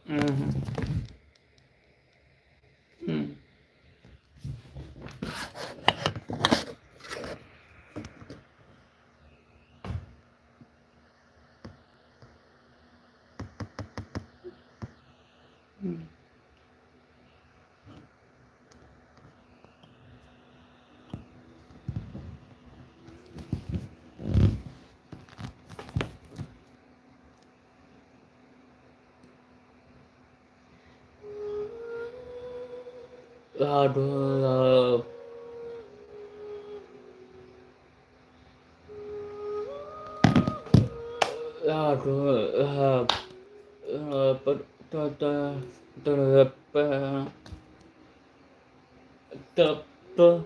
Mhm. Hmm. Aduh, aduh, per- te- te- te- pe- te- te-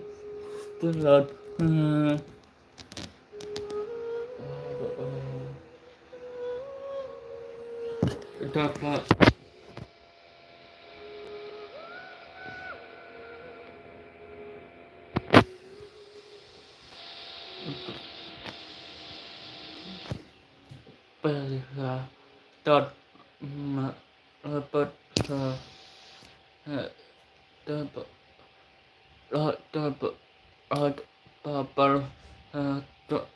te- hmm, dapat pelihara dapat dapat dapat dapat dapat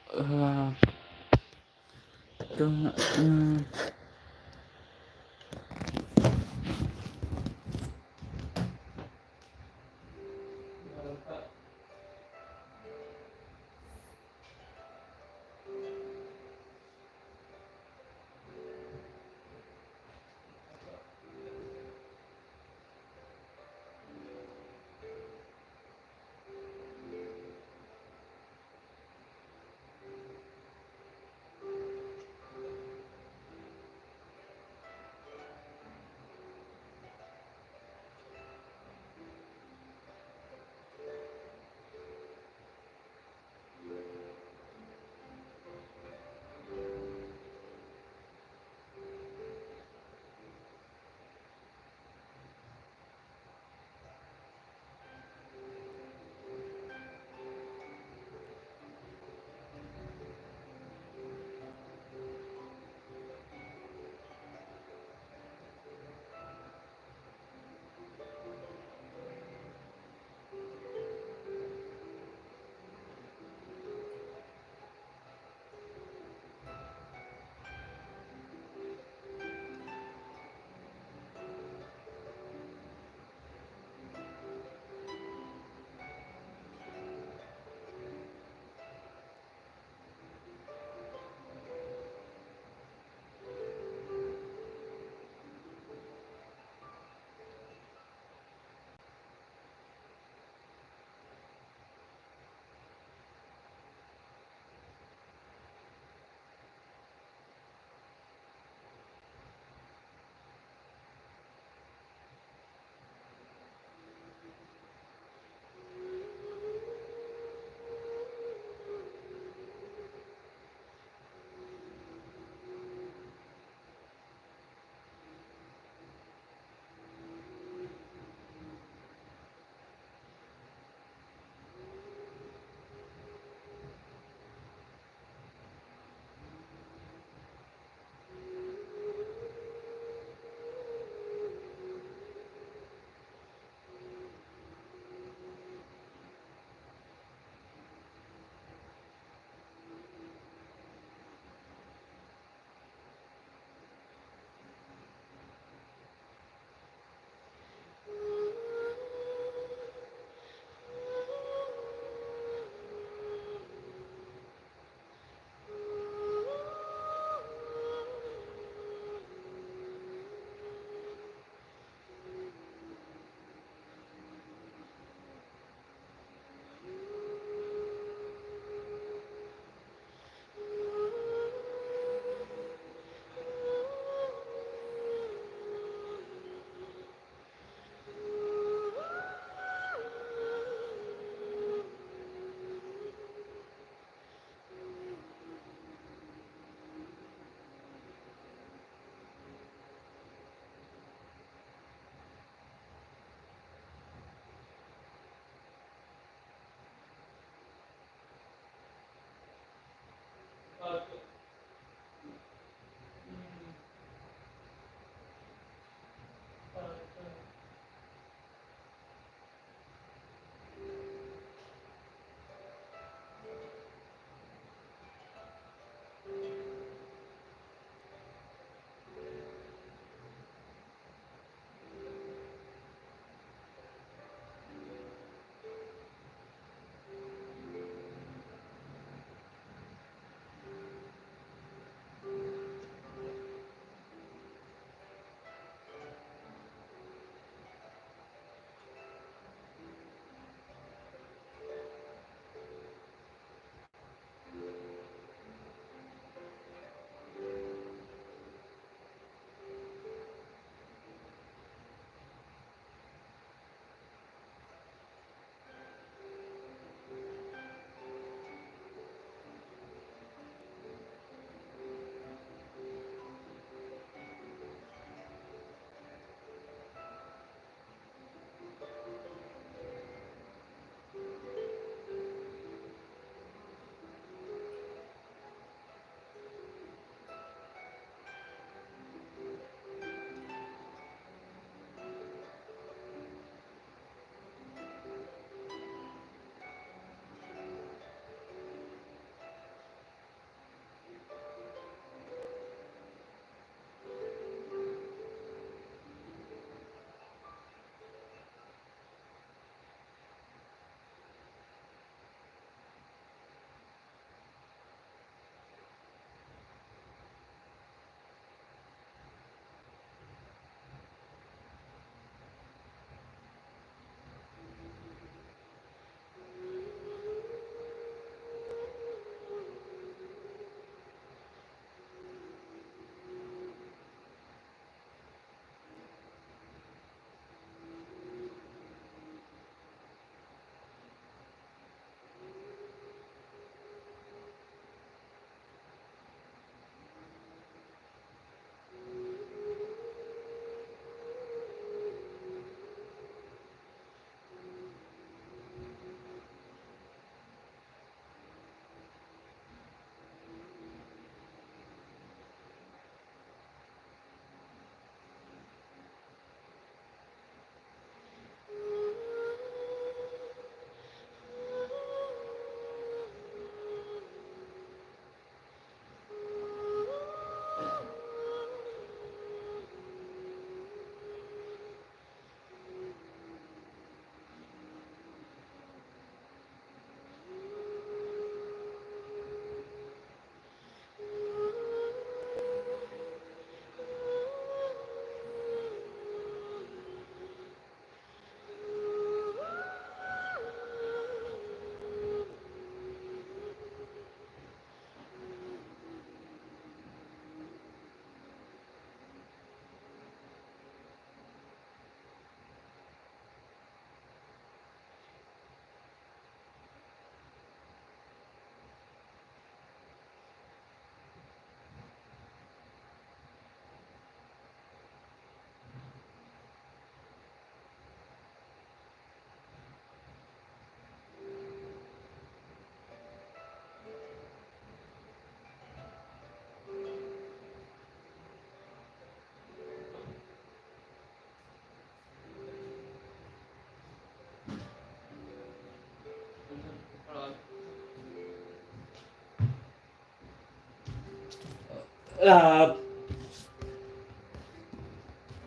là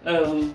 um,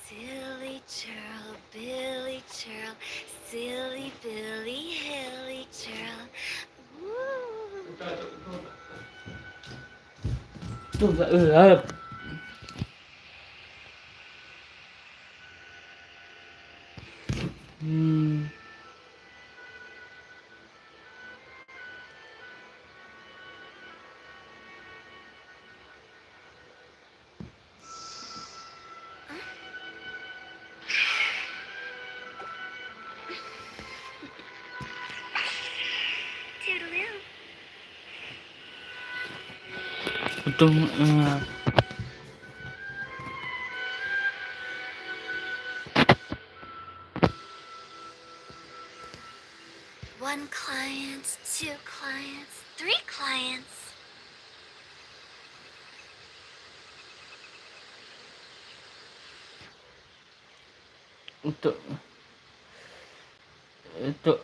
Silly churl, Billy churl, silly Billy, hilly churl. Woo! Toodaloo. One client, two clients, three clients. untuk untuk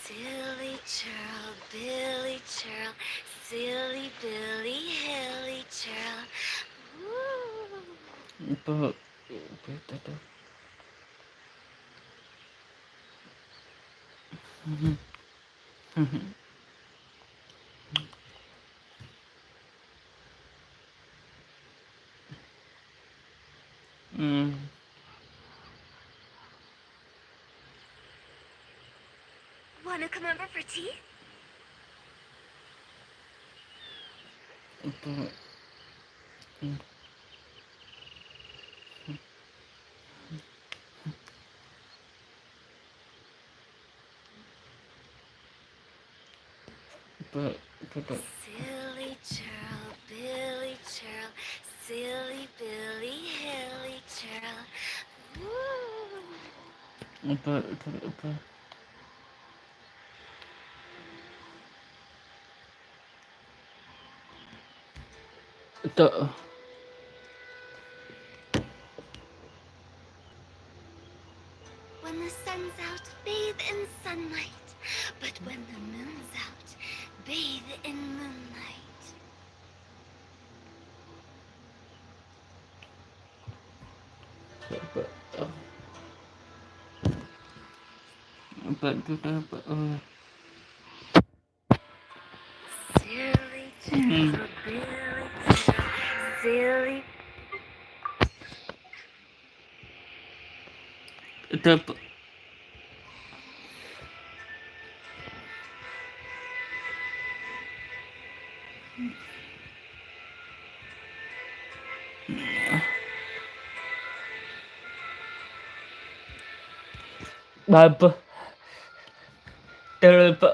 Silly churl, Billy churl, silly Billy, hilly churl. Woo! untuk Wanna come over for tea? untuk Silly churl, Billy churl, silly Billy, hilly churl. Woo! untuk When the sun's out, bathe in sunlight. But when the moon's out, bathe in moonlight. Silly churl, Billy churl, silly. itu Baba terlupa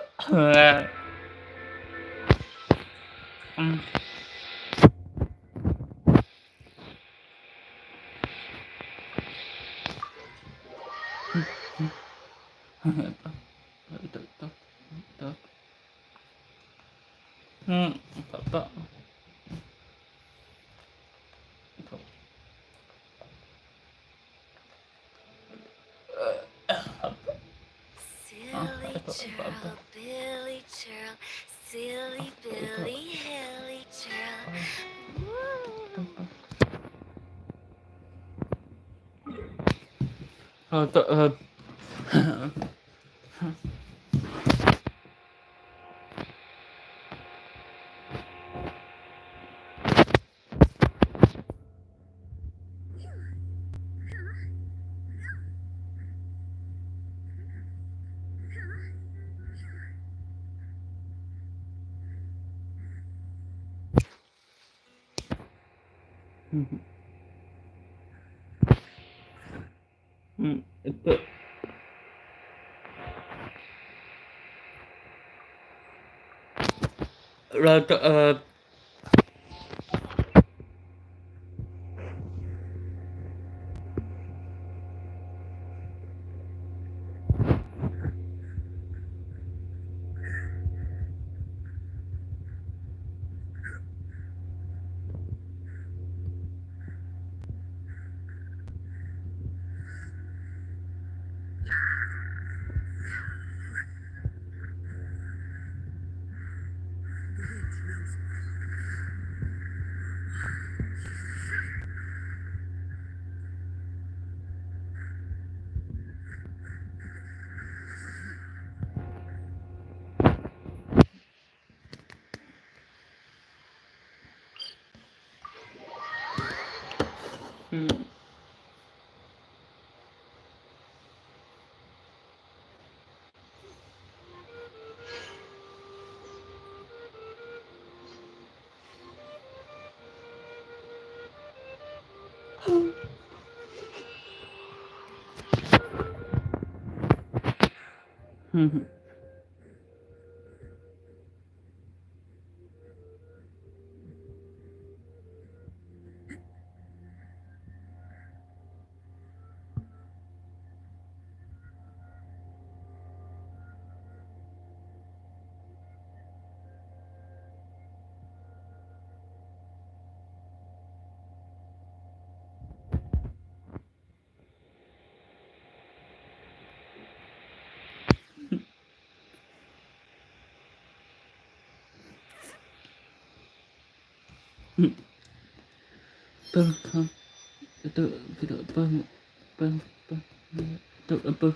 Bapak churl, Billy churl, silly Billy, hilly churl. Woo. Untuk itu rada itu tidak itu apa itu itu apa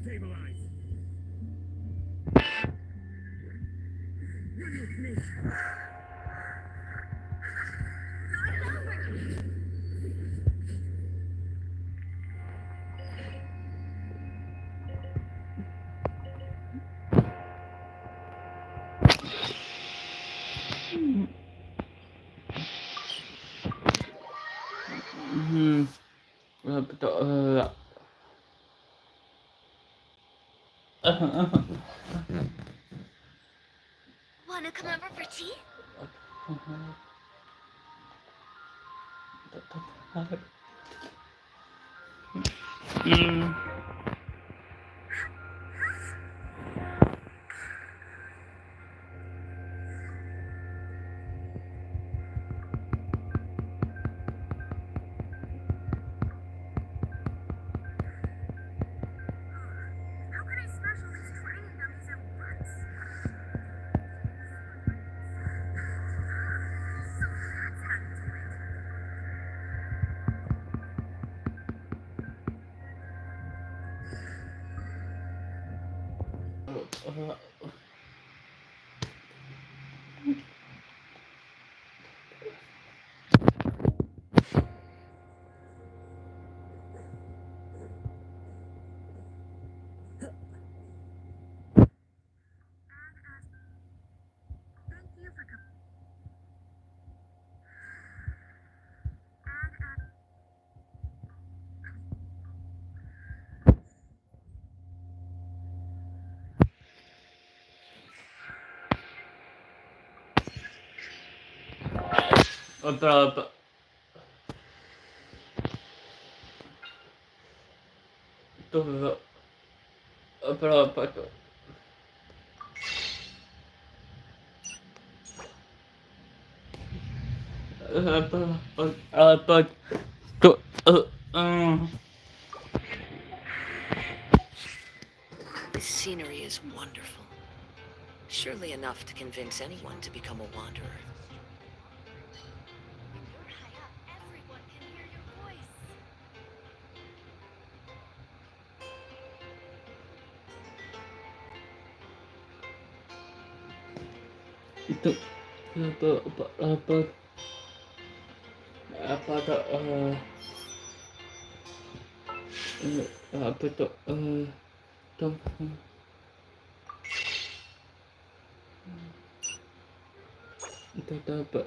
Stabilize. Run with me. betul. Wanna come over for tea? Hmm. How could I smash all these training dummies at once? So that's how you do it. Thank you for coming. Apa. Tuh. Apa tuh? Apa tuh? This scenery is wonderful. Surely enough to convince anyone to become a wanderer. When you're high up, everyone can hear your voice. Itu apa tuh? Apa tuh? Tuh. Itu apa?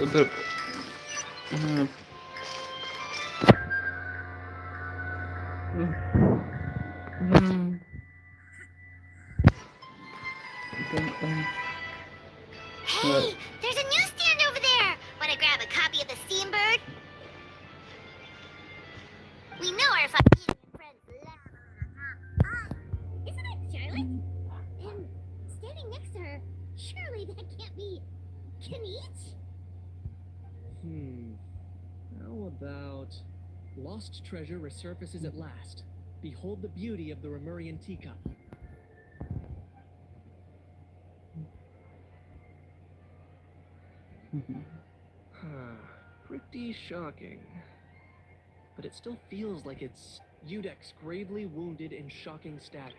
Itu. Hey, there's a newsstand over there. Wanna grab a copy of the Steambird? We know our fucking friends love. Isn't that Charlotte? And standing next to her, surely that can't be Kenich? How about lost treasure resurfaces at last? Behold the beauty of the Remurian teacup. Pretty shocking. But it still feels like it's Udex gravely wounded in shocking static.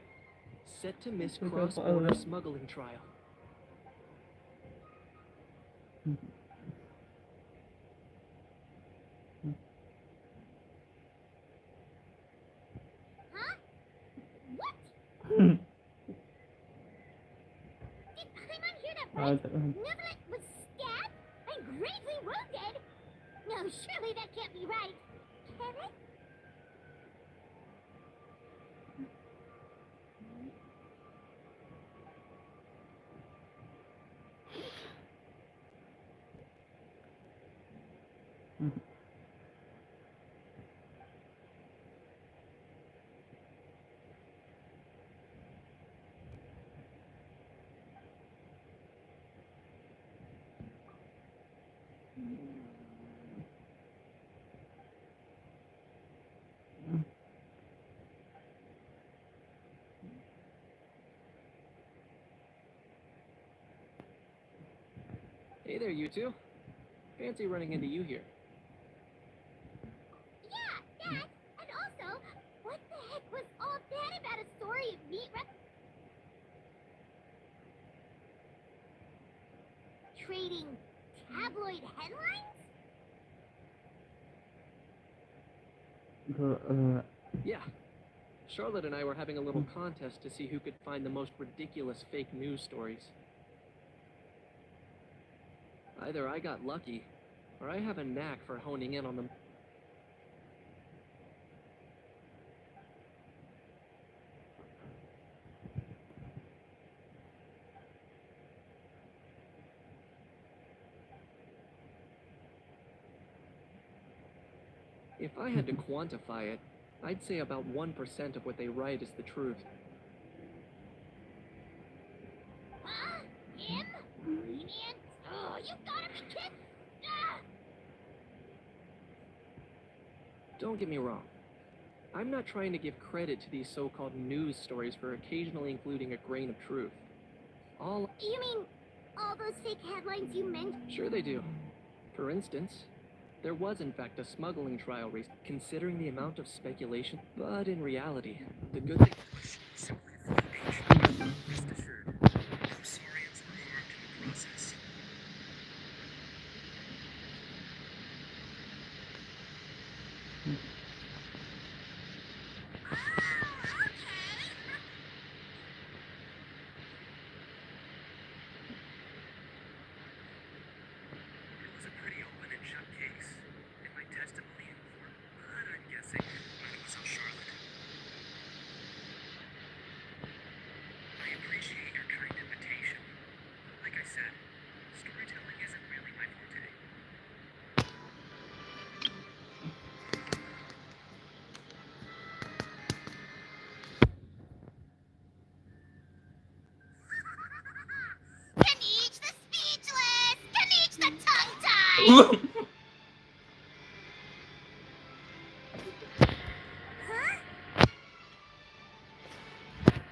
Set to miss cross-border smuggling trial. Huh? What? Hmm. Did Paimon hear that right? Ada. Neverlet was stabbed and gravely wounded? No, surely that can't be right. Can it? Hey there, you two. Fancy running into you here. Yeah, that. And also, what the heck was all that about a story of meat trading tabloid headlines? Yeah. Charlotte and I were having a little contest to see who could find the most ridiculous fake news stories. Either I got lucky, or I have a knack for honing in on them. If I had to quantify it, I'd say about 1% of what they write is the truth. Huh? Him? Lenient? Oh, you gotta be kidding! Ah! Don't get me wrong. I'm not trying to give credit to these so-called news stories for occasionally including a grain of truth. You mean all those fake headlines you mentioned? Sure they do. For instance, there was in fact a smuggling trial race, considering the amount of speculation. But in reality, the good thing was simply information. Rest assured, no Saurians were harmed in the process. It was a pretty open and shut case, and my testimony in court, but I'm guessing Mademoiselle Charlotte. I appreciate your kind invitation. Like I said, storytelling isn't really my forte. Kanich the speechless! Kanich the tongue-tied! Huh?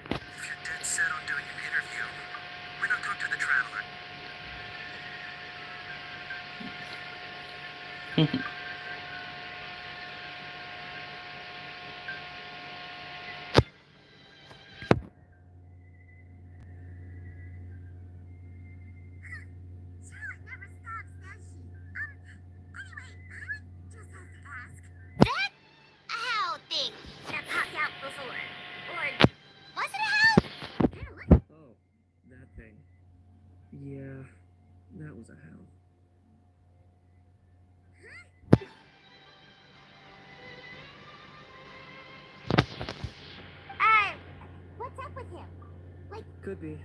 If you're dead set on doing an interview, why not talk to the traveler? Charlotte never stops, does she? Anyway, Paimon just has to ask. That how thing that popped out before? Or was it a how? Kinda look. Oh, that thing. Yeah, that was a hell. What's up with him? Like, Could be.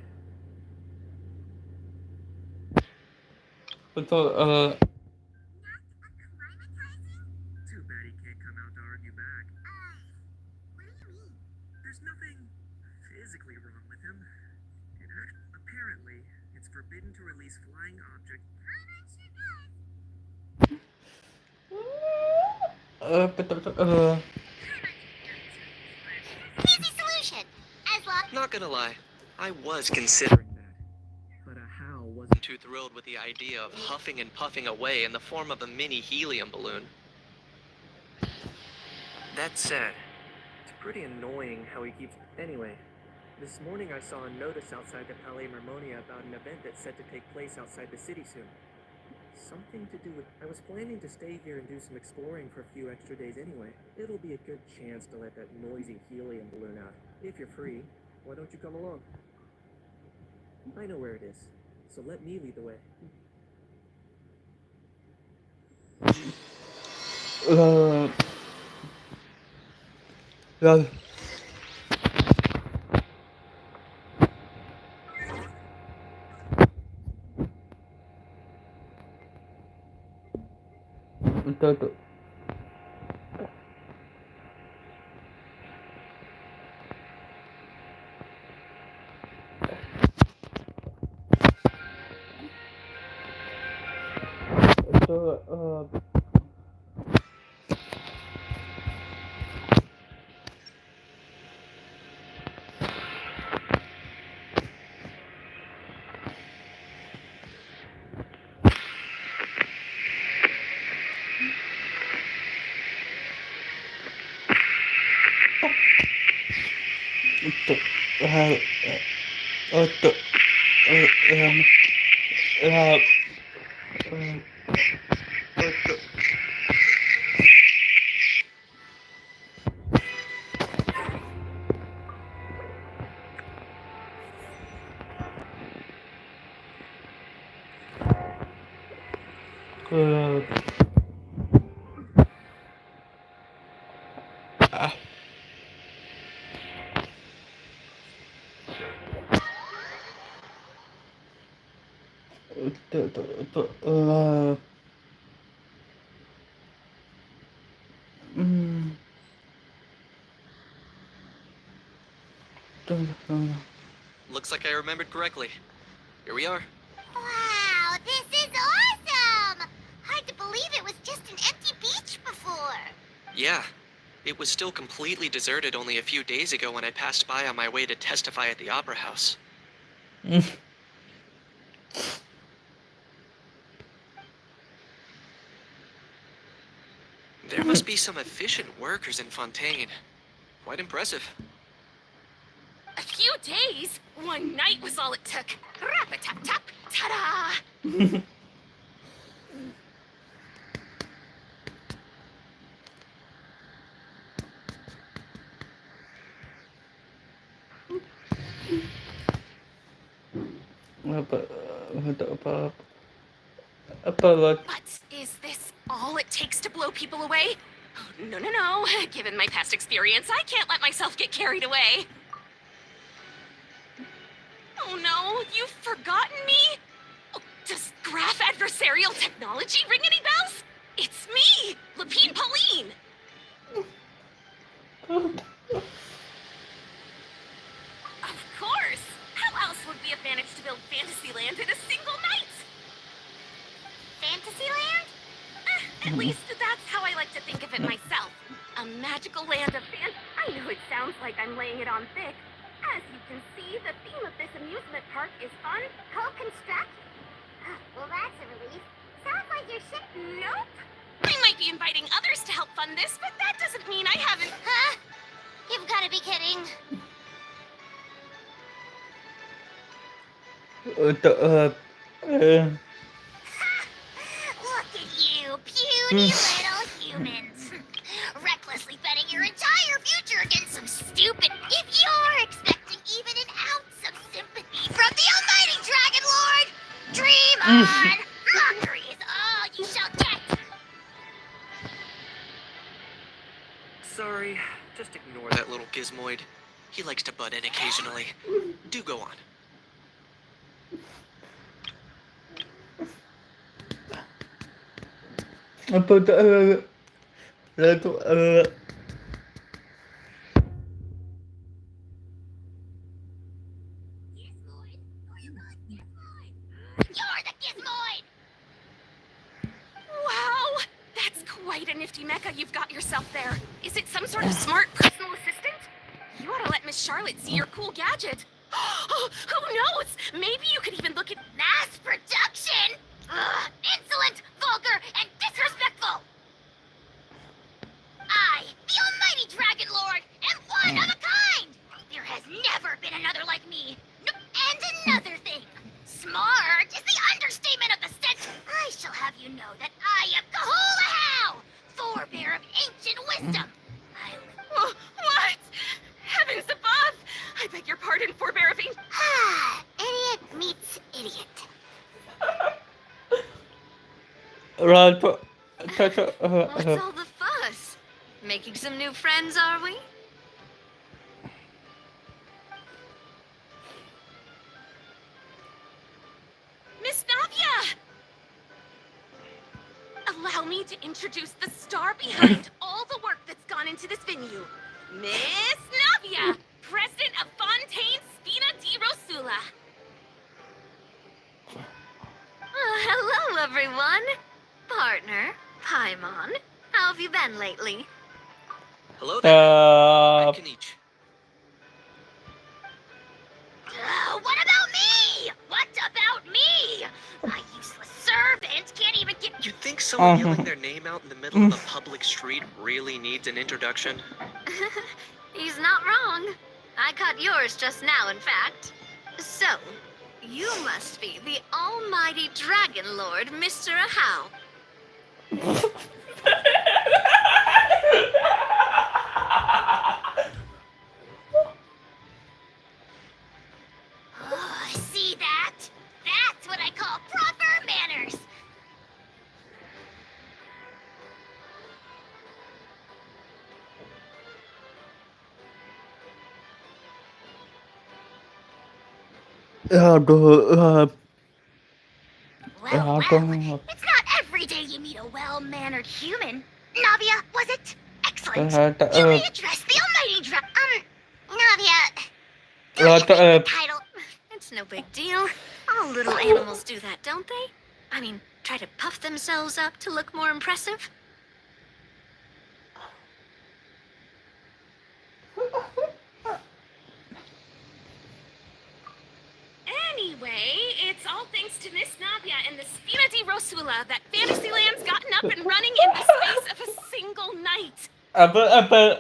Betul. not acclimatizing? Too bad he can't come out to argue back. What do you mean? There's nothing physically wrong with him. Apparently, it's forbidden to release flying objects. Paimon sure does. Betul. Easy solution. As long Not gonna lie, I was considering that. But a how wasn't too thrilled with the idea of huffing and puffing away in the form of a mini helium balloon. That said, it's pretty annoying how he keeps... Anyway, this morning I saw a notice outside the Palais Marmonia about an event that's set to take place outside the city soon. Something to do with... I was planning to stay here and do some exploring for a few extra days anyway. It'll be a good chance to let that noisy helium balloon out. If you're free, why don't you come along? I know where it is, so let me lead the way. Untuk. Looks like I remembered correctly. Here we are. Wow, this is awesome! Hard to believe it was just an empty beach before. Yeah, it was still completely deserted only a few days ago when I passed by on my way to testify at the Opera House. There must be some efficient workers in Fontaine. Quite impressive. A few days? One night was all it took. Rap-a-tap-tap, ta-da! Apa? But is this all it takes to blow people away? Oh, no, no, no. Given my past experience, I can't let myself get carried away. Oh no, you've forgotten me? Oh, does graph adversarial technology ring any bells? It's me, Lapine Pauline. Of course. How else would we have managed to build Fantasyland in a single night? Fantasyland? At least that's how I like to think of it myself. A magical land of I know it sounds like I'm laying it on thick. As you can see, the theme of this amusement park is fun. Co-construct? Well, that's a relief. Sounds like you're shit. Nope. I might be inviting others to help fund this, but that doesn't mean I haven't... Huh? You've got to be kidding. Look at you, puny little humans. Recklessly betting your entire future against some stupid... If you're expecting even an ounce of sympathy from the almighty Dragon Lord, dream on! Mockery is all you shall get! Sorry, just ignore that little gizmoid. He likes to butt in occasionally. Do go on. Gizmoid? Who you calling Gizmoid? You're the Gizmoid! Wow! That's quite a nifty mecha you've got yourself there. Is it some sort of smart personal assistant? You ought to let Miss Charlotte see your cool gadget. Who knows? Maybe you could even look at Mass production! you know that I am Kahulahau, forebear of ancient wisdom. I live. Oh, what? Heavens above! I beg your pardon, forebear of ancient. Idiot meets idiot. Right. What's all the fuss? Making some new friends, are we? Miss Navia! Allow me to introduce the star behind all the work that's gone into this venue. Miss Navia, president of Fontaine Spina di Rosula. Hello, everyone. Partner, Paimon, how have you been lately? Hello there. I'm Kenichi. What about me? What about me? My useless servant can't even get. You think someone yelling their name out in the middle of a public street really needs an introduction? He's not wrong. I caught yours just now, in fact. So, you must be the almighty Dragon Lord, Mr. Ahau. Oh, see that? That's what I call proper manners. Aduh, Well, it's not every day you meet a well-mannered human. Navia, was it? Excellent. You may address the almighty Navia. Don't you think the title? It's no big deal. All little animals do that, don't they? I mean, try to puff themselves up to look more impressive. Anyway, it's all thanks to Miss Navia and the Spina di Rosula that Fantasyland's gotten up and running in the space of a single night. apa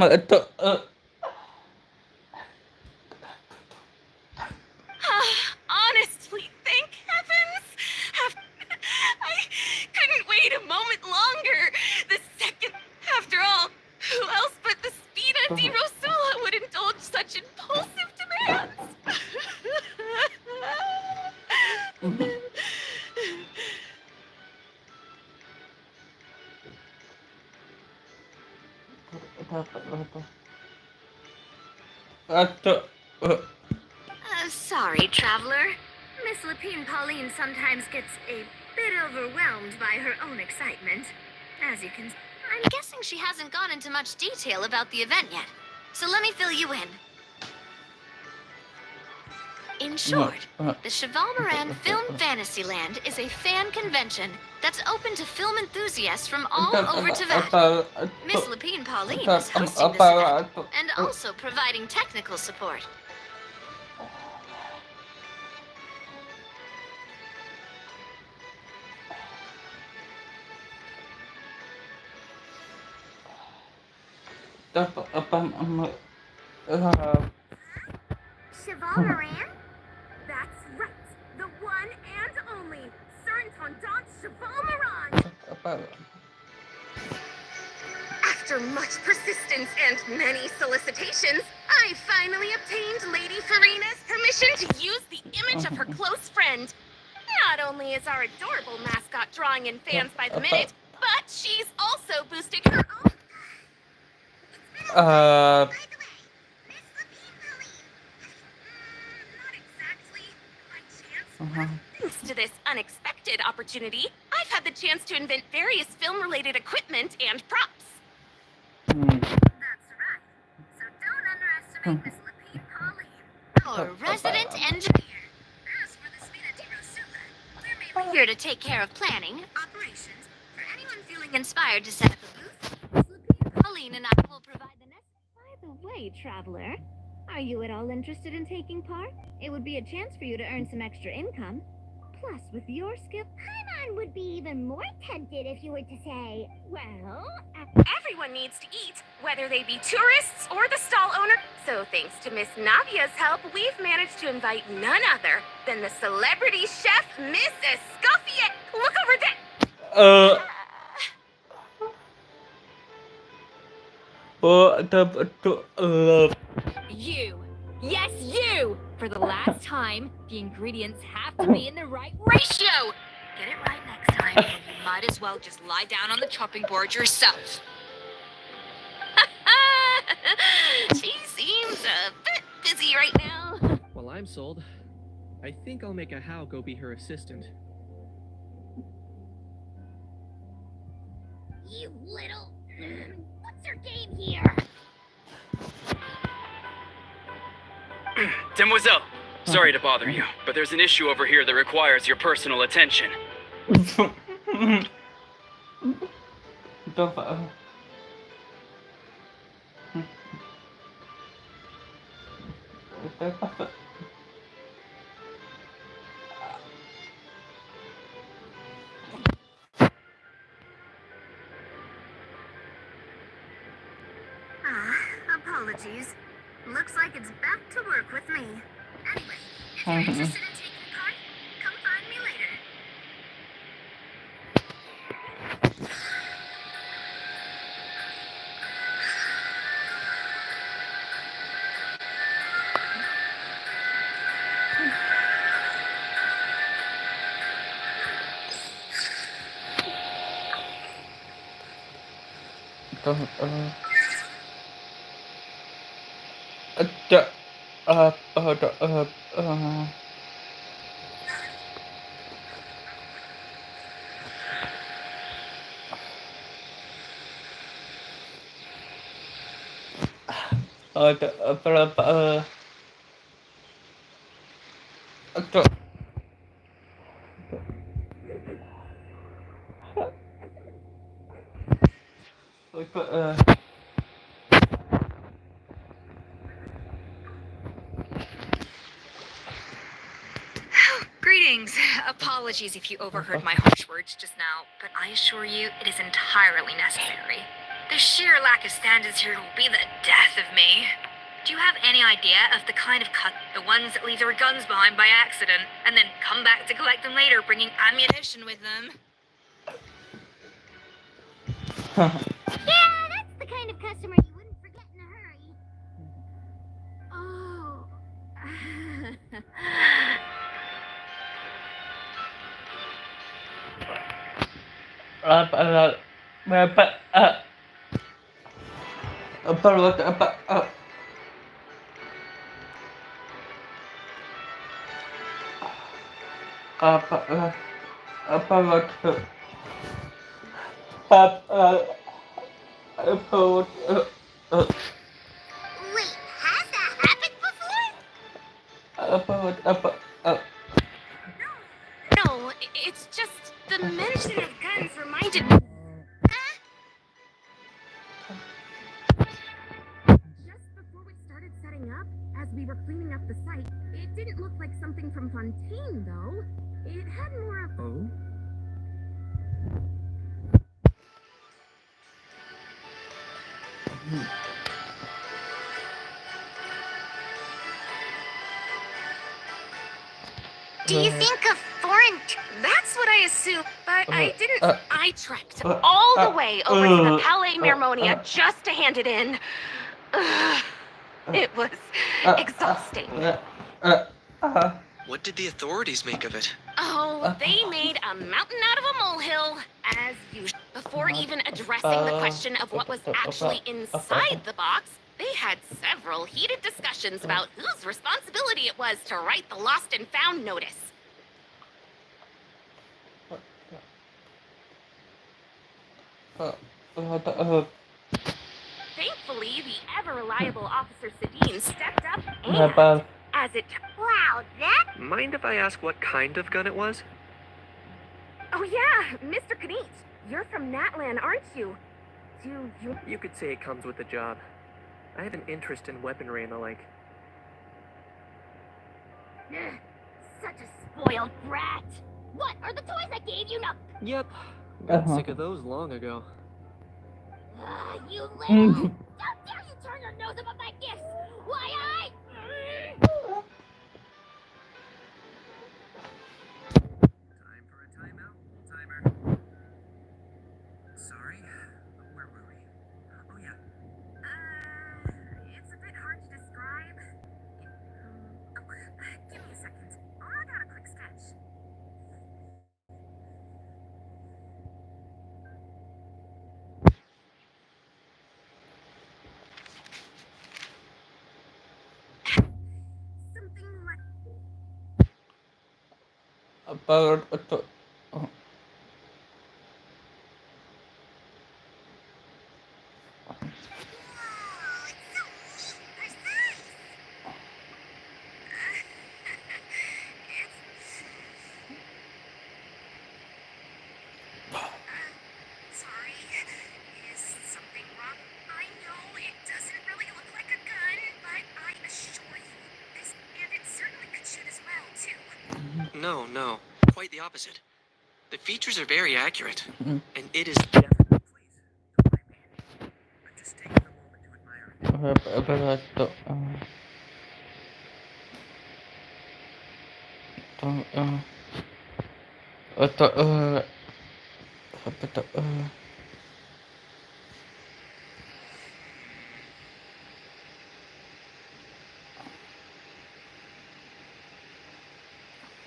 itu Honestly, thank heavens. I couldn't wait a moment longer. The second, after all, who else but the Spina di Rosula would indulge such impulsive demands? Sorry, traveler. Miss Lapine Pauline sometimes gets a bit overwhelmed by her own excitement. As you can... I'm guessing she hasn't gone into much detail about the event yet. So let me fill you in. In short, the Chevalmoran Film Fantasyland is a fan convention that's open to film enthusiasts from all over Teyvat. Miss Lapine Pauline is hosting this event and also providing technical support. Chevalmoran? That's right. The one and only Sir Intendant Chevalmoran. After much persistence and many solicitations, I finally obtained Lady Farina's permission to use the image of her close friend. Not only is our adorable mascot drawing in fans by the minute, but she's also boosting her own. By the way, Miss Lapine Pauline. Not exactly by chance. Thanks to this unexpected opportunity, I've had the chance to invent various film-related equipment and props. That's right. So don't underestimate Miss Lapine Pauline. Our resident engineer. As for the Spina di Rosula, we're mainly Here to take care of planning, operations, for anyone feeling inspired to set up a booth. Miss Lapine Pauline and I will provide the necessary... By the way, traveler, are you at all interested in taking part? It would be a chance for you to earn some extra income. Plus, with your skill, Paimon would be even more tempted if you were to say, well, Everyone needs to eat, whether they be tourists or the stall owner. So thanks to Miss Navia's help, we've managed to invite none other than the celebrity chef, Miss Escoffier. Look over there. You! Yes, you! For the last time, the ingredients have to be in the right ratio! Get it right next time, or you might as well just lie down on the chopping board yourself. She seems a bit busy right now. Well, I'm sold. I think I'll make a How go be her assistant. you little... What's your game here? Demoiselle, sorry to bother you, but there's an issue over here that requires your personal attention. Apologies. Looks like it's back to work with me. Anyway, if you're interested in taking part, come find me later. Greetings. Apologies if you overheard my harsh words just now, but I assure you it is entirely necessary. The sheer lack of standards here will be the death of me. Do you have any idea of the kind of cut, the ones that leave their guns behind by accident, and then come back to collect them later, bringing ammunition with them? Yeah, that's the kind of customer you wouldn't forget in a hurry. Oh. Wait, has that happened before? No, it's just the mention of guns reminded me. Just before we started setting up, as we were cleaning up the site, it didn't look like something from Fontaine, though. It had more of... Oh? Do you think of foreign... That's what I assumed, but I didn't... I trekked all the way over to the Palais Mermonia just to hand it in. It was exhausting. What did the authorities make of it? Oh, they made a mountain out of a molehill, as usual. Before even addressing the question of what was actually inside the box, they had several heated discussions about whose responsibility it was to write the lost and found notice. Thankfully, the ever-reliable Officer Sedin stepped up and, as it... Wow, that... Mind if I ask what kind of gun it was? Oh yeah, Mr. Knete, you're from Natlan, aren't you? Do you... You could say it comes with the job. I have an interest in weaponry and the like. Ugh, such a spoiled brat. What are the toys I gave you? No. Yep. Got sick of those long ago. You little... How dare you turn your nose up at my gifts? Why I... Time for a timeout, timer. Sorry, where were we? Oh yeah. It's a bit hard to describe. Give me a second. I got a quick sketch. Something like... About untuk Whoa, it's so neat, precise. Sorry, is something wrong? I know it doesn't really look like a gun, but I assure you, and it certainly could shoot as well, too. No, no. Quite the opposite. The features are very accurate, Mhm. and it is definitely... Please, don't mind me. I'm just taking a moment to admire it. about untuk apa tu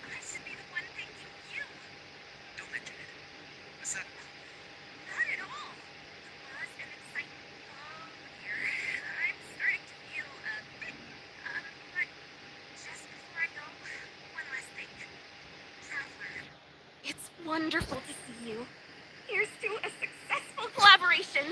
I should be the one thanking you. Don't mention it. What's that? Not at all. The buzz and excitement all here. I'm starting to feel a bit, but just before I go, one last thing. Traveler. It's wonderful to see you. Here's to a successful collaboration.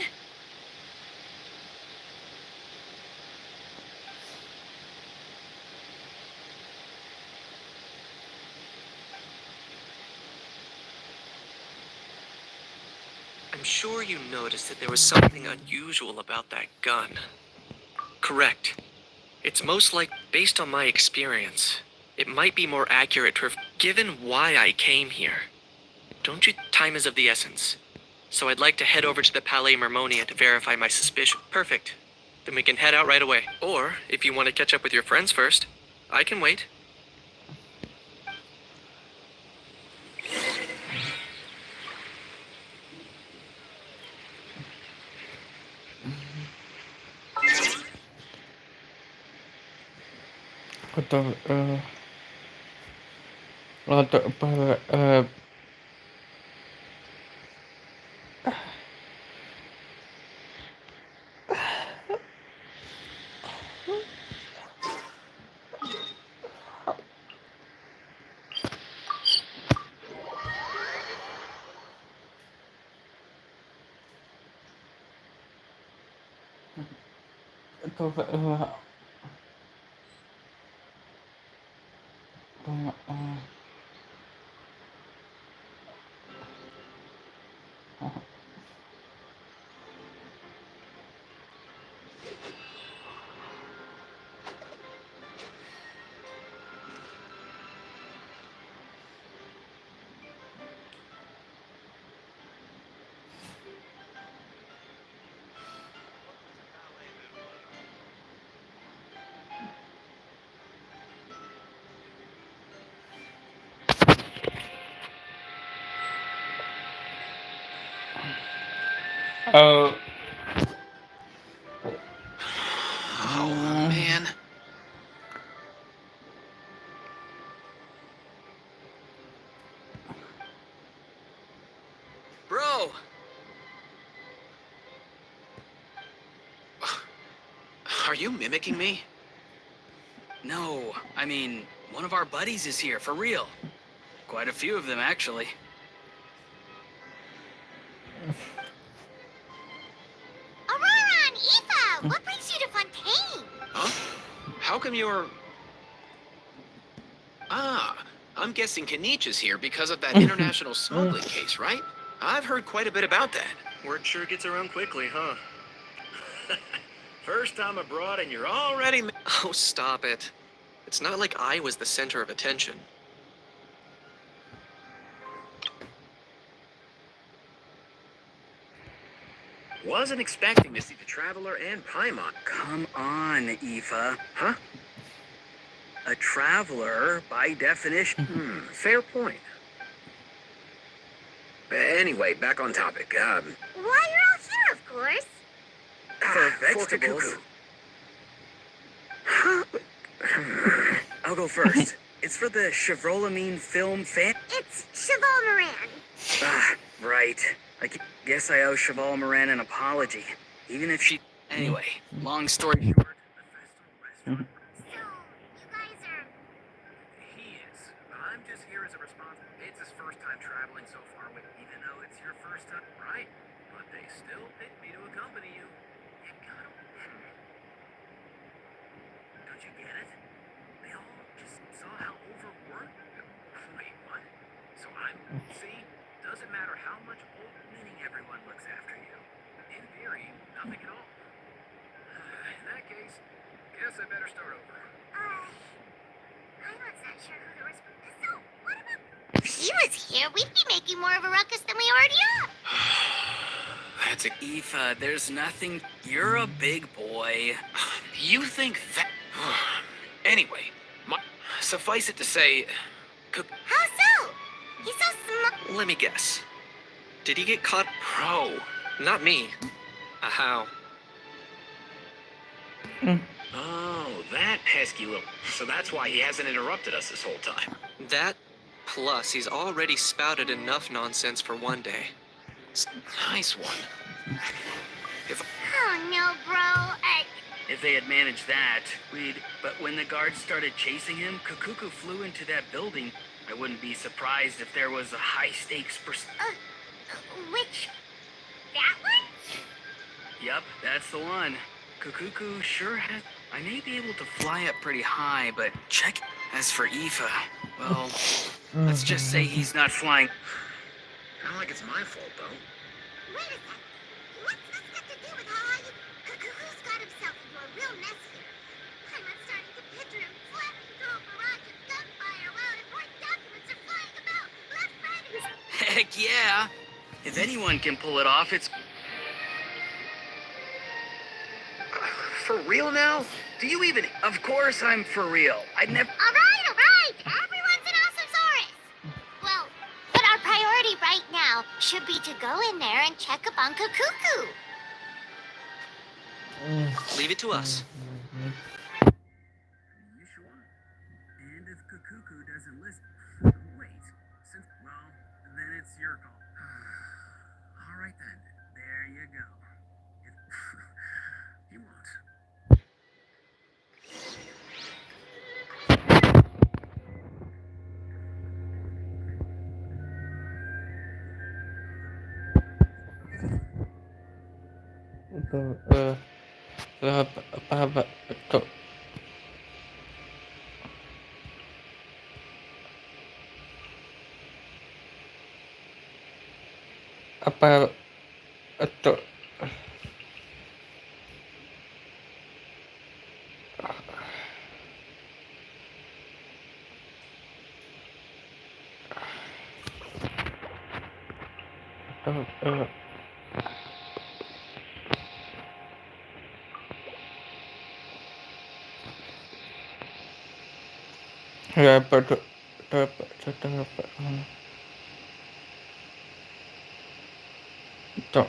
I'm sure you noticed that there was something unusual about that gun. Correct. It's most like, based on my experience, it might be more accurate to have given why I came here. Don't you? Time is of the essence. So I'd like to head over to the Palais Mermonia to verify my suspicion. Perfect. Then we can head out right away. Or, if you want to catch up with your friends first, I can wait. untuk apa untuk Oh, man. Bro! Are you mimicking me? No, I mean, one of our buddies is here, for real. Quite a few of them, actually. Aurora and Eva, what brings you to Fontaine? Huh? How come you're... Ah, I'm guessing Kenichi's here because of that international smuggling case, right? I've heard quite a bit about that. Word sure gets around quickly, huh? First time abroad and you're already... Oh, stop it. It's not like I was the center of attention. Wasn't expecting to see the Traveler and Paimon. Come on, Aoife. Huh? A traveler, by definition. Fair point. Anyway, back on topic. Why you're all here, of course. For For vegetables. Cuckoo. I'll go first. It's for the Chevrolamine film fan. It's Cheval Moran. Ah, right. I guess I owe Cheval Moran an apology. Even if she... Anyway, long story short. So, you guys are... He is. I'm just here as a response. It's his first time traveling so far with, even though it's your first time, right? But they still picked me to accompany you. You gotta... Don't you get it? They all just saw how overworked... Wait, what? So I'm... See? Doesn't matter how much old meaning everyone looks after you. In theory, nothing at all. In that case, guess I better start over. I'm not sure who the So, what about... If he was here, we'd be making more of a ruckus than we already are. That's a... Aoife, there's nothing... You're a big boy. You think that... Anyway, suffice it to say... How so? He's so smart. Let me guess. Did he get caught? Oh, not me. How? Oh, that pesky little... So that's why he hasn't interrupted us this whole time. That, plus he's already spouted enough nonsense for one day. Nice one. Oh, no, bro. If they had managed that, we'd... But when the guards started chasing him, Kakuku flew into that building. I wouldn't be surprised if there was a high-stakes Which... That one? Yup, that's the one. Kakuku sure has... I may be able to fly up pretty high, but check... As for Aoife, well, let's just say he's not flying. Not like it's my fault, though. Wait a sec. What's this got to do with how I... Who's got himself into a real mess here? I'm not starting to picture him slamming through a barrage of gunfire while important documents are flying about left, right, and... Heck yeah! If anyone can pull it off, it's... For real now? Do you even... Of course I'm for real. I'd never... All right. Everyone's an awesome. Well, but our priority right now should be to go in there and check up on Kakuku. Leave it to us. You sure? And if Kakuku doesn't listen... Wait. Since... Well, then it's your call. All right then. There you go. He won't. Apa itu ya pada dapat itu itu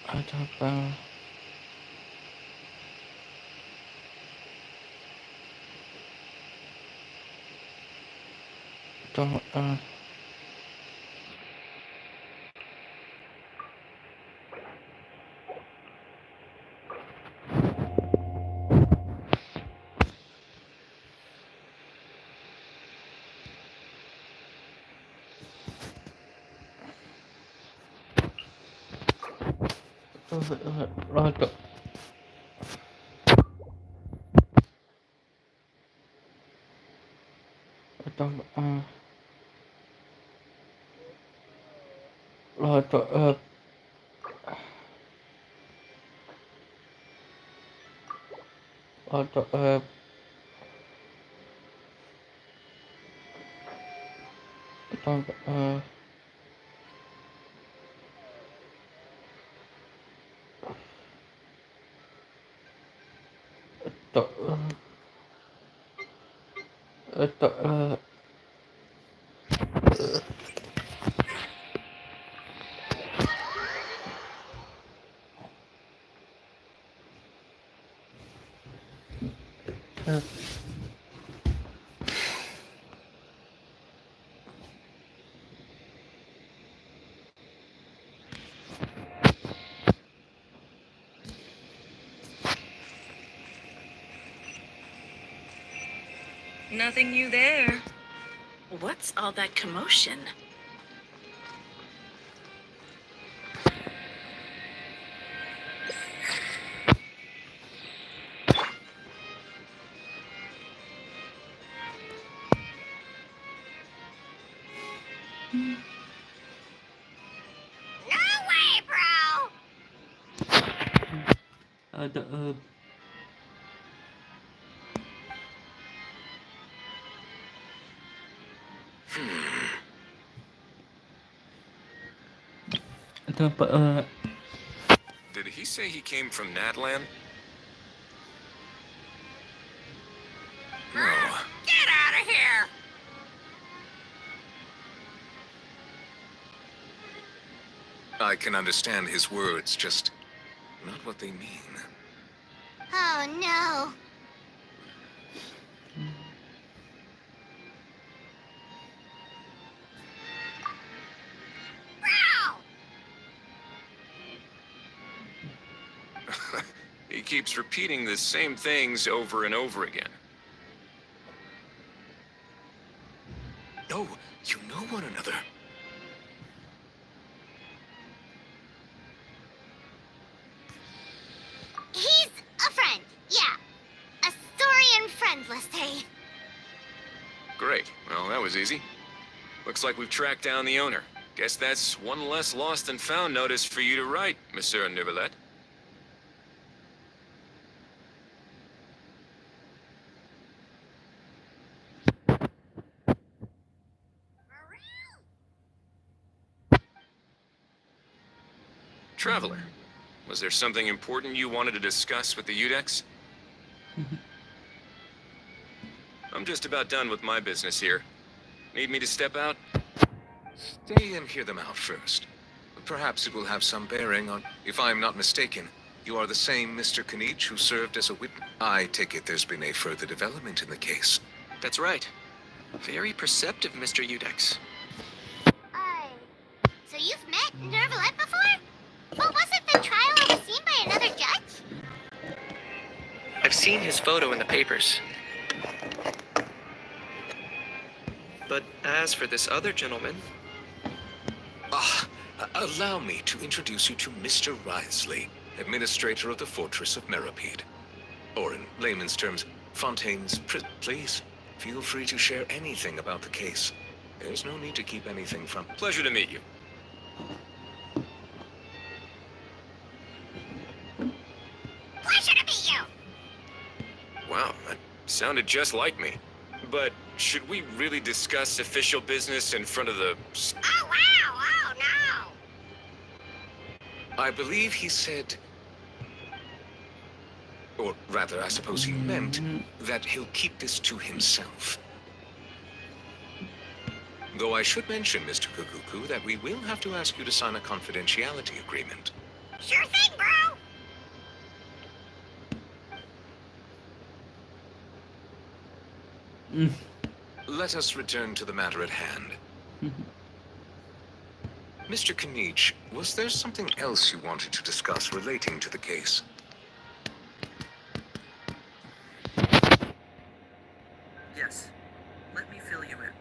ada apa itu Roto atau Roto Roto atau Untuk untuk Nothing new there. What's all that commotion? No way, bro! ada ada apa Did he say he came from Natland? No. Get out of here! I can understand his words, just not what they mean. Oh no. Bro! He keeps repeating the same things over and over again. No, you know one another. He's a friend, yeah. A Saurian friend, let's say. Great. Well, that was easy. Looks like we've tracked down the owner. Guess that's one less lost and found notice for you to write, Monsieur Neuvillette. Traveler, was there something important you wanted to discuss with the Udex? I'm just about done with my business here. Need me to step out? Stay and hear them out first. Perhaps it will have some bearing on... If I'm not mistaken, you are the same Mr. Kanich who served as a witness. I take it there's been a further development in the case. That's right. Very perceptive, Mr. Udex. So you've met Neuvillette before? But wasn't the trial overseen by another judge? I've seen his photo in the papers. But as for this other gentleman... Allow me to introduce you to Mr. Risley, administrator of the Fortress of Meripede. Or in layman's terms, Fontaine's please, feel free to share anything about the case. There's no need to keep anything from... Pleasure to meet you. Pleasure to meet you! Wow, that sounded just like me. But should we really discuss official business in front of the... Oh, wow! Oh, no! I believe he said... Or rather, I suppose he meant that he'll keep this to himself. Though I should mention, Mr. Kukuku, that we will have to ask you to sign a confidentiality agreement. Sure thing, bro! Let us return to the matter at hand. Mr. Kanich, was there something else you wanted to discuss relating to the case? Yes. Let me fill you in.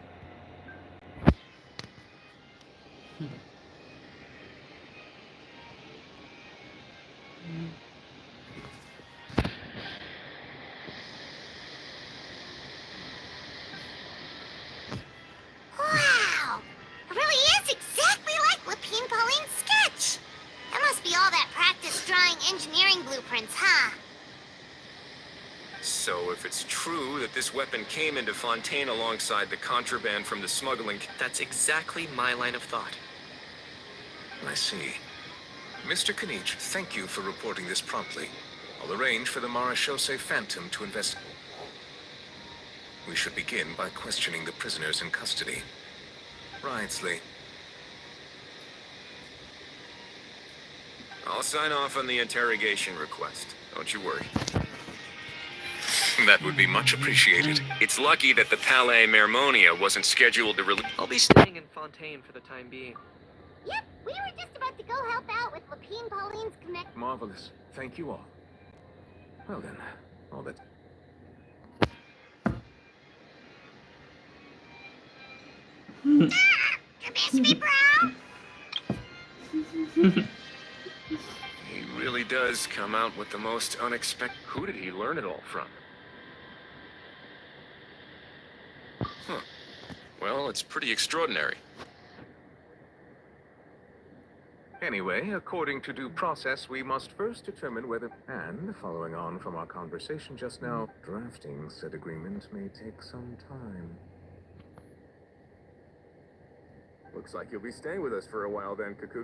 Wow! It really is exactly like Lapine Pauline's sketch! That must be all that practice drawing engineering blueprints, huh? So if it's true that this weapon came into Fontaine alongside the contraband from the smuggling... That's exactly my line of thought. I see. Mr. Kanich, thank you for reporting this promptly. I'll arrange for the Marechaussee Phantom to investigate. We should begin by questioning the prisoners in custody. Wriothesley. I'll sign off on the interrogation request. Don't you worry. That would be much appreciated. It's lucky that the Palais Mermonia wasn't scheduled to release. I'll be staying in Fontaine for the time being. Yep, we were just about to go help out with Lapine Pauline's connect. Marvelous. Thank you all. Well then, all that... You miss me, bro? He really does come out with the most unexpected. Who did he learn it all from? Huh. Well, it's pretty extraordinary. Anyway, according to due process, we must first determine whether... And, following on from our conversation just now, drafting said agreement may take some time. Looks like you'll be staying with us for a while then, Cuckoo.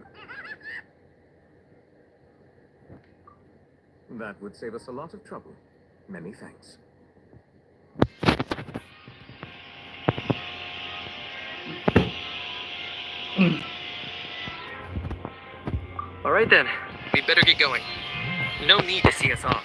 That would save us a lot of trouble. Many thanks. All right then, we better get going. No need to see us off.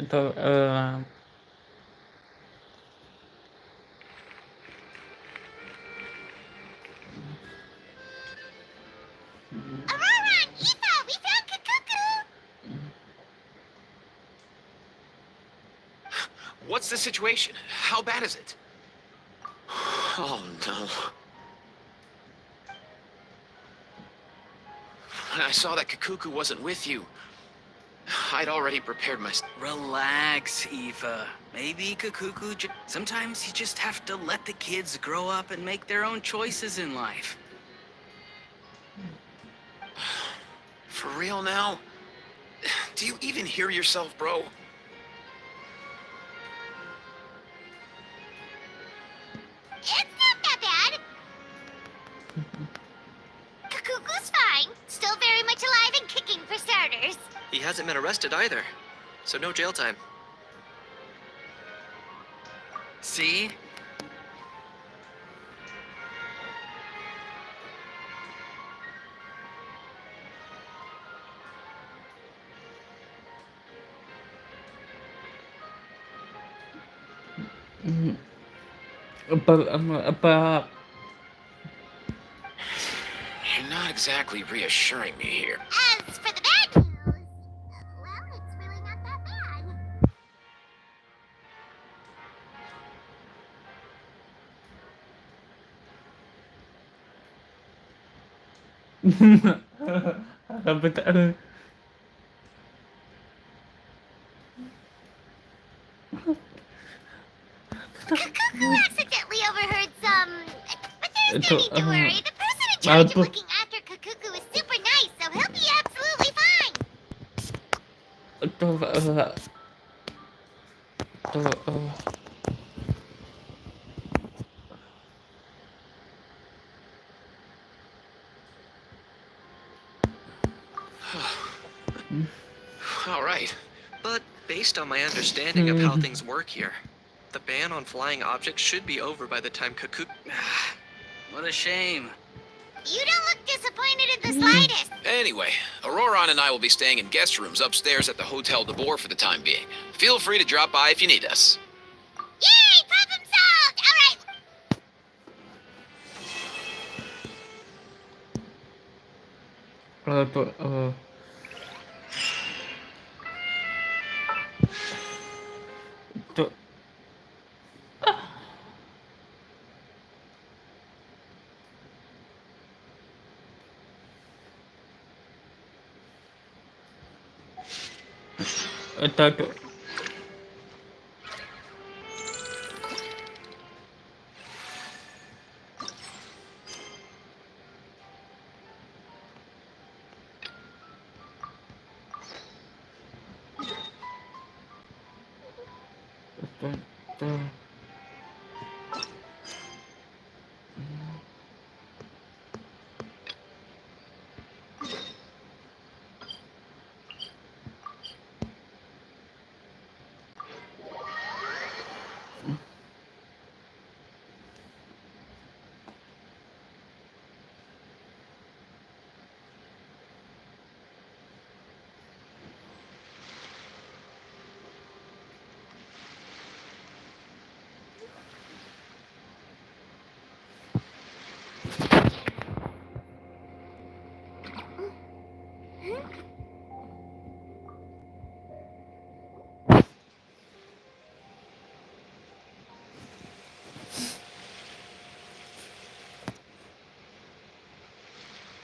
Untuk Aurora and Eva, we found Kakuku! What's the situation? How bad is it? Oh, no. I saw that Kakuku wasn't with you. I'd already prepared my... Relax, Eva. Maybe Kakuku sometimes you just have to let the kids grow up and make their own choices in life. For real now? Do you even hear yourself, bro? It's not that bad. Kakuku's fine. Still very much alive and kicking for starters. He hasn't been arrested either, so no jail time. See? apa You're not exactly reassuring me here. As for the bad news, well, it's really not that bad. apa tak ada. Kakuku accidentally overheard some... But there's no Itu, need to worry. The person in charge of apa? looking after Kakuku is super nice, so he'll be absolutely fine. Itu All right, but based on my understanding of how things work here, The ban on flying objects should be over by the time What a shame. You don't look disappointed in the slightest. Anyway, Auroron and I will be staying in guest rooms upstairs at the Hotel de Boer for the time being. Feel free to drop by if you need us. Yay! Problem solved! Alright. Tuh. Tuh. Tuh.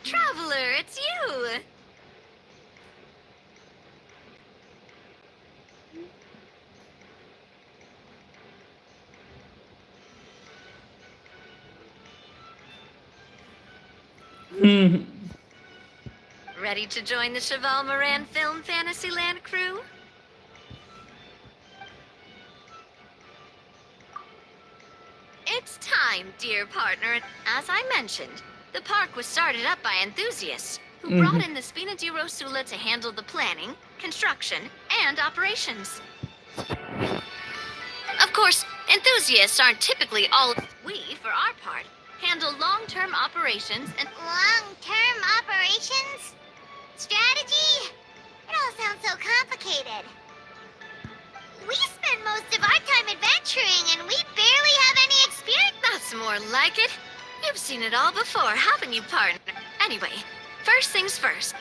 Traveler, it's you! Ready to join the Cheval Moran Film Fantasyland crew? It's time, dear partner. As I mentioned, the park was started up by enthusiasts who brought in the Spina di Rosula to handle the planning, construction, and operations. Of course, enthusiasts aren't typically all... We, for our part, handle long-term operations and... Long-term operations? Strategy? It all sounds so complicated. We spend most of our time adventuring and we barely have any experience. That's more like it. You've seen it all before, haven't you, partner? Anyway, first things first.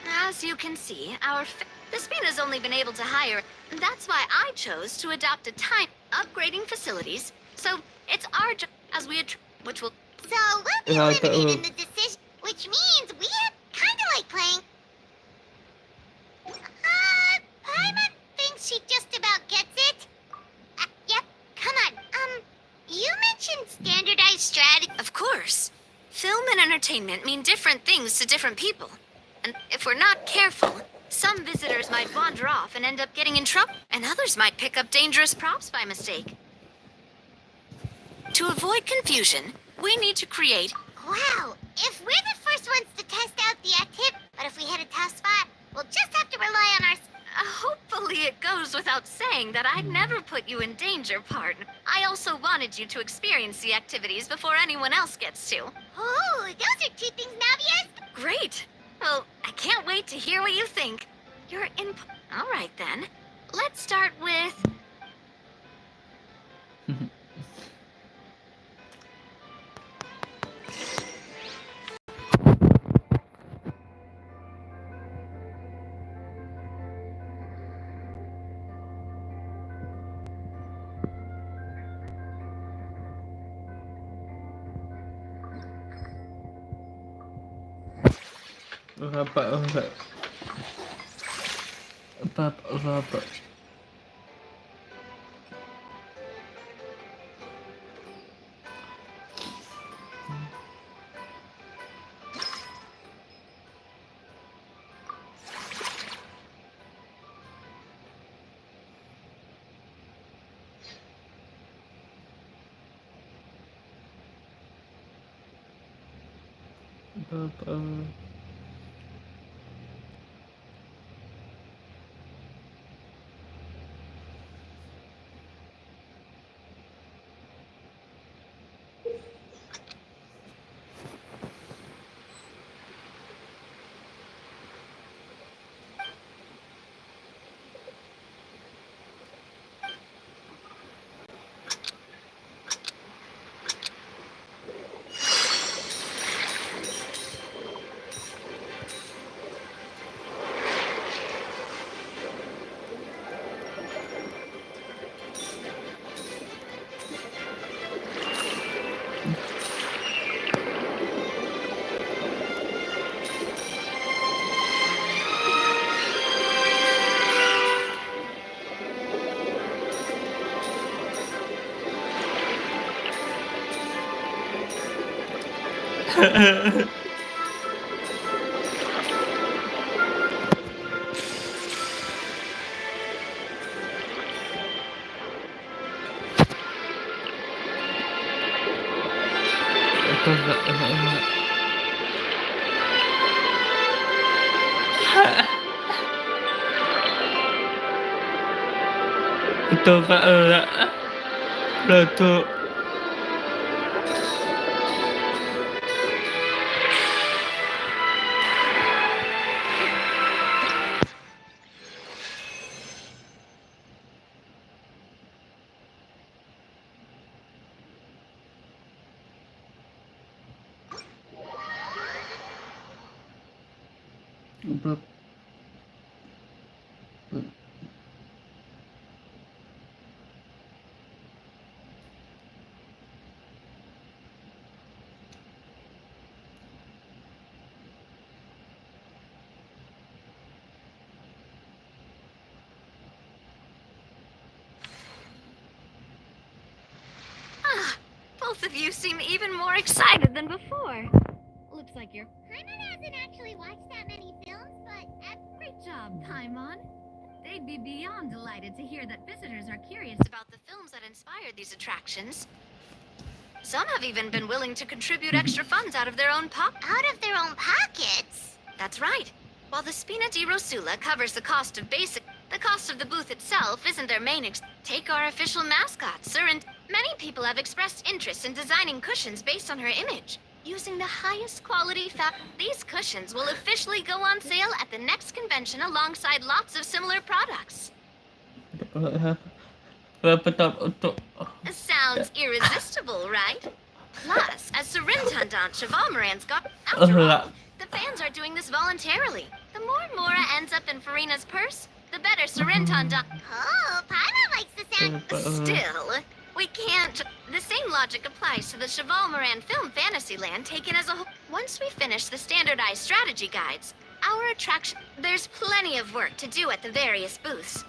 As you can see, the Spina's only been able to hire. That's why I chose to adopt a time upgrading facilities. So it's our job as we which will. So we'll be eliminated in the decision, which means we have kind of like playing. Paimon thinks she just about gets it. Yep. Come on. You mentioned standardized strategy. Of course, film and entertainment mean different things to different people. And if we're not careful, some visitors might wander off and end up getting in trouble, and others might pick up dangerous props by mistake. To avoid confusion, we need to create... Wow, if we're the first ones to test out the activity, but if we hit a tough spot, we'll just have to rely on our... hopefully it goes without saying that I'd never put you in danger, partner. I also wanted you to experience the activities before anyone else gets to. Oh, those are two things Navia's... Great! Well, I can't wait to hear what you think. Your input... All right, then. Let's start with... Apa. Betul. Both of you seem even more excited than before. Looks like your Paimon hasn't actually watched that many films, but great job, Paimon. They'd be beyond delighted to hear that visitors are curious About the films that inspired these attractions. Some have even been willing to contribute extra funds out of their own pockets. That's right. While the Spina di Rosula covers the cost of the booth itself isn't their main Take our official mascot, Sir, and many people have expressed interest in designing cushions based on her image. Using the highest quality these cushions will officially go on sale at the next convention alongside lots of similar products. Sounds irresistible, right? Plus, as Surintendant Chevalmoran's after all, the fans are doing this voluntarily. The more Mora ends up in Farina's purse, the better Surintendant. Oh, Paimon likes the sound. Still, we can't. The same logic applies to the Chevalmoran Film Fantasyland taken as a whole. Once we finish the standardized strategy guides, our attraction. There's plenty of work to do at the various booths.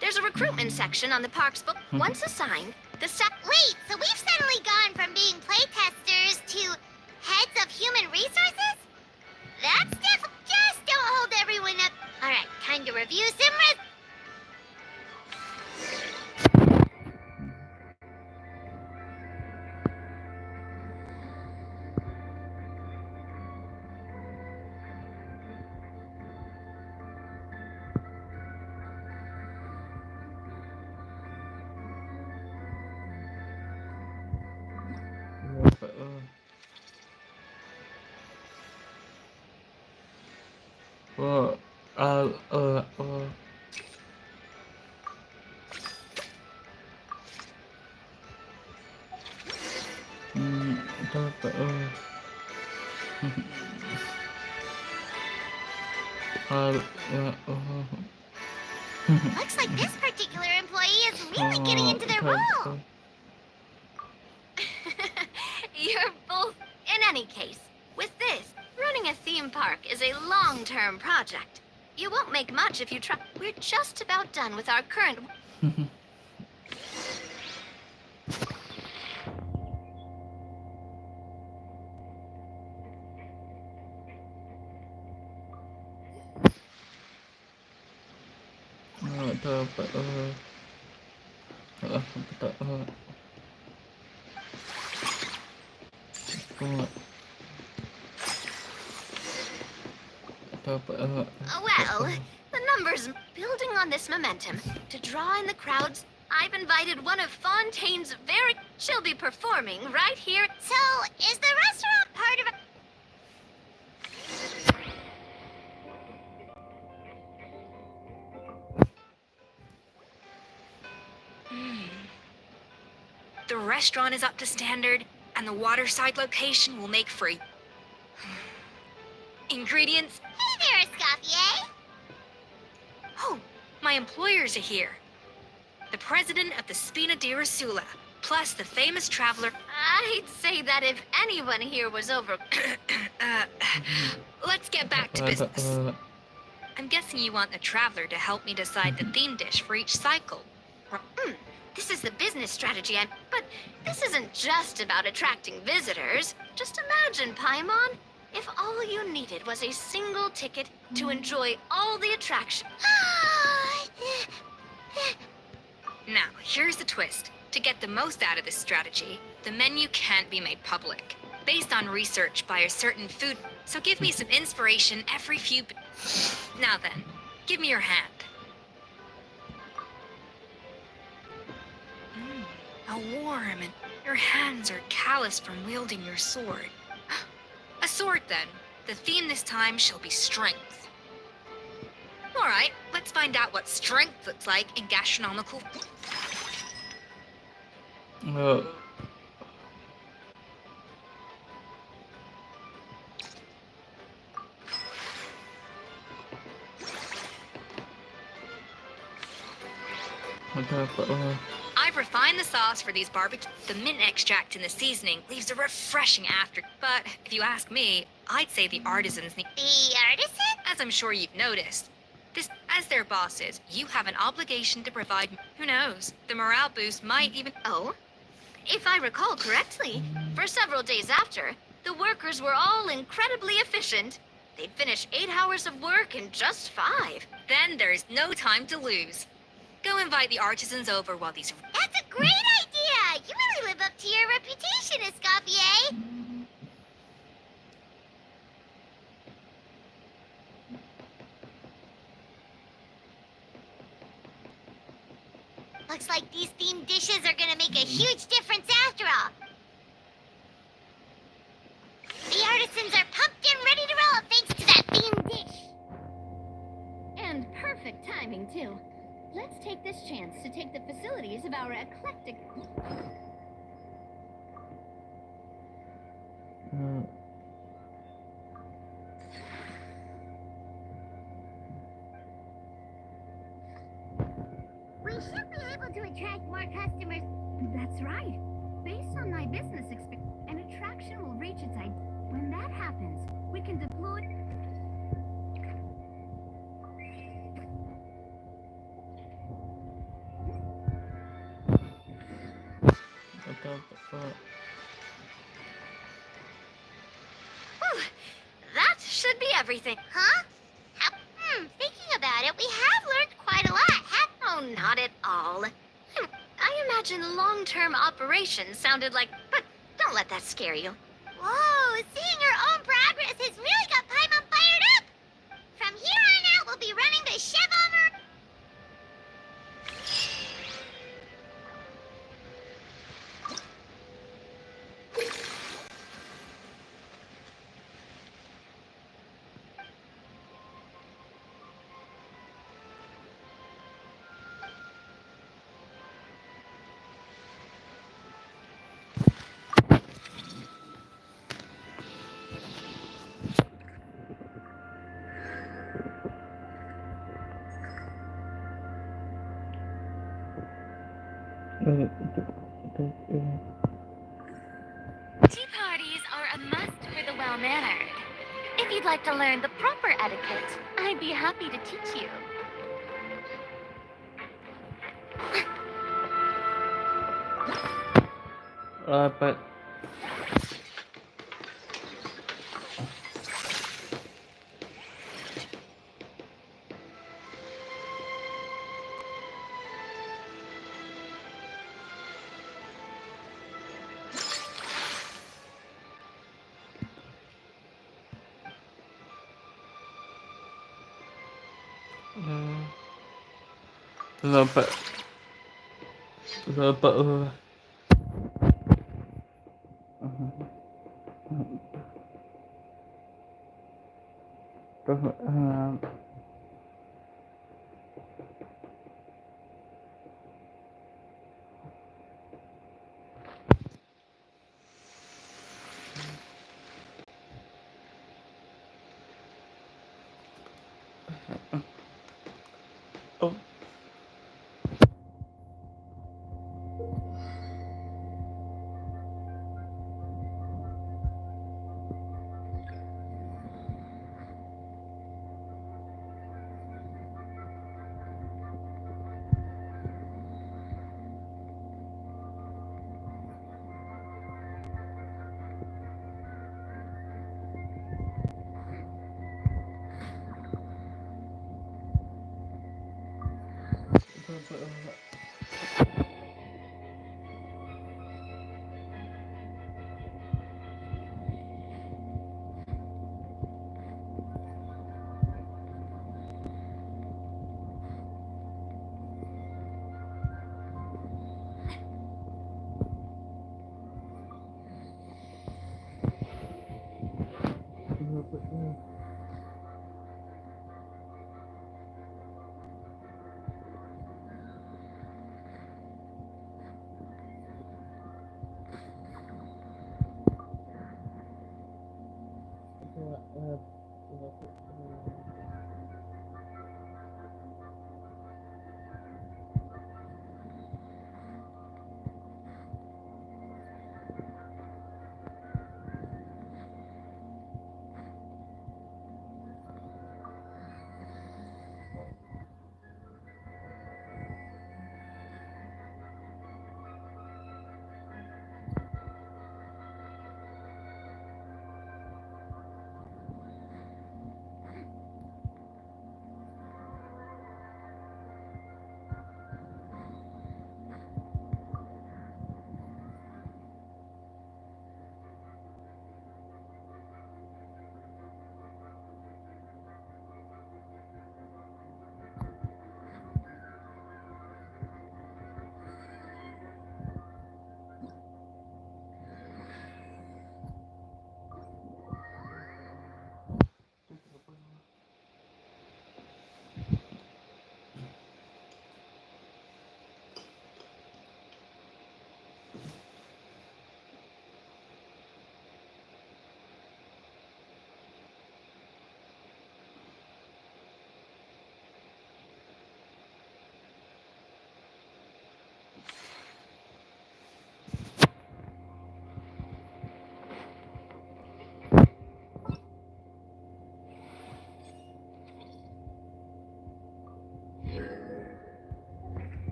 There's a recruitment section on the park's book. Once assigned, Wait, so we've suddenly gone from being playtesters to heads of human resources? That's just don't hold everyone up. All right, time to review some Looks like this particular employee is really getting into their role. You're both. In any case, with this, running a theme park is a long-term project. You won't make much if you try. We're just about done with our current. Well, the numbers building on this momentum to draw in the crowds. I've invited one of Fontaine's she'll be performing right here. So, is the restaurant part of a... The restaurant is up to standard, and the waterside location will make for ingredients. Hey there, Escoffier! Oh, my employers are here. The president of the Spina di Rasula, plus the famous traveler. I'd say that if anyone here was over... Let's get back to business. I'm guessing you want the traveler to help me decide the theme dish for each cycle. This is the business strategy but this isn't just about attracting visitors. Just imagine, Paimon, if all you needed was a single ticket to enjoy all the attraction. Now, here's the twist. To get the most out of this strategy, the menu can't be made public. Based on research by a certain food, so give me some inspiration every few... Now then, give me your hand. How warm, and your hands are calloused from wielding your sword. A sword, then. The theme this time shall be strength. Alright, let's find out what strength looks like in gastronomical... I've refined the sauce for these barbecue. The mint extract in the seasoning leaves a refreshing after. But if you ask me, I'd say the artisans need... The artisan? As I'm sure you've noticed. As their bosses, you have an obligation to provide... Who knows? The morale boost might even... Oh? If I recall correctly, for several days after, the workers were all incredibly efficient. They'd finish 8 hours of work in just 5. Then there's no time to lose. Go invite the artisans over while these... That's a great idea! You really live up to your reputation, Escoffier! Looks like these themed dishes are gonna make a huge difference after all. The artisans are pumped and ready to roll thanks to that themed dish. And perfect timing, too. Let's take this chance to take the facilities of our eclectic... We should be able to attract more customers. That's right. Based on my business experience, an attraction will reach its height. When that happens, we can deploy... That should be everything. Huh? Thinking about it, we have learned quite a lot, Oh, not at all. I imagine long-term operations sounded like... But don't let that scare you. Whoa, seeing our own progress has really got Paimon fired up! From here on out, we'll be running the Chevalmer... Tea parties are a must for the well-mannered. If you'd like to learn the proper etiquette, I'd be happy to teach you. But Kenapa? Kenapa?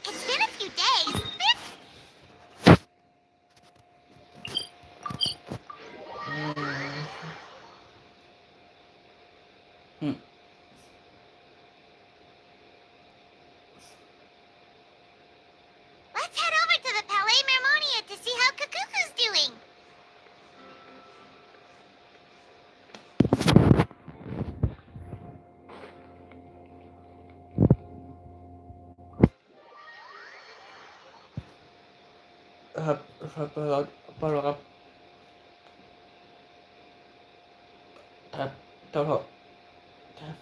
It's been a few days. Let's head over to the Palais Mermonia to see how Kakuku's doing. Tolong. Tap.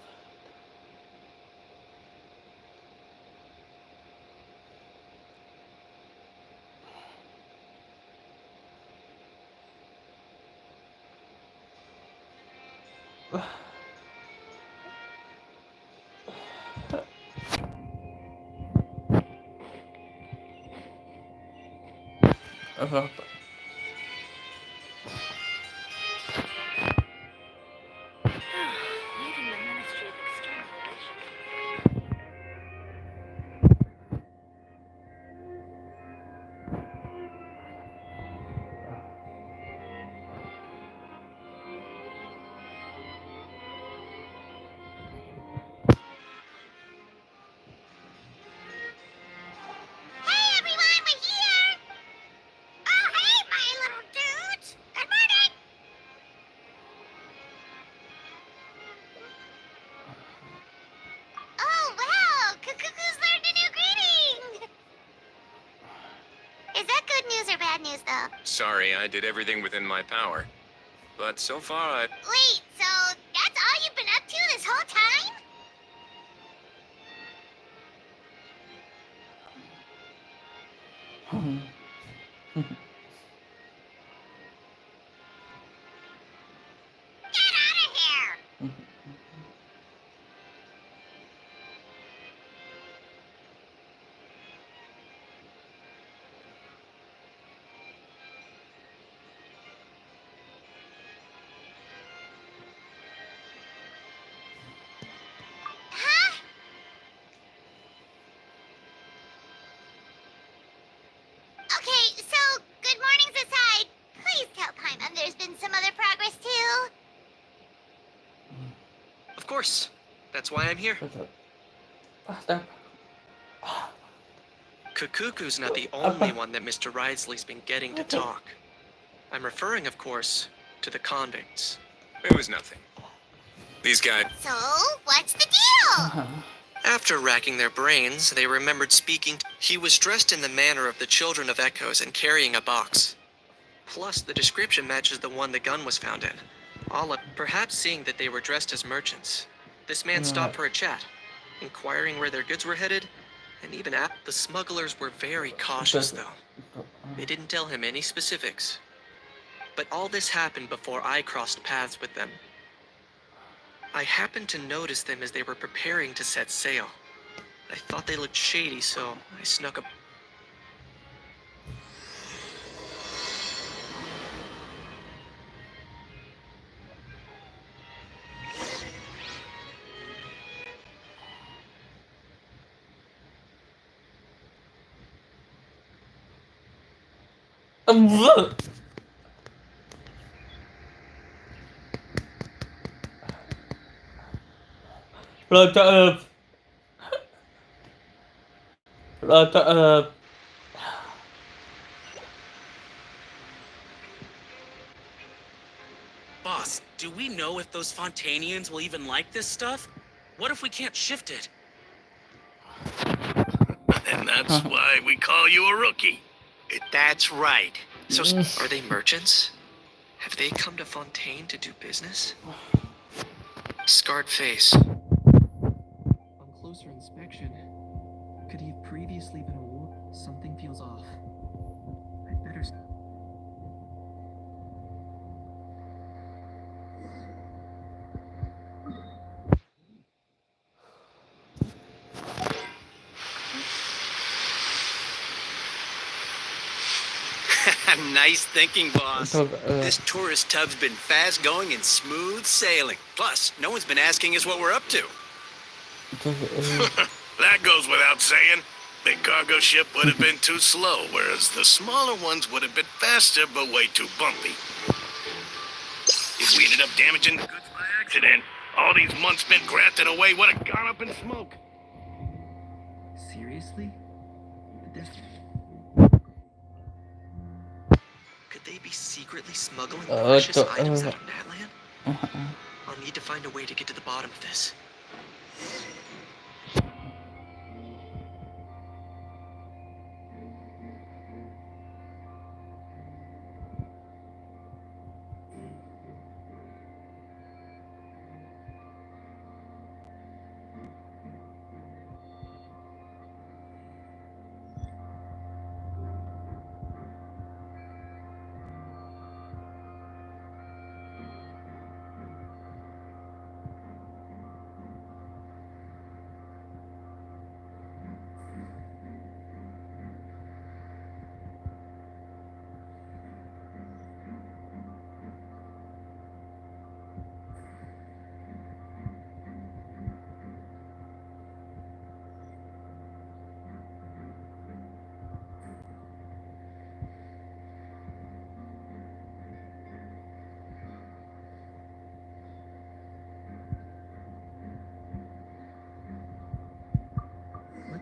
Apa? Leaving the Ministry of External Relations. Hey everyone, we're here! Oh hey, my little dudes! Good morning! Oh wow, Cuckoo's learned a new greeting! Is that good news or bad news though? Sorry, I did everything within my power. But so far, I... Wait, so that's all you've been up to this whole time? Get out of here! Huh? Okay, so good mornings aside, please tell Paimon there's been some other progress too. Of course. That's why I'm here. Kukuku's not the only one that Mr. Risley's been getting to talk. I'm referring, of course, to the convicts. It was nothing. These guys... So, what's the deal? After racking their brains, they remembered speaking. He was dressed in the manner of the Children of Echoes and carrying a box. Plus, the description matches the one the gun was found in. Perhaps seeing that they were dressed as merchants, this man stopped for a chat, inquiring where their goods were headed, and even the smugglers were very cautious, though. They didn't tell him any specifics. But all this happened before I crossed paths with them. I happened to notice them as they were preparing to set sail. I thought they looked shady, so I snuck up. Boss, do we know if those Fontainians will even like this stuff? What if we can't shift it? And that's why we call you a rookie. That's right. So, are they merchants? Have they come to Fontaine to do business? Scarred face. On closer inspection, could he have previously been a war? Something feels off. I'd better... Nice thinking, boss. This tourist tub's been fast going and smooth sailing. Plus, no one's been asking us what we're up to. That goes without saying. Big cargo ship would have been too slow, whereas the smaller ones would have been faster but way too bumpy. If we ended up damaging the goods by accident, all these months spent grafting away would have gone up in smoke. Seriously? Could they be secretly smuggling precious items out of Natland? I'll need to find a way to get to the bottom of this.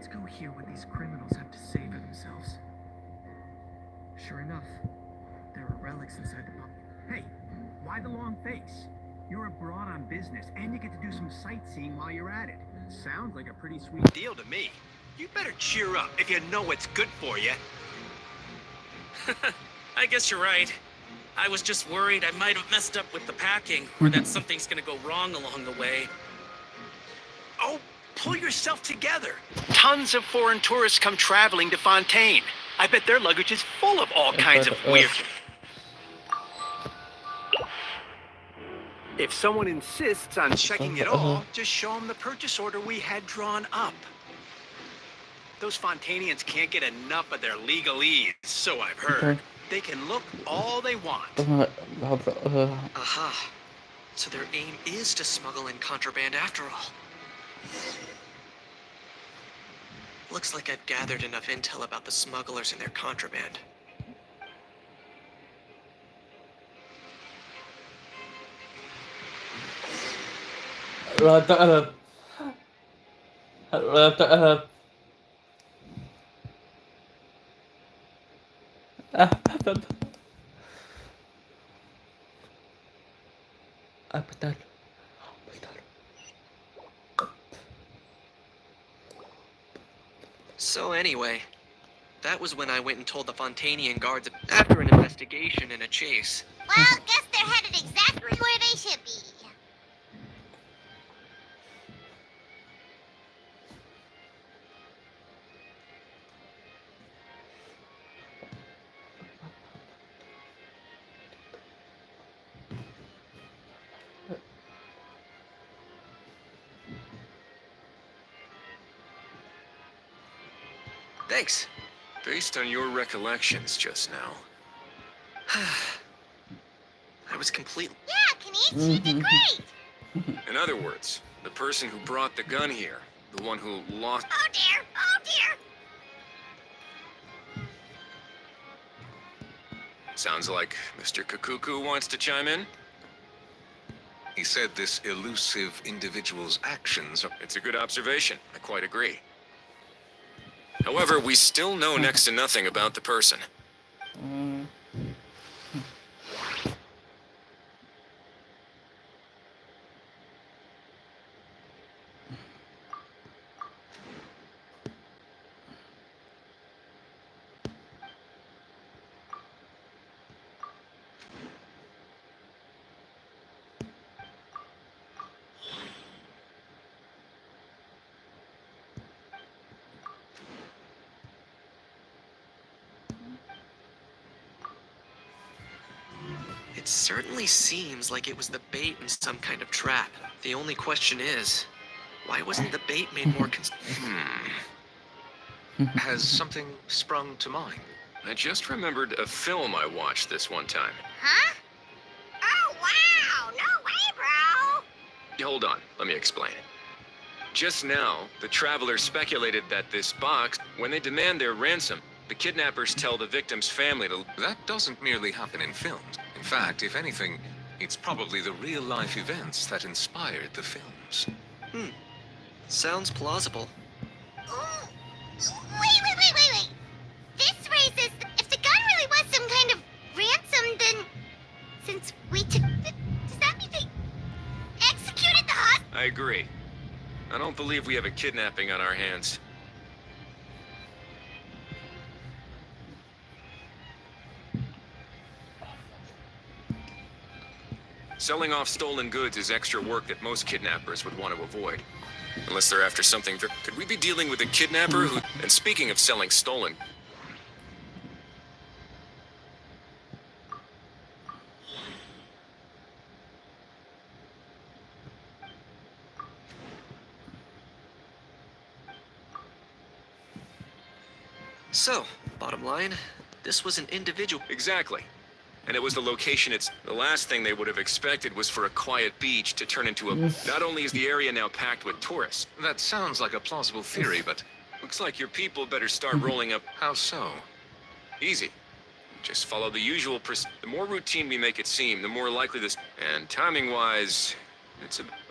Let's go hear what these criminals have to say for themselves. Sure enough, there are relics inside the pub. Hey, why the long face? You're abroad on business, and you get to do some sightseeing while you're at it. Sounds like a pretty sweet Deal to me. You better cheer up if you know what's good for you. I guess you're right. I was just worried I might have messed up with the packing, or that something's gonna go wrong along the way. Oh, pull yourself together. Tons of foreign tourists come traveling to Fontaine. I bet their luggage is full of all kinds of weird... If someone insists on checking it all, just show them the purchase order we had drawn up. Those Fontainians can't get enough of their legalese, so I've heard. They can look all they want. Aha. So their aim is to smuggle in contraband after all. Looks like I've gathered enough intel about the smugglers and their contraband. So anyway, that was when I went and told the Fontainian guards after an investigation and a chase. Well, guess they're headed exactly where they should be. Thanks. Based on your recollections just now. I was completely... Yeah, Kenichi, you did great! In other words, the person who brought the gun here, the one who lost... Oh dear, oh dear! Sounds like Mr. Kakuku wants to chime in. He said this elusive individual's actions are... It's a good observation. I quite agree. However, we still know next to nothing about the person. It certainly seems like it was the bait in some kind of trap. The only question is, why wasn't the bait made more Has something sprung to mind? I just remembered a film I watched this one time. Huh? Oh, wow! No way, bro! Hold on, let me explain. Just now, the travelers speculated that this box, when they demand their ransom, the kidnappers tell the victim's family to... That doesn't merely happen in films. In fact, if anything, it's probably the real-life events that inspired the films. Sounds plausible. Ooh. Wait. This raises... If the gun really was some kind of ransom, then... Since we took... Does that mean they executed the husband? I agree. I don't believe we have a kidnapping on our hands. Selling off stolen goods is extra work that most kidnappers would want to avoid. Unless they're after something... Could we be dealing with a kidnapper who... And speaking of selling stolen... So, bottom line, this was an individual... Exactly. And it was the location the last thing they would have expected was for a quiet beach to turn into a... Not only is the area now packed with tourists... That sounds like a plausible theory, but... Looks like your people better start rolling up... How so? Easy. Just follow the usual... The more routine we make it seem, the more likely this... And timing-wise...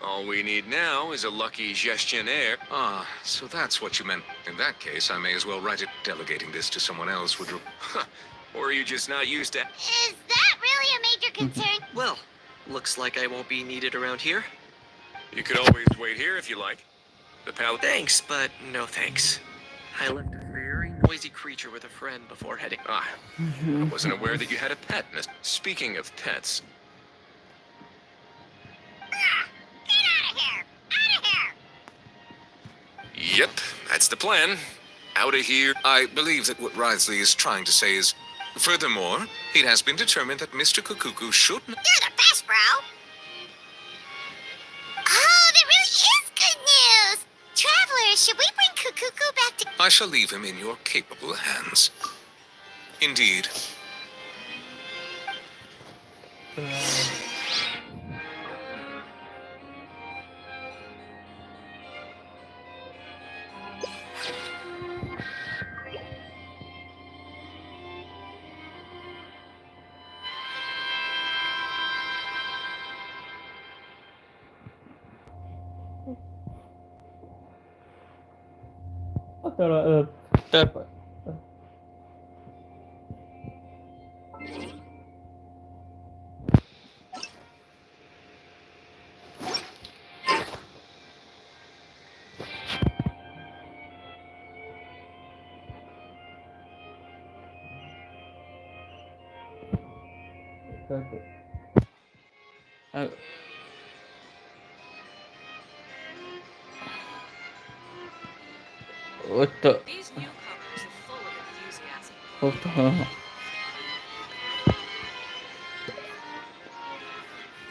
All we need now is a lucky gestionnaire. Ah, so that's what you meant. In that case, I may as well write it. Delegating this to someone else would... Or are you just not used to... Is that really a major concern? Well, looks like I won't be needed around here. You could always wait here if you like. The pal... Thanks, but no thanks. I left a very noisy creature with a friend before heading... Ah, I wasn't aware that you had a pet. Speaking of pets... Get out of here! Out of here! Yep, that's the plan. Out of here. I believe that what Risley is trying to say is... Furthermore, it has been determined that Mr. Kukuku should... You're the best, bro! Oh, that really is good news! Travelers, should we bring Kukuku back to... I shall leave him in your capable hands. Indeed. Dapat. Untuk. These newcomers are full of enthusiasm.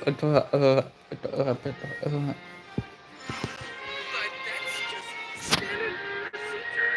Untuk. But that's just standard procedure.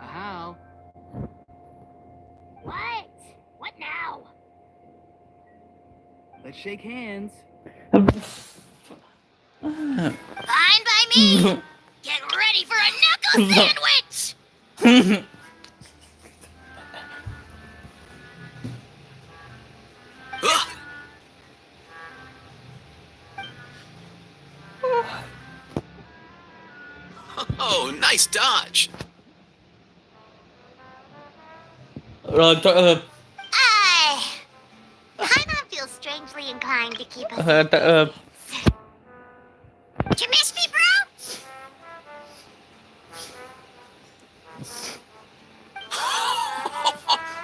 How? What? What now? Let's shake hands. Fine by me! Get ready for a knuckle sandwich! Oh, nice dodge. Paimon feels strangely inclined to keep us. Did you miss me, bro?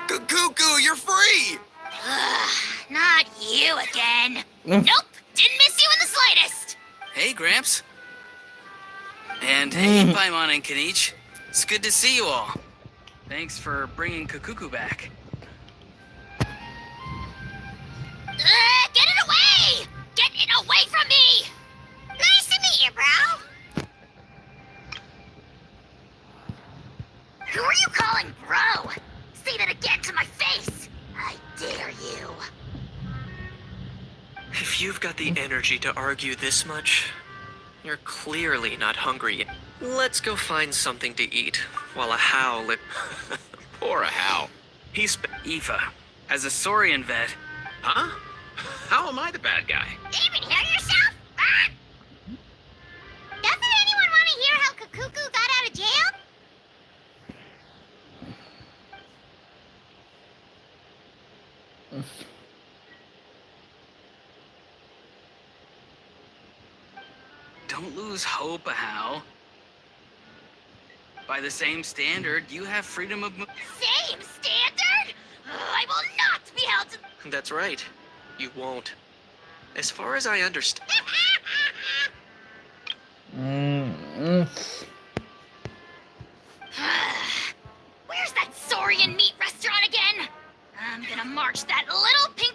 Cuckoo, you're free. Not you again. Nope, didn't miss you in the slightest. Hey, Gramps. And hey, Paimon and Kenichi. It's good to see you all. Thanks for bringing Kukuku back. Get it away! Get it away from me! Nice to meet you, bro. Who are you calling bro? Say that again to my face. I dare you. If you've got the energy to argue this much, you're clearly not hungry yet. Let's go find something to eat while a Howl... Poor Hal. He's... Aoife, As a Saurian vet. Huh? How am I the bad guy? Even hear yourself? Ah! Doesn't anyone want to hear how Kakuku got out of jail? Don't lose hope, Hal. By the same standard, you have freedom of Same standard? I will not be held to... That's right. You won't. As far as I understand. Where's that Saurian meat restaurant again? I'm gonna march that little pink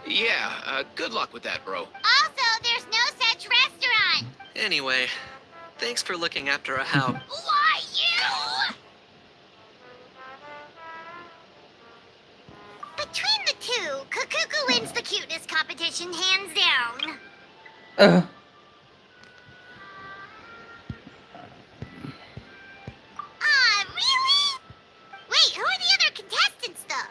Yeah, good luck with that, bro. Also, there's no such restaurant. Anyway, thanks for looking after a house. Why, you? Between the two, Kakuku wins the cuteness competition hands down. Really? Wait, who are the other contestants, though?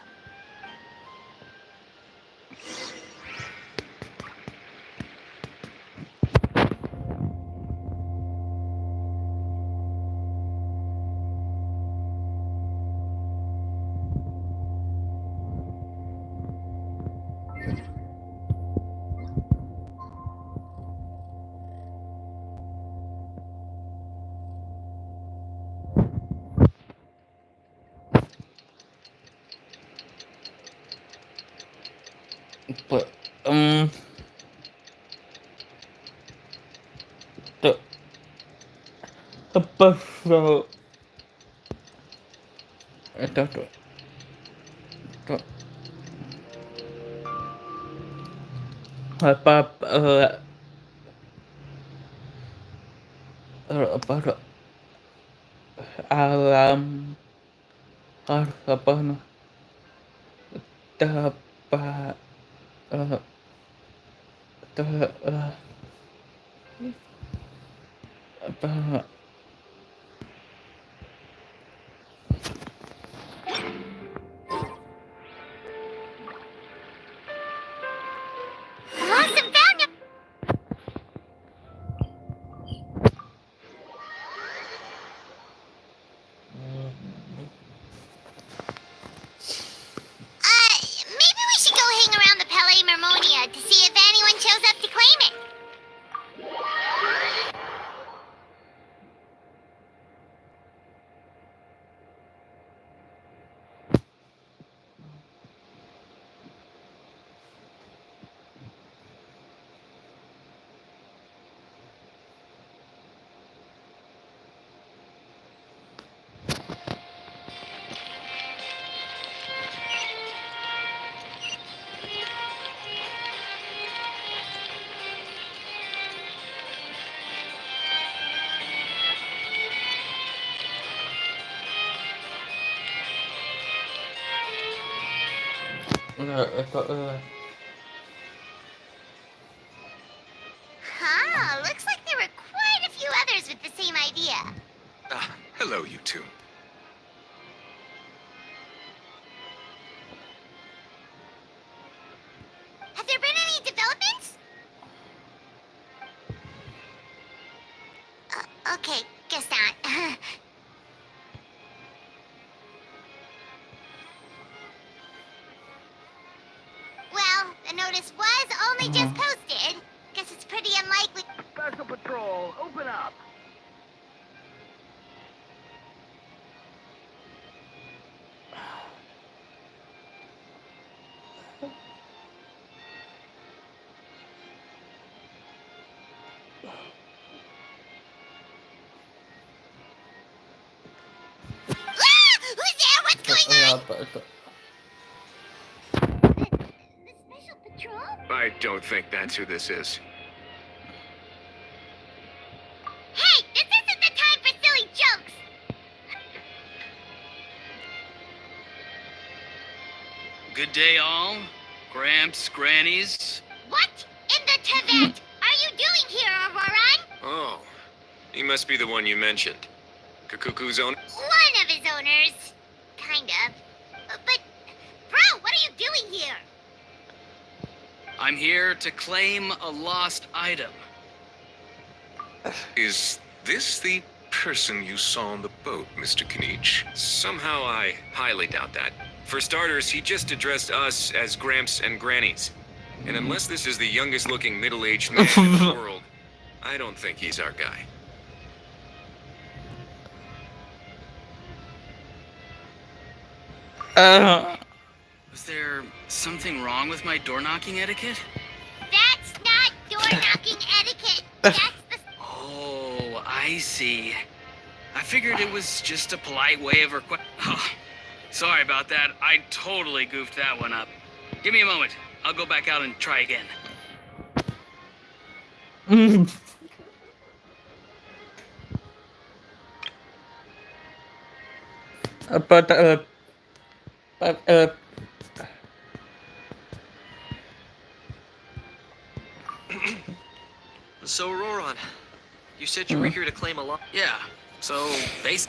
But apa so itu tuh apa apa alam apa no apa apa Awesome, found him! Maybe we should go hang around the Pele Mermonia to see if anyone shows up to claim it. Huh, looks like there were quite a few others with the same idea. Ah, hello, you two. Have there been any developments? Okay, guess not. Well, the notice was only just posted. Guess it's pretty unlikely. Special Patrol, open up. Ah! Who's there? What's going on? The Special Patrol? I don't think that's who this is. Hey, this isn't the time for silly jokes. Good day, all. Gramps, grannies. What in the Tibet are you doing here, Auroran? Oh, he must be the one you mentioned. Kakuku's owner? One of his owners. Kind of. But Bro, what are you doing here? I'm here to claim a lost item. Is this the person you saw on the boat, Mr. Kinich? Somehow I highly doubt that. For starters, he just addressed us as Gramps and Grannies. And unless this is the youngest looking middle-aged man in the world, I don't think he's our guy. Was there something wrong with my door-knocking etiquette? That's not door-knocking etiquette. That's the... Oh, I see. I figured it was just a polite way of request. Oh, sorry about that. I totally goofed that one up. Give me a moment. I'll go back out and try again. So, Roron, you said you were here to claim a lot. Yeah, so base.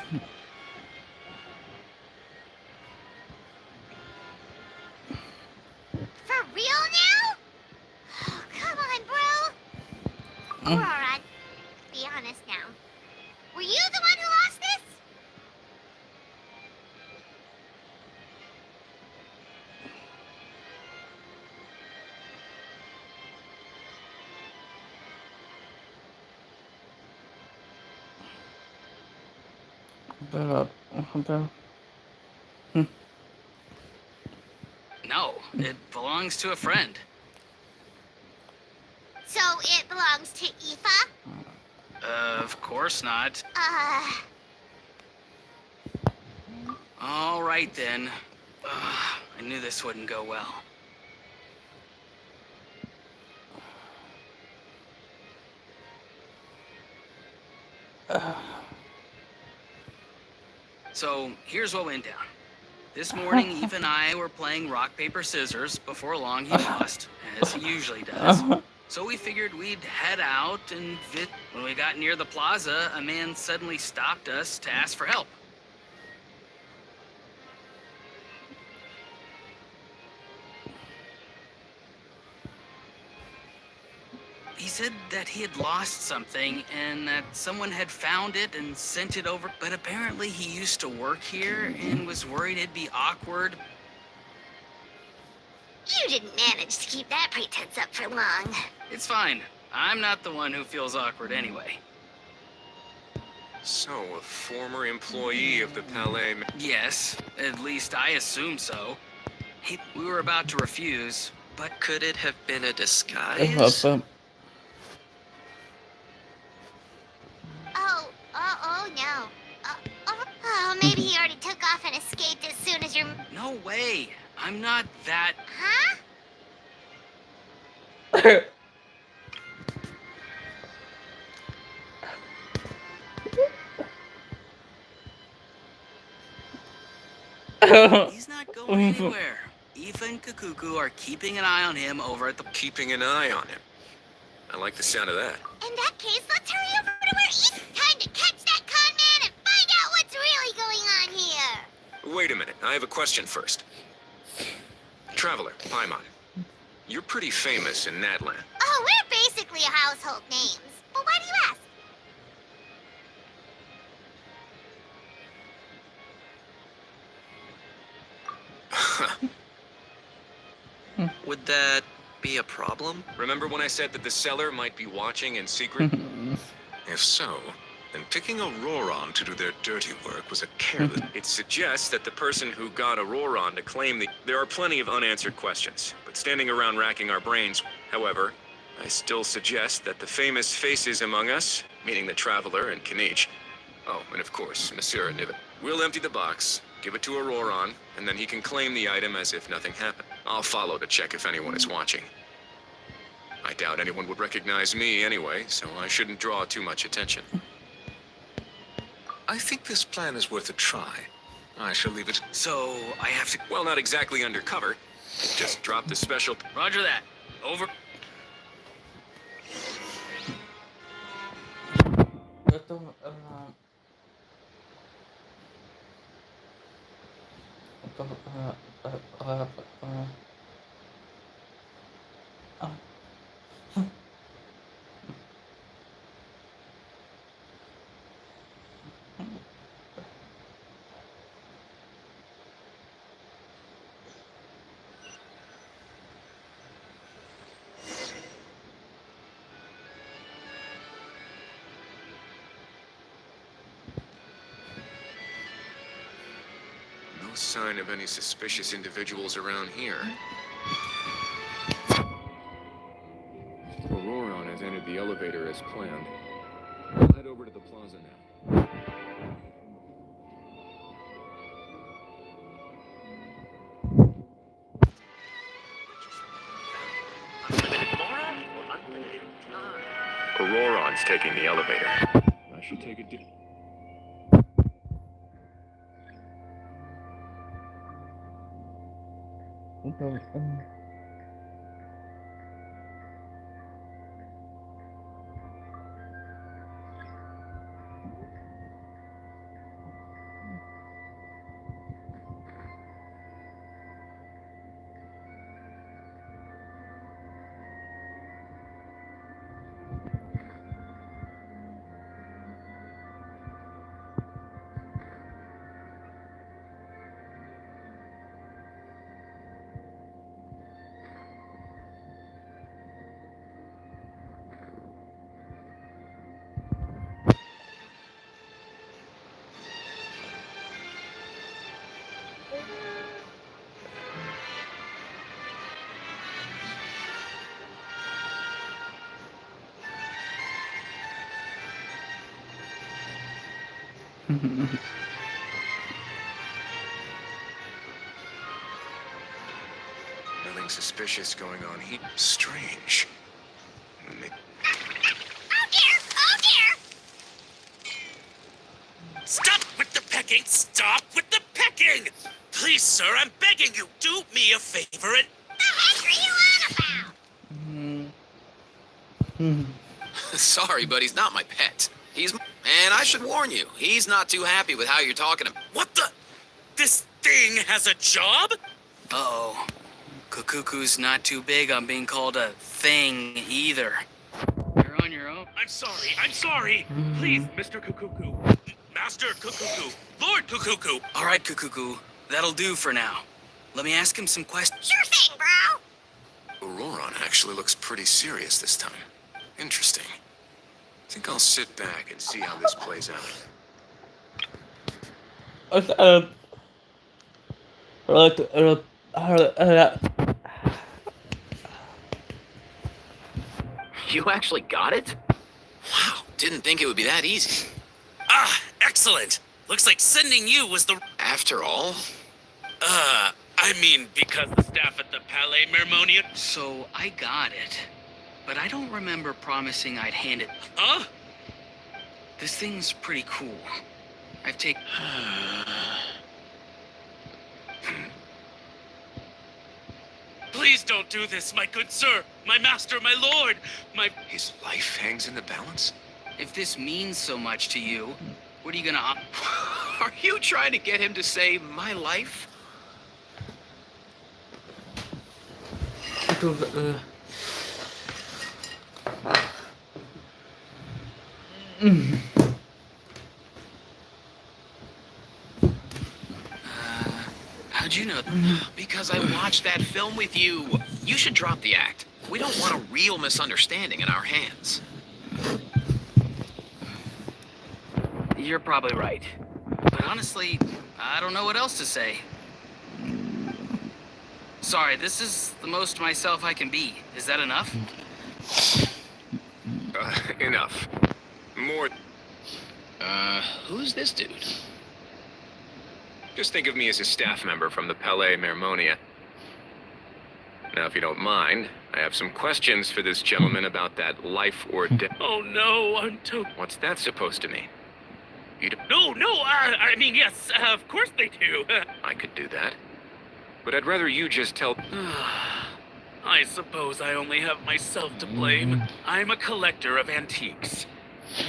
For real now? Oh, come on, bro. Roran, be honest now. Were you the one who lost this? No, it belongs to a friend. So it belongs to Aoife? Of course not. All right then. I knew this wouldn't go well. So here's what went down. This morning, Eve and I were playing rock, paper, scissors. Before long, he lost, as he usually does. So we figured we'd head out and when we got near the plaza, a man suddenly stopped us to ask for help. He said that he had lost something and that someone had found it and sent it over. But apparently he used to work here and was worried it'd be awkward. You didn't manage to keep that pretense up for long. It's fine. I'm not the one who feels awkward anyway. So, a former employee of the Palais... Yes, at least I assume so. We were about to refuse, but could it have been a disguise? Oh no. Oh, maybe he already took off and escaped as soon as you're... No way. I'm not that... Huh? He's not going anywhere. Eve and Kakuku are keeping an eye on him over at the... Keeping an eye on him. I like the sound of that. In that case, let's hurry over to where Eve... Time to catch that con man and find out what's really going on here. Wait a minute, I have a question first. Traveler, Paimon, you're pretty famous in Natland. Oh, we're basically household names. But why do you ask? Would that be a problem? Remember when I said that the seller might be watching in secret? If so, then picking Auroron to do their dirty work was a careless... It suggests that the person who got Auroron to claim the... There are plenty of unanswered questions, but standing around racking our brains, however, I still suggest that the famous faces among us, meaning the Traveler and Kinich, oh, and of course, Monsieur Niven, we'll empty the box, give it to Auroron, and then he can claim the item as if nothing happened. I'll follow to check if anyone is watching. I doubt anyone would recognize me anyway, so I shouldn't draw too much attention. I think this plan is worth a try. I shall leave it. So, I have to... Well, not exactly undercover. Just drop the special... Roger that. Over. No sign of any suspicious individuals around here. Auroron has entered the elevator as planned. We'll head over to the plaza now. Auroron's taking the elevator. I should take a deep... Nothing suspicious going on here. Strange. Oh dear! Oh dear! Stop with the pecking! Stop with the pecking! Please, sir, I'm begging you, do me a favor and... The heck are you on about? Sorry, but he's not my pet. And I should warn you, he's not too happy with how you're talking to him. What the? This thing has a job? Uh-oh. Kukuku's not too big on being called a thing either. You're on your own. I'm sorry. Please, Mr. Kukuku. Master Kukuku. Lord Kukuku. All right, Kukuku. That'll do for now. Let me ask him some questions. Sure thing, bro. Auroron actually looks pretty serious this time. Interesting. I think I'll sit back and see how this plays out. You actually got it? Wow, didn't think it would be that easy. Ah, excellent. Looks like sending you was the... After all? I mean, because the staff at the Palais Mermonian... So I got it, but I don't remember promising I'd hand it. Huh? This thing's pretty cool. I've taken... Please don't do this, my good sir, my master, my lord, my... His life hangs in the balance? If this means so much to you, what are you gonna... Are you trying to get him to say, my life? How'd you know? Because I watched that film with you. You should drop the act. We don't want a real misunderstanding in our hands. You're probably right. But honestly, I don't know what else to say. Sorry, this is the most myself I can be. Is that enough? Enough. More... Who's this dude? Just think of me as a staff member from the Palais Mermonia. Now, if you don't mind, I have some questions for this gentleman about that life or death. Oh no, Untuk. What's that supposed to mean? You don't... No, I mean, yes, of course they do. I could do that. But I'd rather you just tell... I suppose I only have myself to blame. I'm a collector of antiques.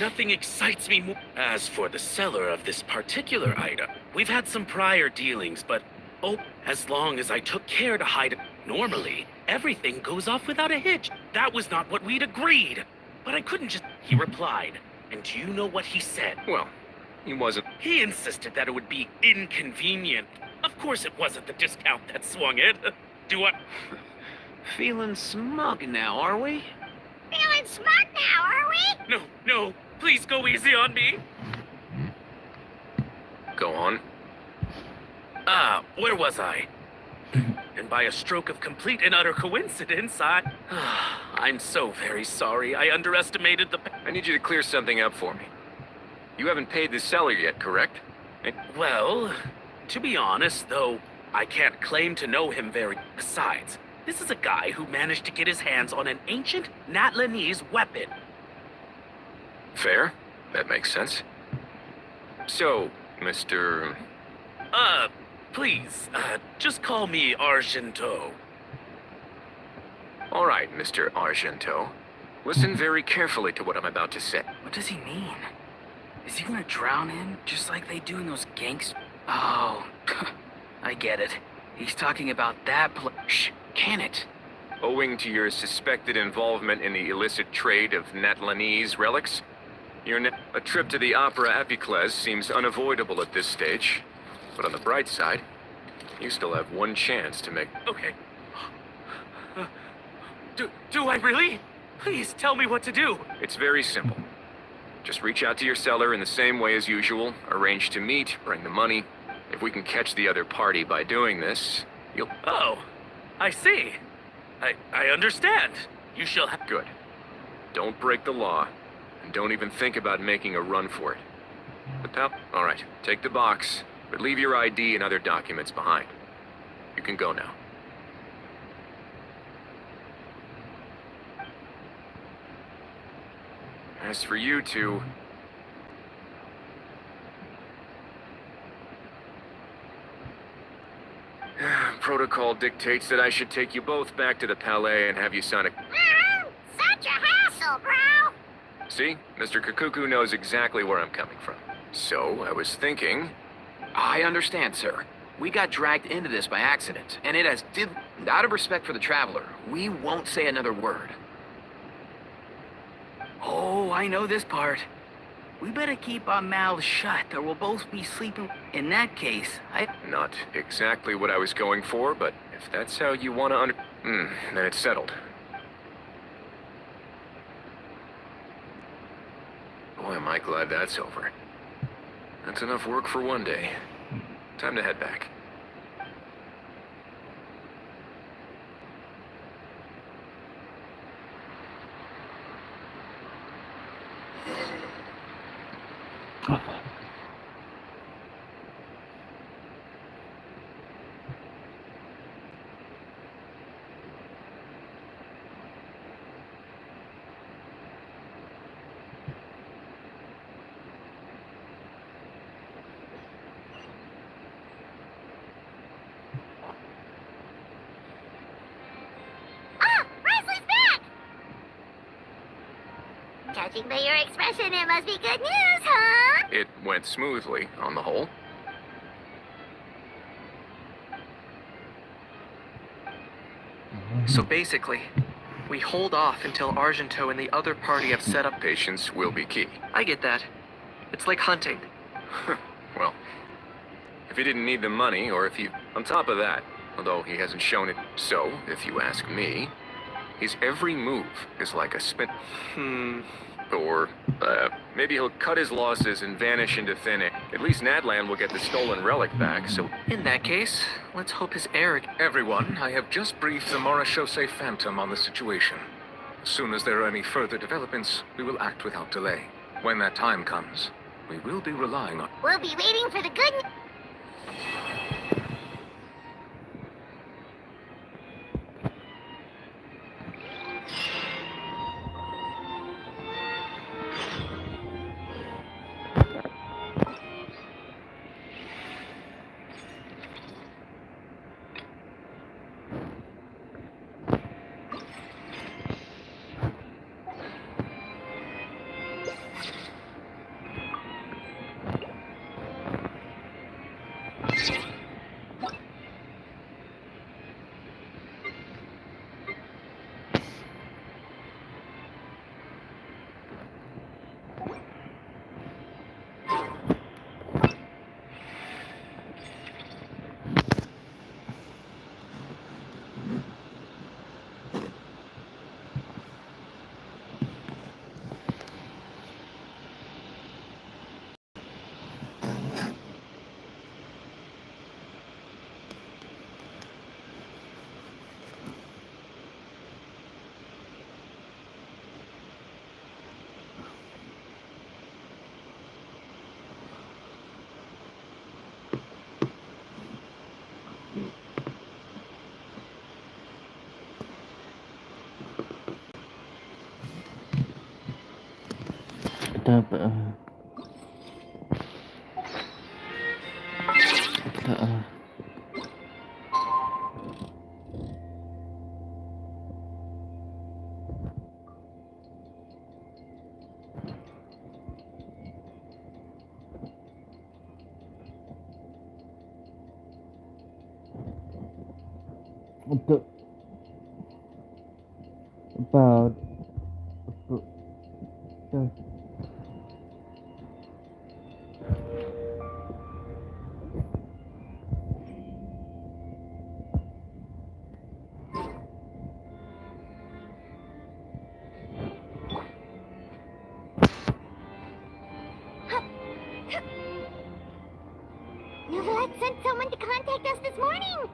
Nothing excites me more. As for the seller of this particular item, we've had some prior dealings, but Oh, as long as I took care to hide it. Normally, everything goes off without a hitch. That was not what we'd agreed. But I couldn't just... He replied. And do you know what he said? Well, he wasn't. He insisted that it would be inconvenient. Of course it wasn't the discount that swung it. Do I... Feeling smug now, are we? Feeling smart now, are we? No, please go easy on me. Go on. Where was I? And by a stroke of complete and utter coincidence, I'm so very sorry. I underestimated the... I need you to clear something up for me. You haven't paid the seller yet, correct? Well, to be honest, though, I can't claim to know him very... Besides, this is a guy who managed to get his hands on an ancient Natlanese weapon. Fair. That makes sense. So, Mr... Please, just call me Argento. All right, Mr. Argento. Listen very carefully to what I'm about to say. What does he mean? Is he gonna drown him, just like they do in those gangs? Oh, I get it. He's talking about that Shh, can it? Owing to your suspected involvement in the illicit trade of Natlanese relics, a trip to the Opera Epicles seems unavoidable at this stage. But on the bright side, you still have one chance to make... Okay. Do I really? Please tell me what to do. It's very simple. Just reach out to your seller in the same way as usual, arrange to meet, bring the money. If we can catch the other party by doing this, you'll... Oh, I see. I understand. You shall have... Good. Don't break the law, and don't even think about making a run for it. All right, take the box. But leave your ID and other documents behind. You can go now. As for you two... Protocol dictates that I should take you both back to the Palais and have you sign a... Such a hassle, bro! See? Mr. Kakuku knows exactly where I'm coming from. So, I was thinking... I understand, sir. We got dragged into this by accident, and it has out of respect for the traveler, we won't say another word. Oh, I know this part. We better keep our mouths shut, or we'll both be sleeping. In that case, Not exactly what I was going for, but if that's how you want to then it's settled. Boy, am I glad that's over. That's enough work for one day. Time to head back. Judging by your expression, it must be good news, huh? It went smoothly, on the whole. So basically, we hold off until Argento and the other party have set up... Patience will be key. I get that. It's like hunting. Well, if he didn't need the money, or if he... On top of that, although he hasn't shown it, so, if you ask me, his every move is like a spin... Or, maybe he'll cut his losses and vanish into thin air. At least Natlan will get the stolen relic back, so... In that case, let's hope his arrogance... Everyone, I have just briefed the Morishose Phantom on the situation. As soon as there are any further developments, we will act without delay. When that time comes, we will be relying on... We'll be waiting for the good... Untuk about untuk Novelette sent someone to contact us this morning.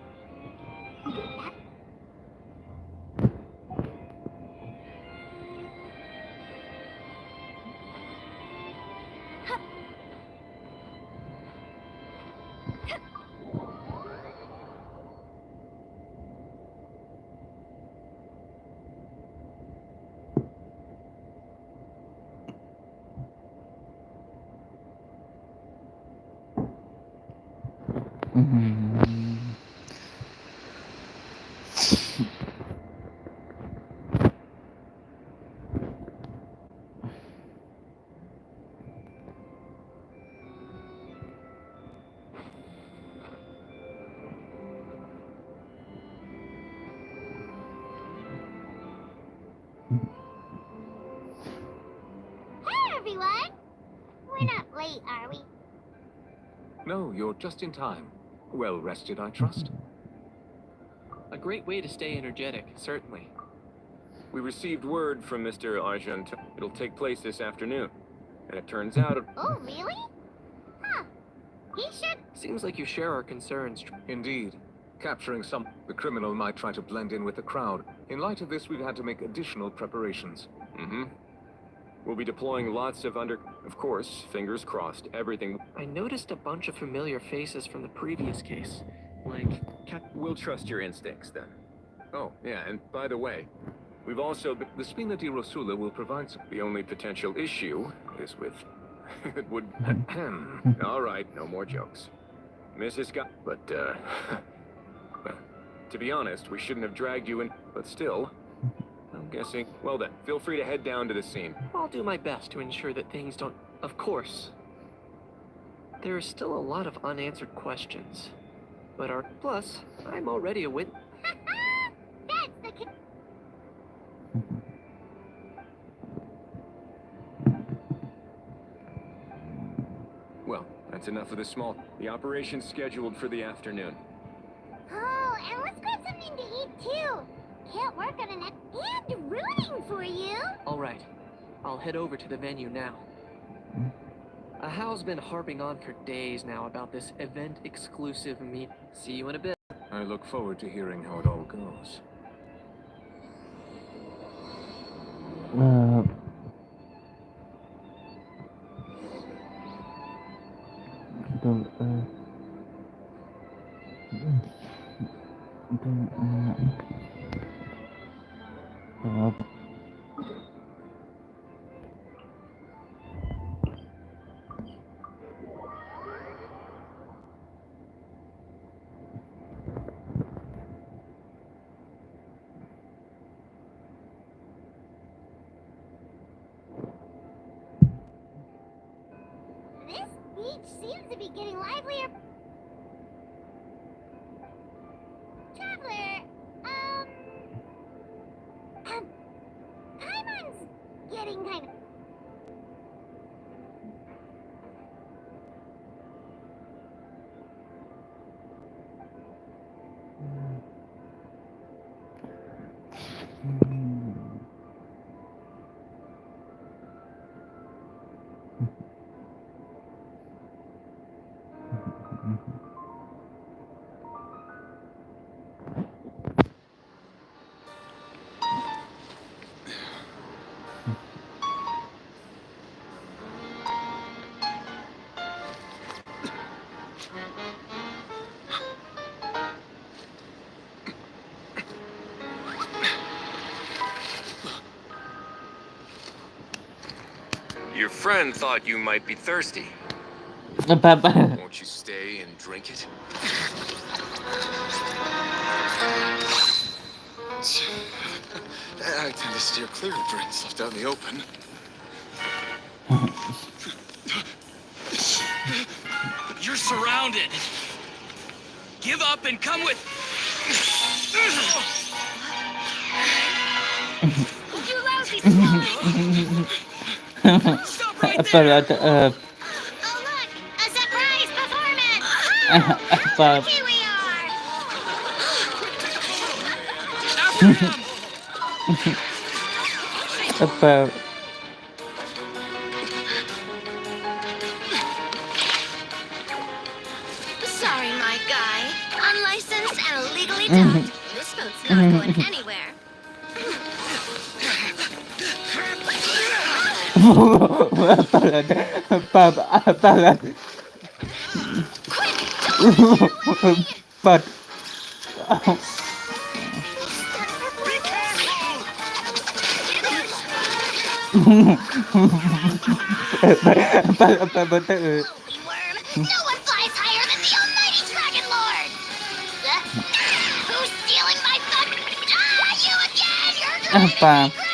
Hey, everyone! We're not late, are we? No, you're just in time. Well rested, I trust. A great way to stay energetic, certainly. We received word from Mr. Argent. It'll take place this afternoon. And it turns out... Oh, really? Huh. He should... Seems like you share our concerns. Indeed. Capturing the criminal might try to blend in with the crowd. In light of this, we've had to make additional preparations. We'll be deploying lots of Of course, fingers crossed, everything... I noticed a bunch of familiar faces from the previous case. Like... We'll trust your instincts, then. Oh, yeah, and by the way, we've also... The Spina di Rosula will provide The only potential issue is with... it would... All right, no more jokes. Mrs. Scott... But, to be honest, we shouldn't have dragged you in... But still... I'm guessing... Well then, feel free to head down to the scene. I'll do my best to ensure that things don't... Of course. There are still a lot of unanswered questions. But Plus, I'm already a witness. That's the... Well, that's enough of the small... The operation's scheduled for the afternoon. Oh, and let's grab something to eat, too. Can't work on an... And rooting for you. All right. I'll head over to the venue now. Hal's been harping on for days now about this event-exclusive meet. See you in a bit. I look forward to hearing how it all goes. This beach seems to be getting livelier. Traveler, Paimon's getting kind of... Your friend thought you might be thirsty. Won't you stay and drink it? I tend to steer clear of drinking stuff out in the open. You're surrounded. Give up and come with. You lousy swine! Stop right there. Oh look! A surprise performance! How lucky we are! Sorry, my guy. Unlicensed and illegally dubbed. This boat's not going anywhere. But No one flies higher than the almighty Dragon Lord! Who's stealing my fun? You again! You're driving me crazy!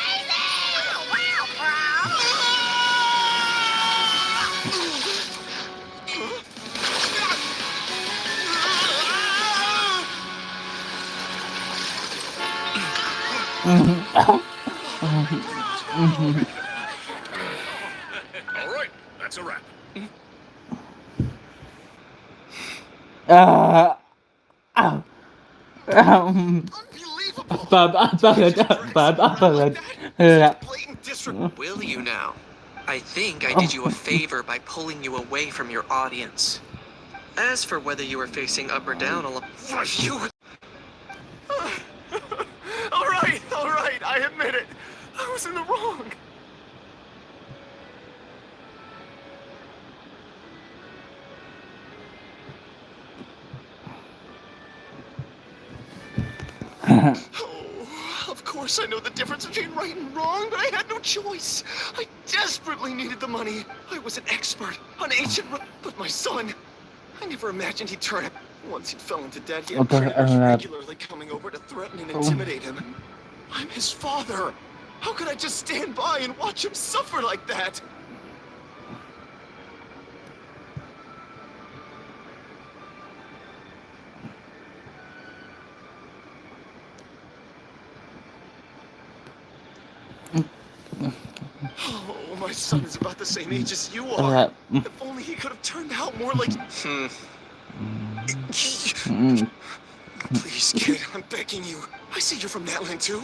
All right, that's a wrap. Will you now? I think I did you a favor by pulling you away from your audience. As for whether you were facing up or down, you. All right, I admit it. I was in the wrong. Of course I know the difference between right and wrong, but I had no choice. I desperately needed the money. I was an expert on ancient but my son, I never imagined he'd turn it. Once he fell into debt, he had predators regularly coming over to threaten and intimidate him. I'm his father. How could I just stand by and watch him suffer like that? Oh, my son is about the same age as you are. If only he could have turned out more like... Please, kid, I'm begging you. I see you're from Natland too.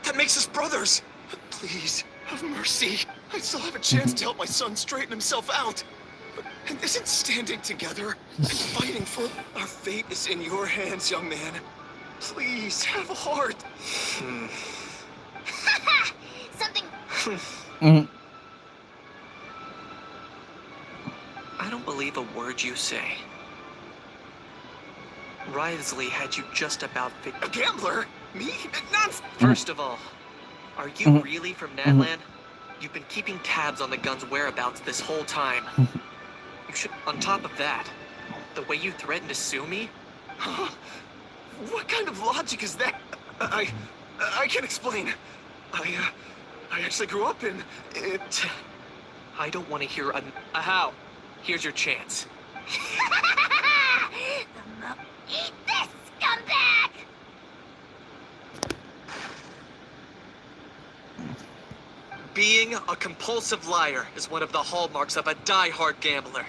That makes us brothers. Please, have mercy. I still have a chance to help my son straighten himself out. And isn't standing together and fighting for our fate is in your hands, young man. Please, have a heart. Something... I don't believe a word you say. Wriothesley had you just about figured. A gambler? Me? Nonsense! First of all, are you really from Natland? You've been keeping tabs on the gun's whereabouts this whole time. You should. On top of that, the way you threatened to sue me? Huh? What kind of logic is that? I can't explain. I actually grew up in it. I don't want to hear a how. Here's your chance. Eat this, scumbag! Being a compulsive liar is one of the hallmarks of a die-hard gambler.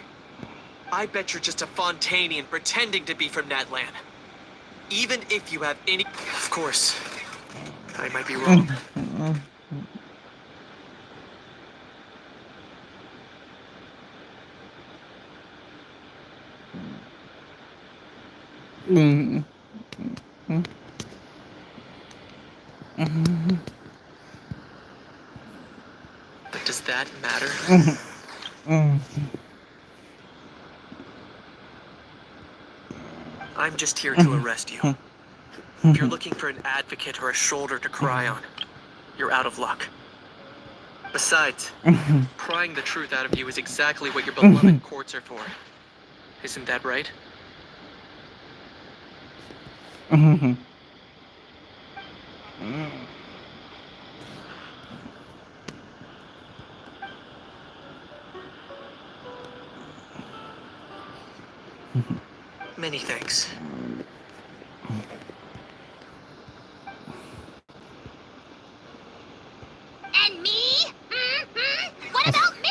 I bet you're just a Fontainian pretending to be from Natland. Even if you have any... Of course, I might be wrong. But does that matter? I'm just here to arrest you. If you're looking for an advocate or a shoulder to cry on, you're out of luck. Besides, prying the truth out of you is exactly what your beloved courts are for. Isn't that right? Many thanks. And me? Mm-hmm. What about me?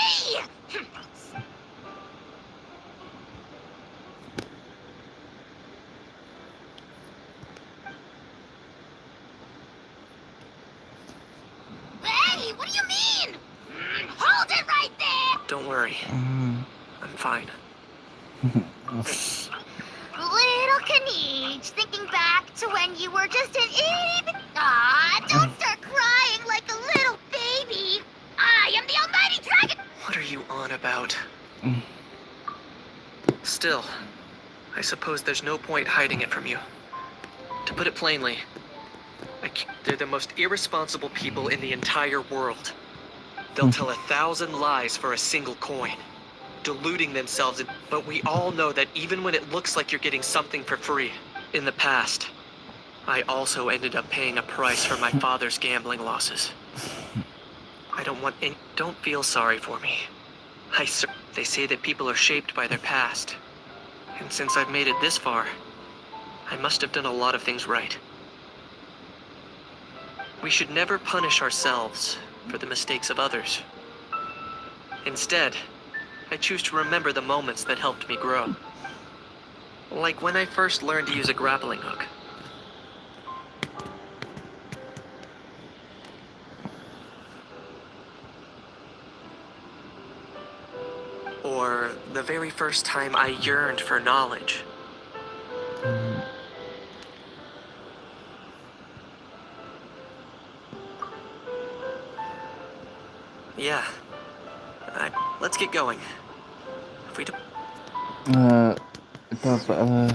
Hey, what do you mean? Hold it right there! Don't worry. I'm fine. Little Kanij, thinking back to when you were just an itty. Don't start crying like a little baby. I am the almighty dragon. What are you on about? Still, I suppose there's no point hiding it from you. To put it plainly, they're the most irresponsible people in the entire world. They'll tell 1,000 lies for a single coin, deluding themselves. But we all know that even when it looks like you're getting something for free, in the past, I also ended up paying a price for my father's gambling losses. Don't feel sorry for me. They say that people are shaped by their past. And since I've made it this far, I must have done a lot of things right. We should never punish ourselves for the mistakes of others. Instead, I choose to remember the moments that helped me grow. Like when I first learned to use a grappling hook. Or the very first time I yearned for knowledge. Yeah. Let's get going. If we do... Itu apa?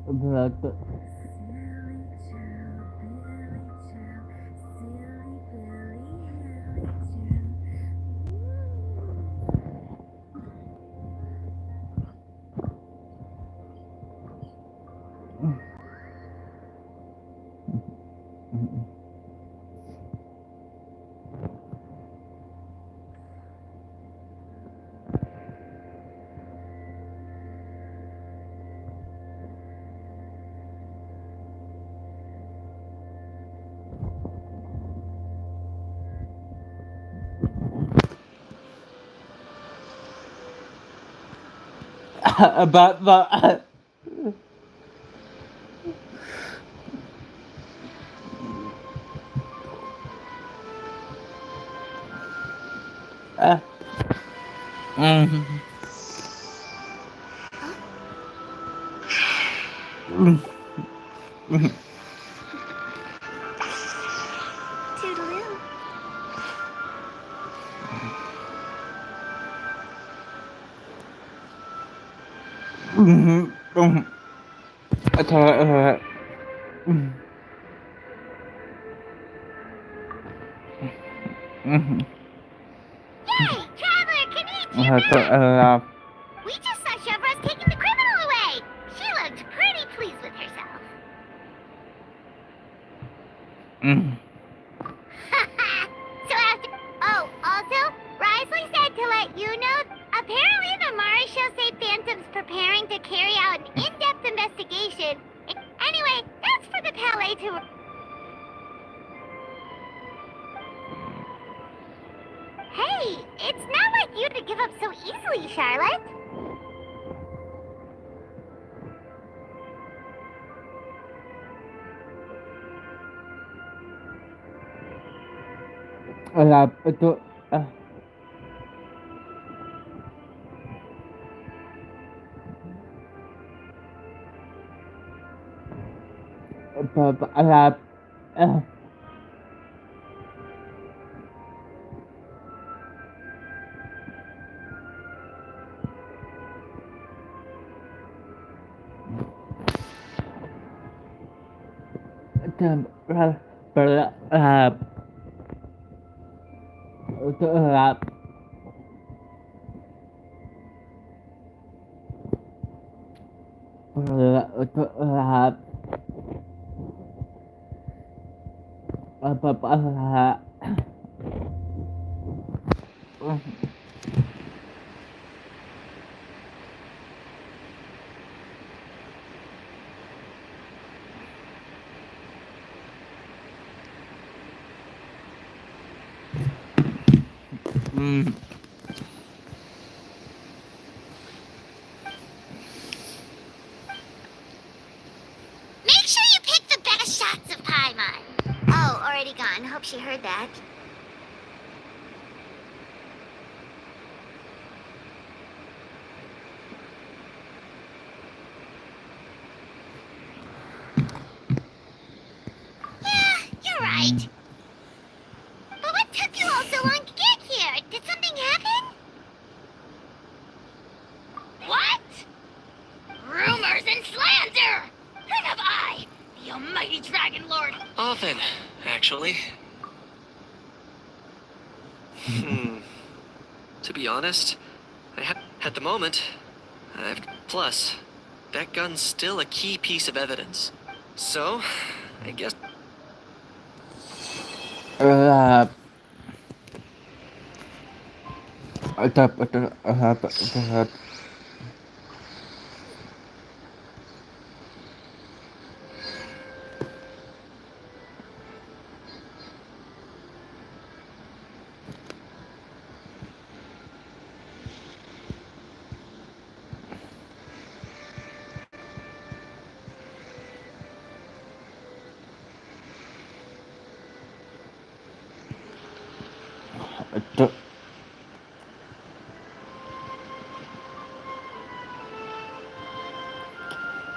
Berat. But Toodaloo. Hey, Traveler, can you check out? We just saw Chevro's taking the criminal away. She looked pretty pleased with herself. So after... Oh, also, Risley said to let you know, apparently the Mara show say Phantom's preparing to carry out an in-depth investigation. Anyway, that's for the Palais to... Hey, it's not like you to give up so easily, Charlotte. Lab itu PixelLab. PixelLab. PixelLab. PixelLab. PixelLab. Make sure you pick the best shots of Paimon. Oh, already gone. Hope she heard that. Yeah, you're right. But what took you all so long to get here? Did something happen? What? Rumors and slander! Who have I, the almighty Dragon Lord? Often, actually. To be honest, at the moment, plus, that gun's still a key piece of evidence. So, I guess...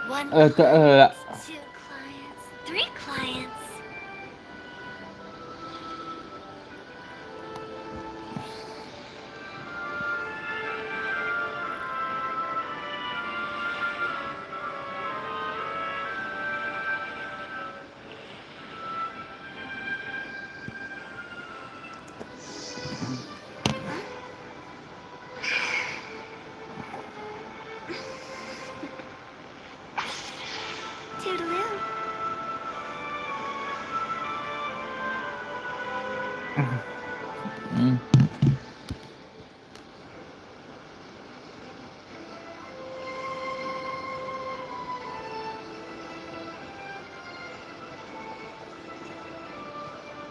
One client, 2 clients, 3 clients. Toodaloo.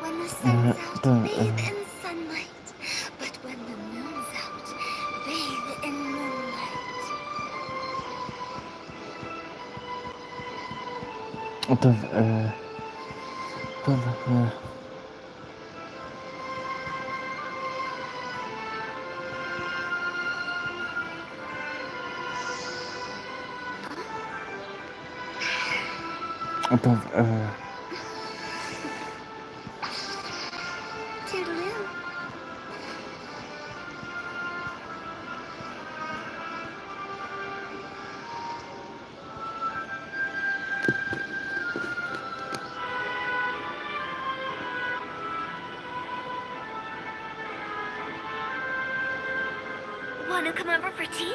When the sun's out, bathe in sunlight. But when the moon's out, bathe in moonlight. Toodaloo. Wanna come over for tea?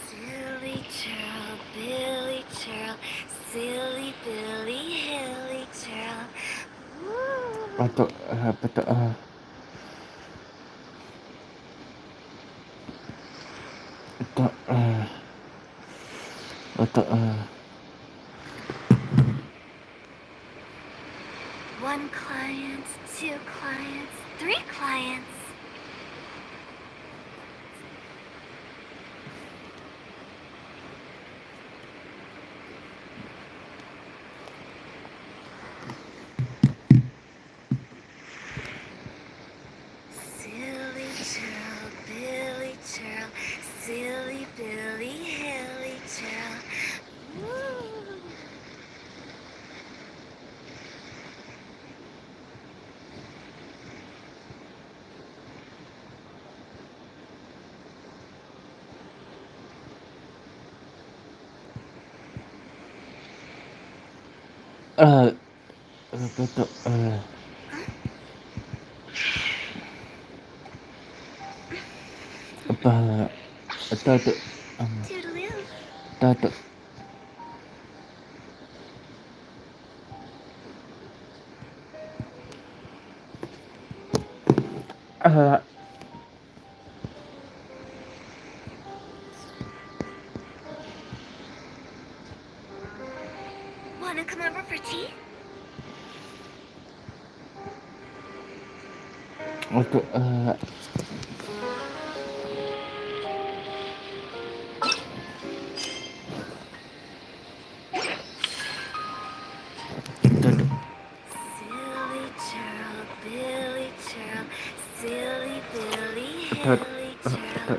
Silly churl, Billy churl, silly Billy, hilly churl. One client, 2 clients, 3 clients. Toodaloo. Wanna come over for tea? Silly churl, Billy churl, silly Billy, hilly churl.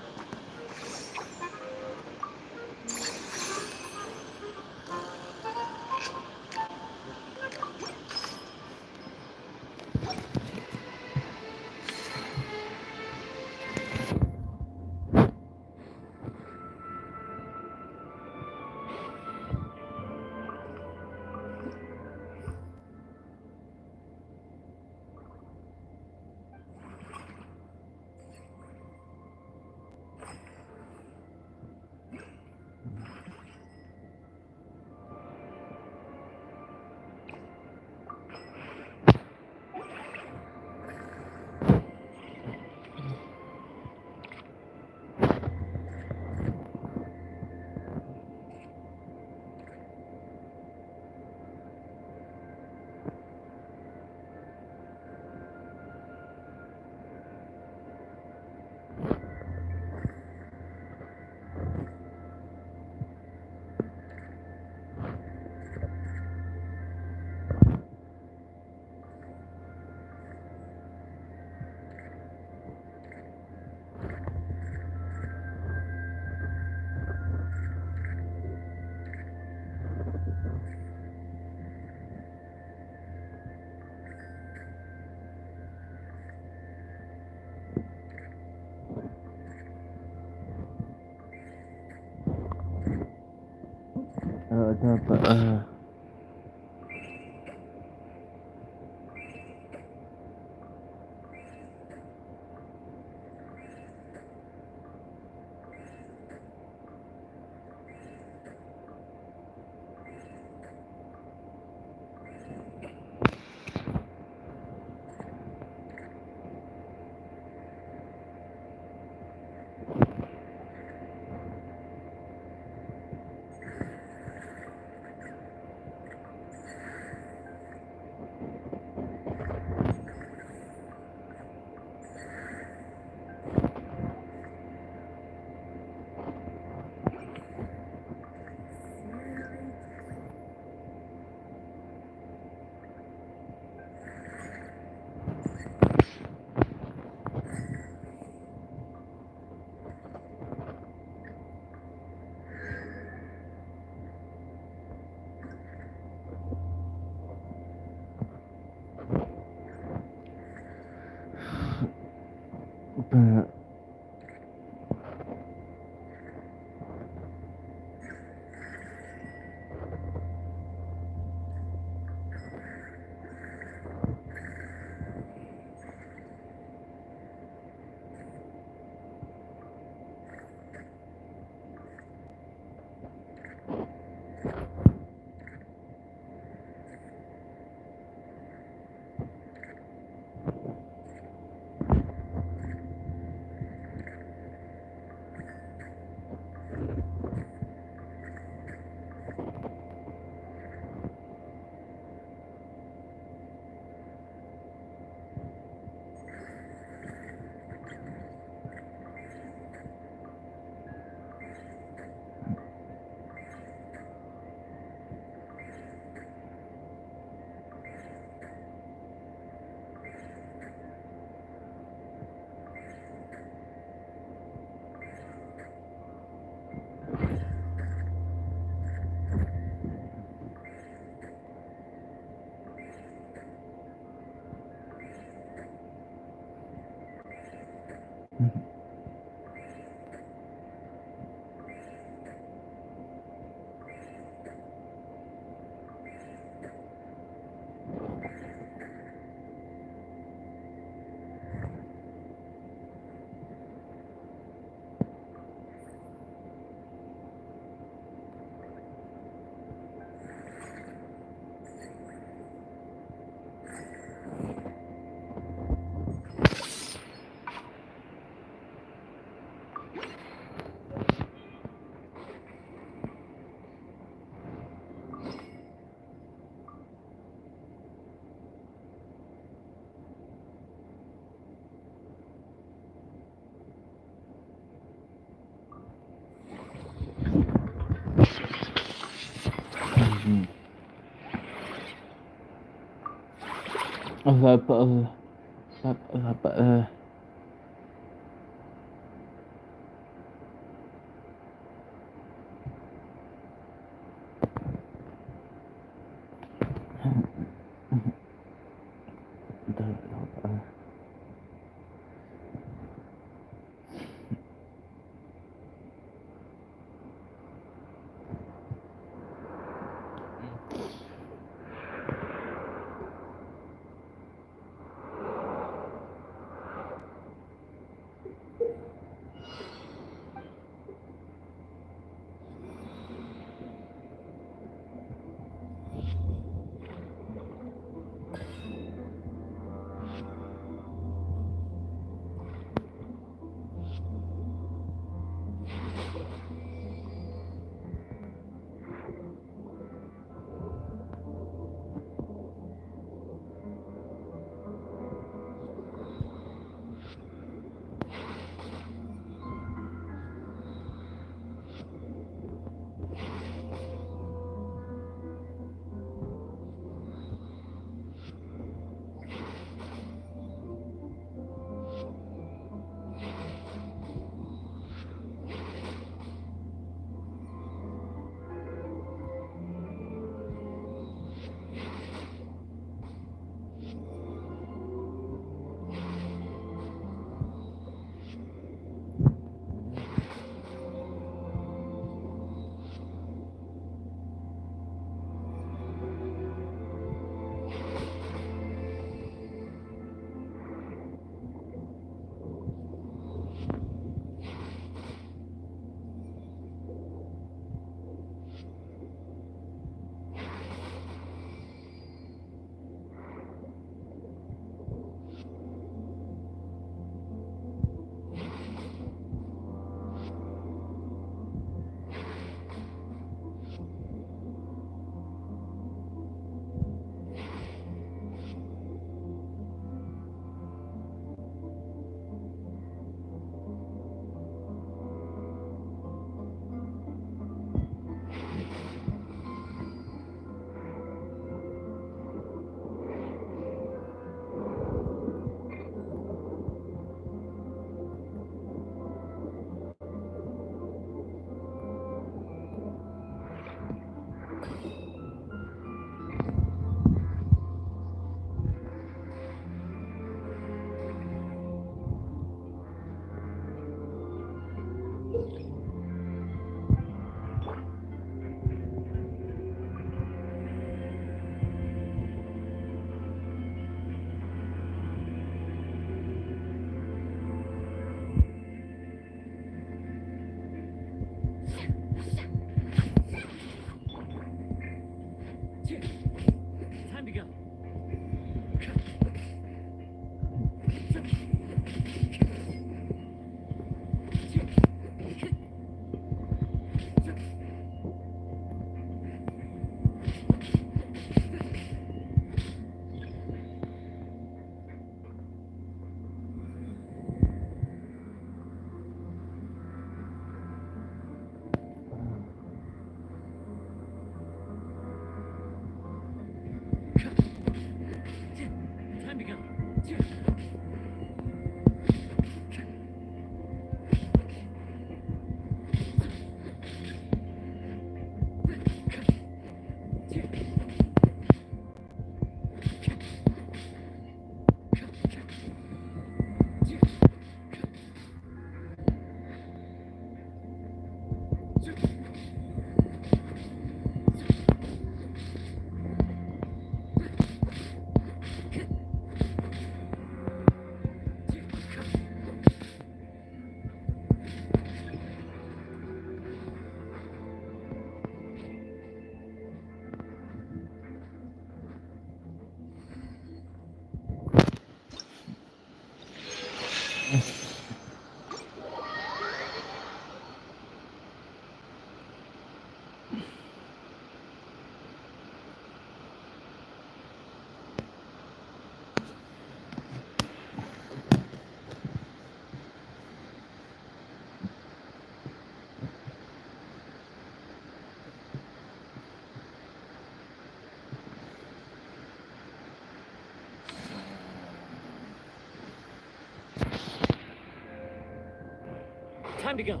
Time to go.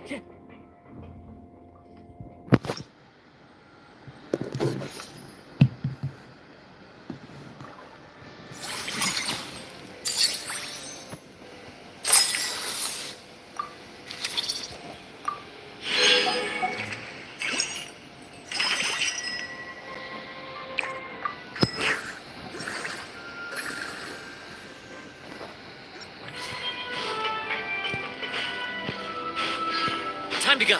Yeah. Time to go.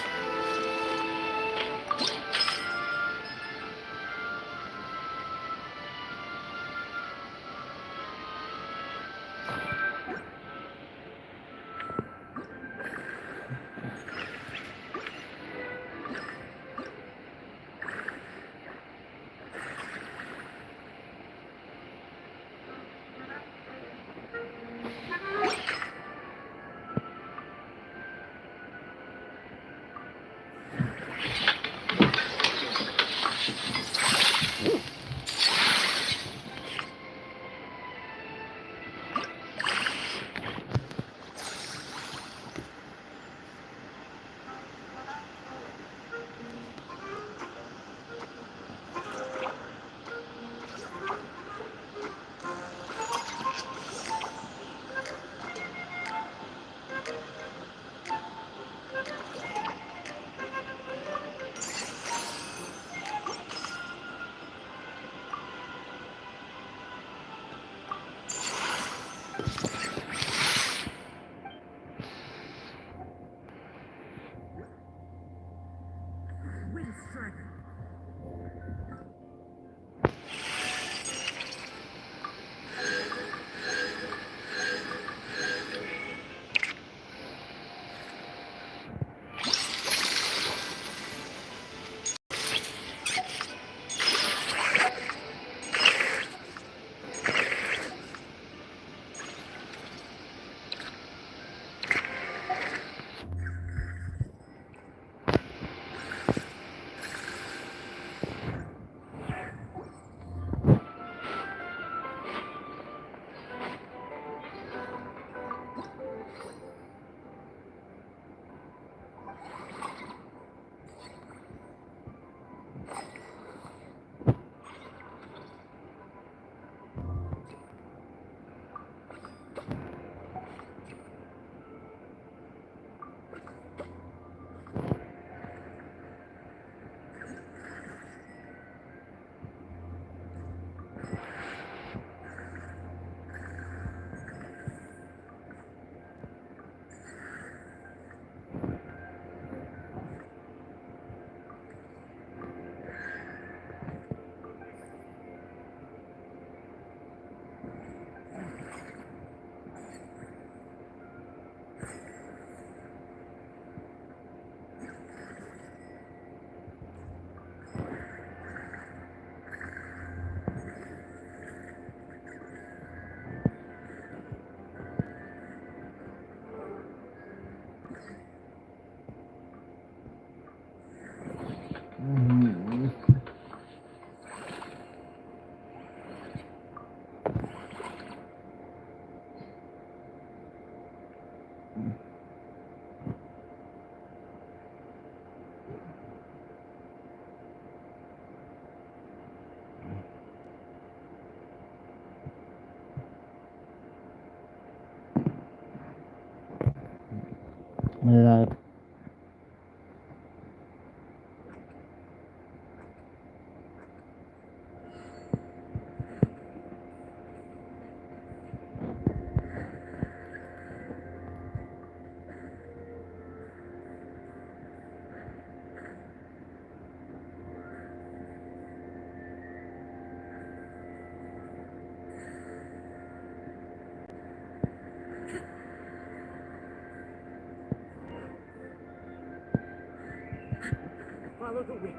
Lab. Follow the wind.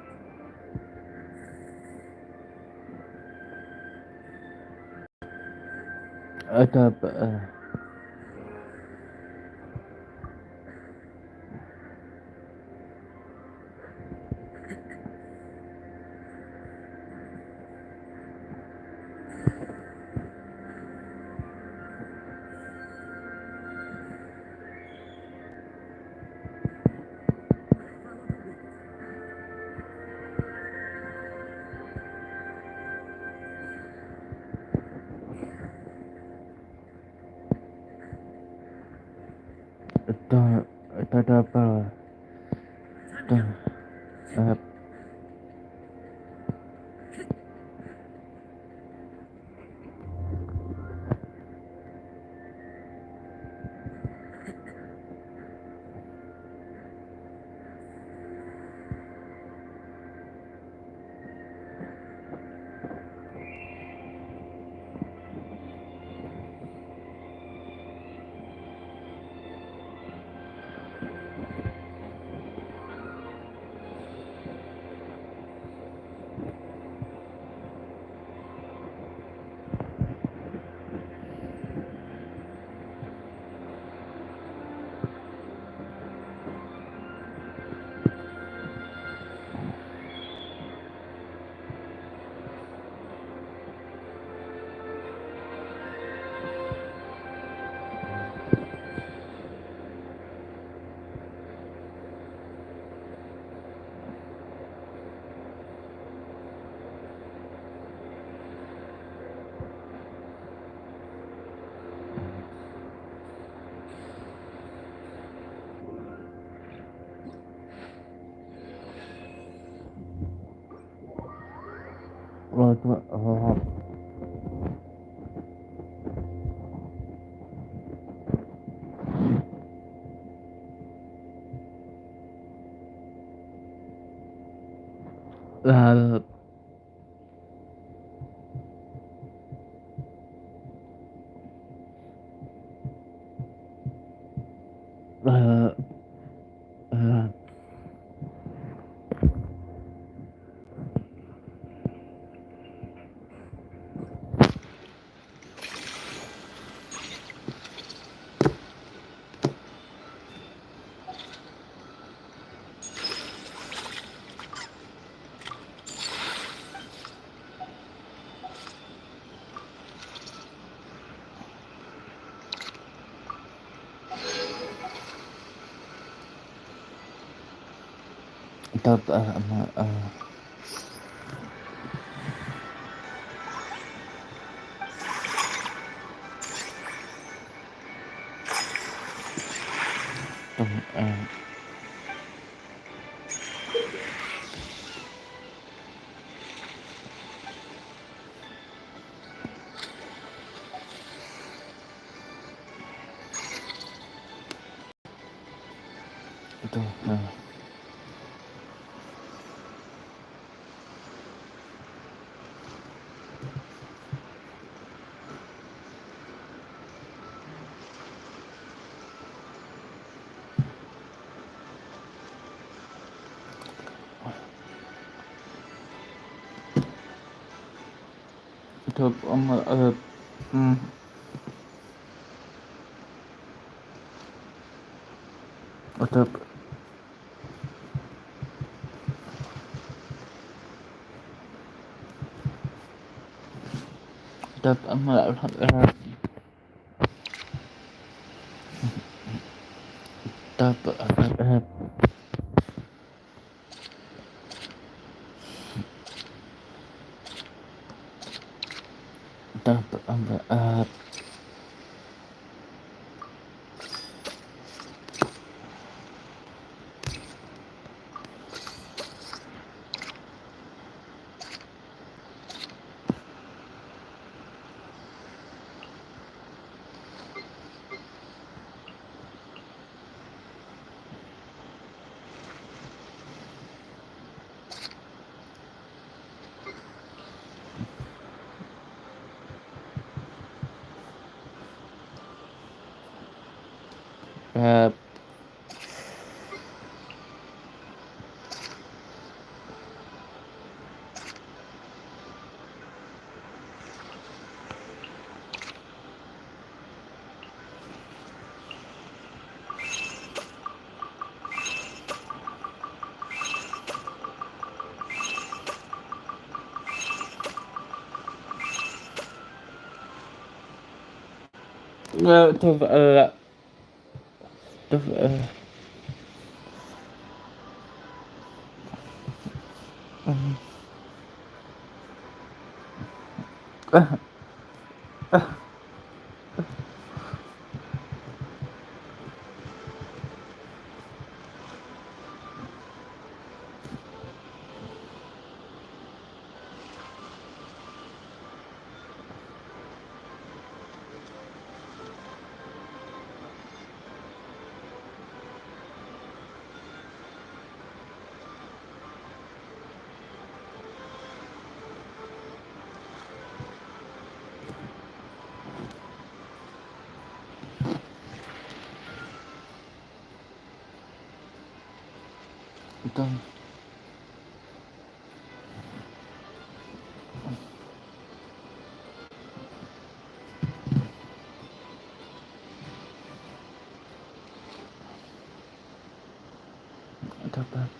Untuk dapat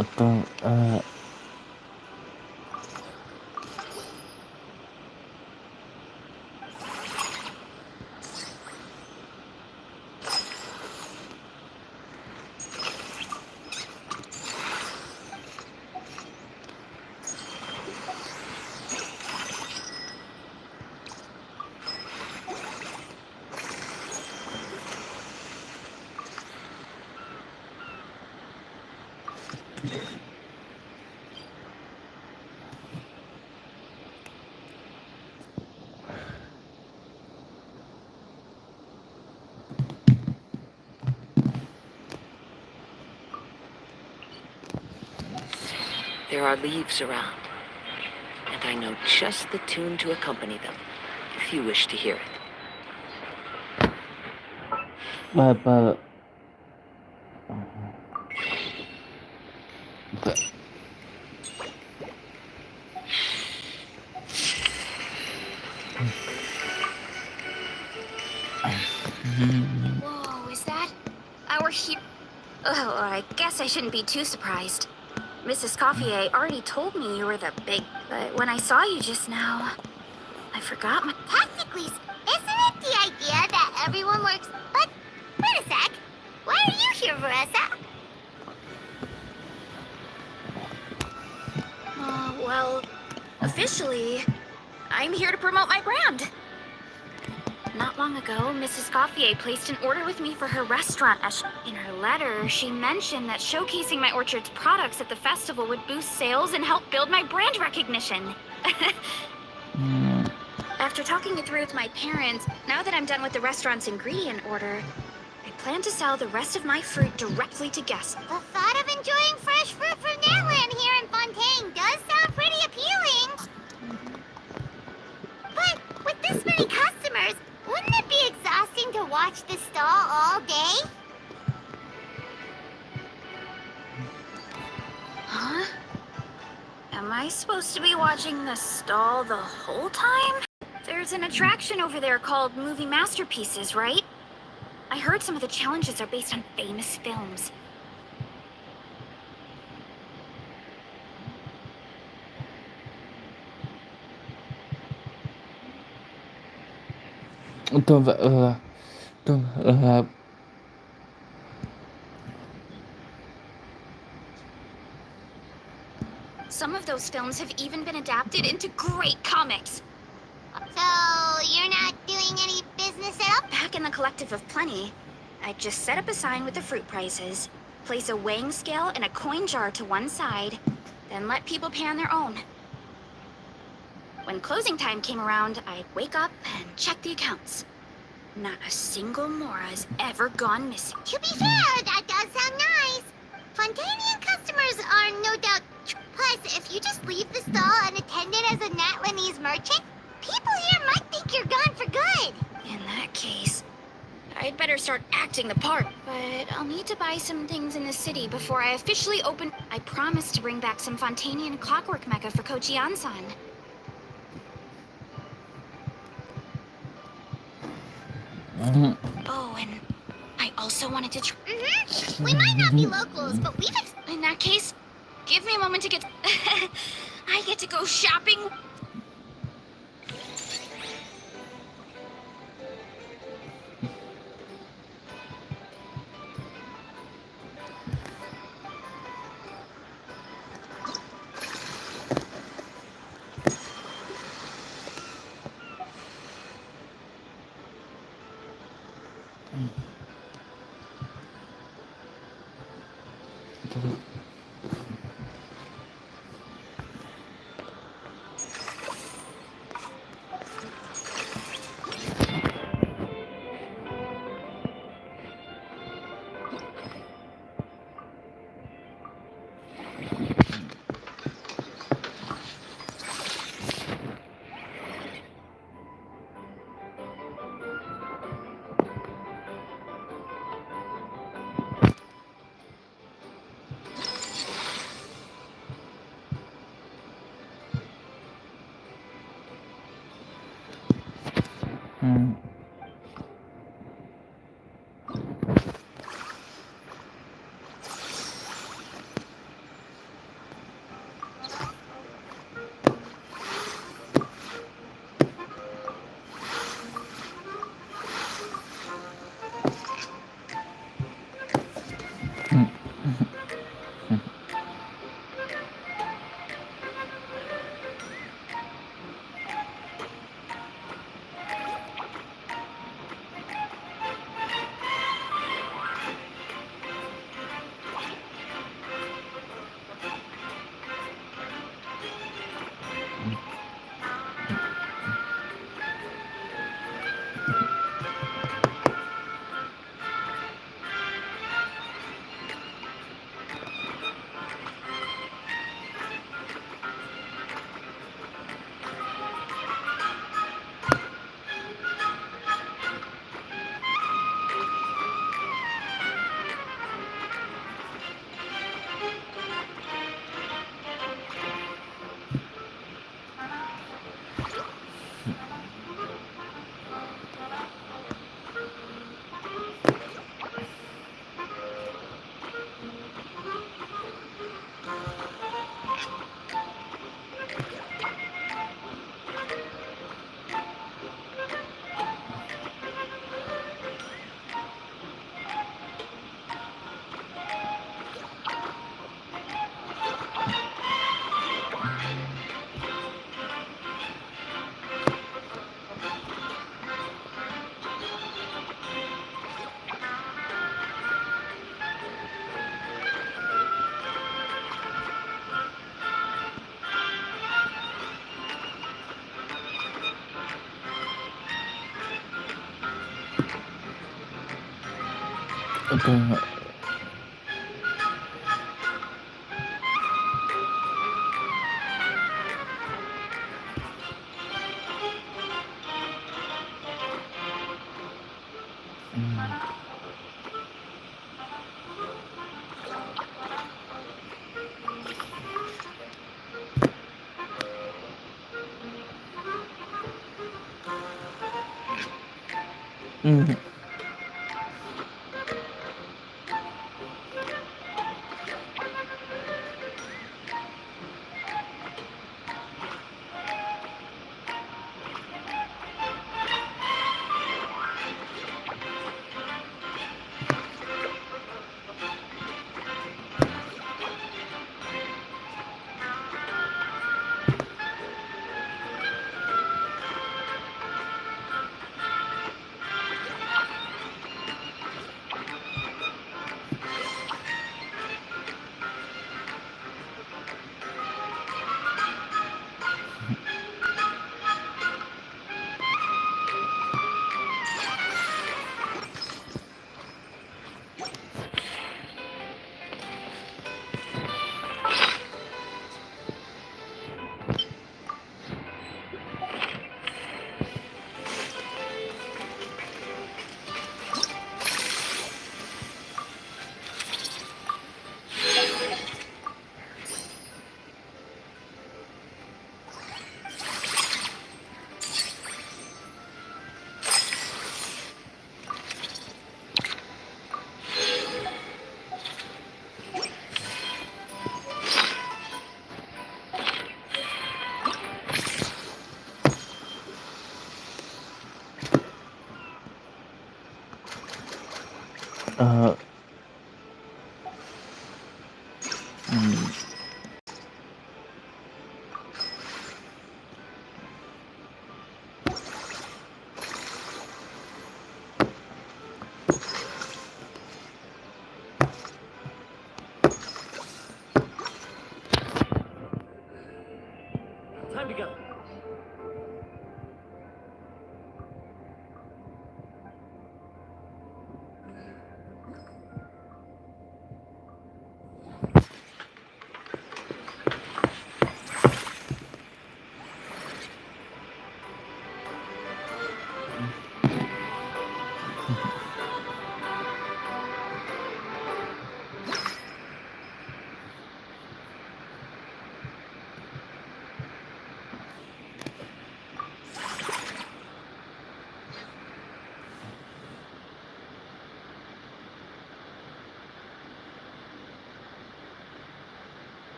Untuk There are leaves around, and I know just the tune to accompany them, if you wish to hear it. เปิดเปิด Whoa, is that our hero? Oh, I guess I shouldn't be too surprised. Mrs. Coiffier already told me you were the big... But when I saw you just now, I forgot my... Technically, isn't it the idea that everyone works... But, wait a sec. Why are you here, Vanessa? Well, officially, I'm here to promote my brand. Not long ago, Mrs. Coiffier placed an order with me for her restaurant. In her letter, she mentioned that showcasing my orchard's products at the festival would boost sales and help build my brand recognition. After talking it through with my parents, now that I'm done with the restaurant's ingredient order, I plan to sell the rest of my fruit directly to guests. The thought of enjoying fresh fruit from Netherland here in Fontaine does sound pretty appealing. But with this many customers, wouldn't it be exhausting to watch the stall all day? Huh? Am I supposed to be watching the stall the whole time? There's an attraction over there called Movie Masterpieces, right? I heard some of the challenges are based on famous films. Some of those films have even been adapted into great comics. So, you're not doing any business at all? Back in the Collective of Plenty, I just set up a sign with the fruit prices, place a weighing scale and a coin jar to one side, then let people pay on their own. When closing time came around, I'd wake up and check the accounts. Not a single Mora has ever gone missing. To be fair, that does sound nice. Fontanian customers are no doubt... Plus, if you just leave the stall unattended as a Natlanese merchant, people here might think you're gone for good. In that case, I'd better start acting the part. But I'll need to buy some things in the city before I officially open... I promised to bring back some Fontanian clockwork mecha for Kochi Ansan. Oh, and I also wanted to We might not be locals, but we've... In that case, give me a moment to get... I get to go shopping. Apa? Time to go.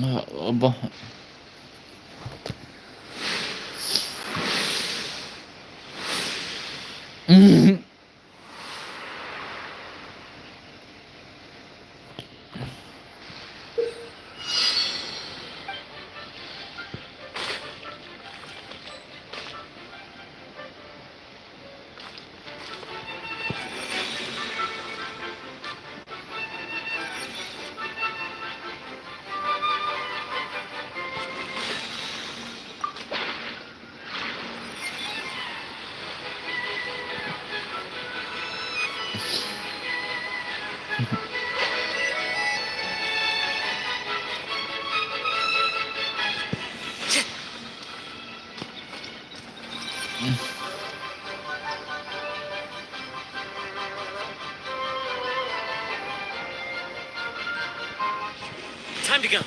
Apa? Time to go.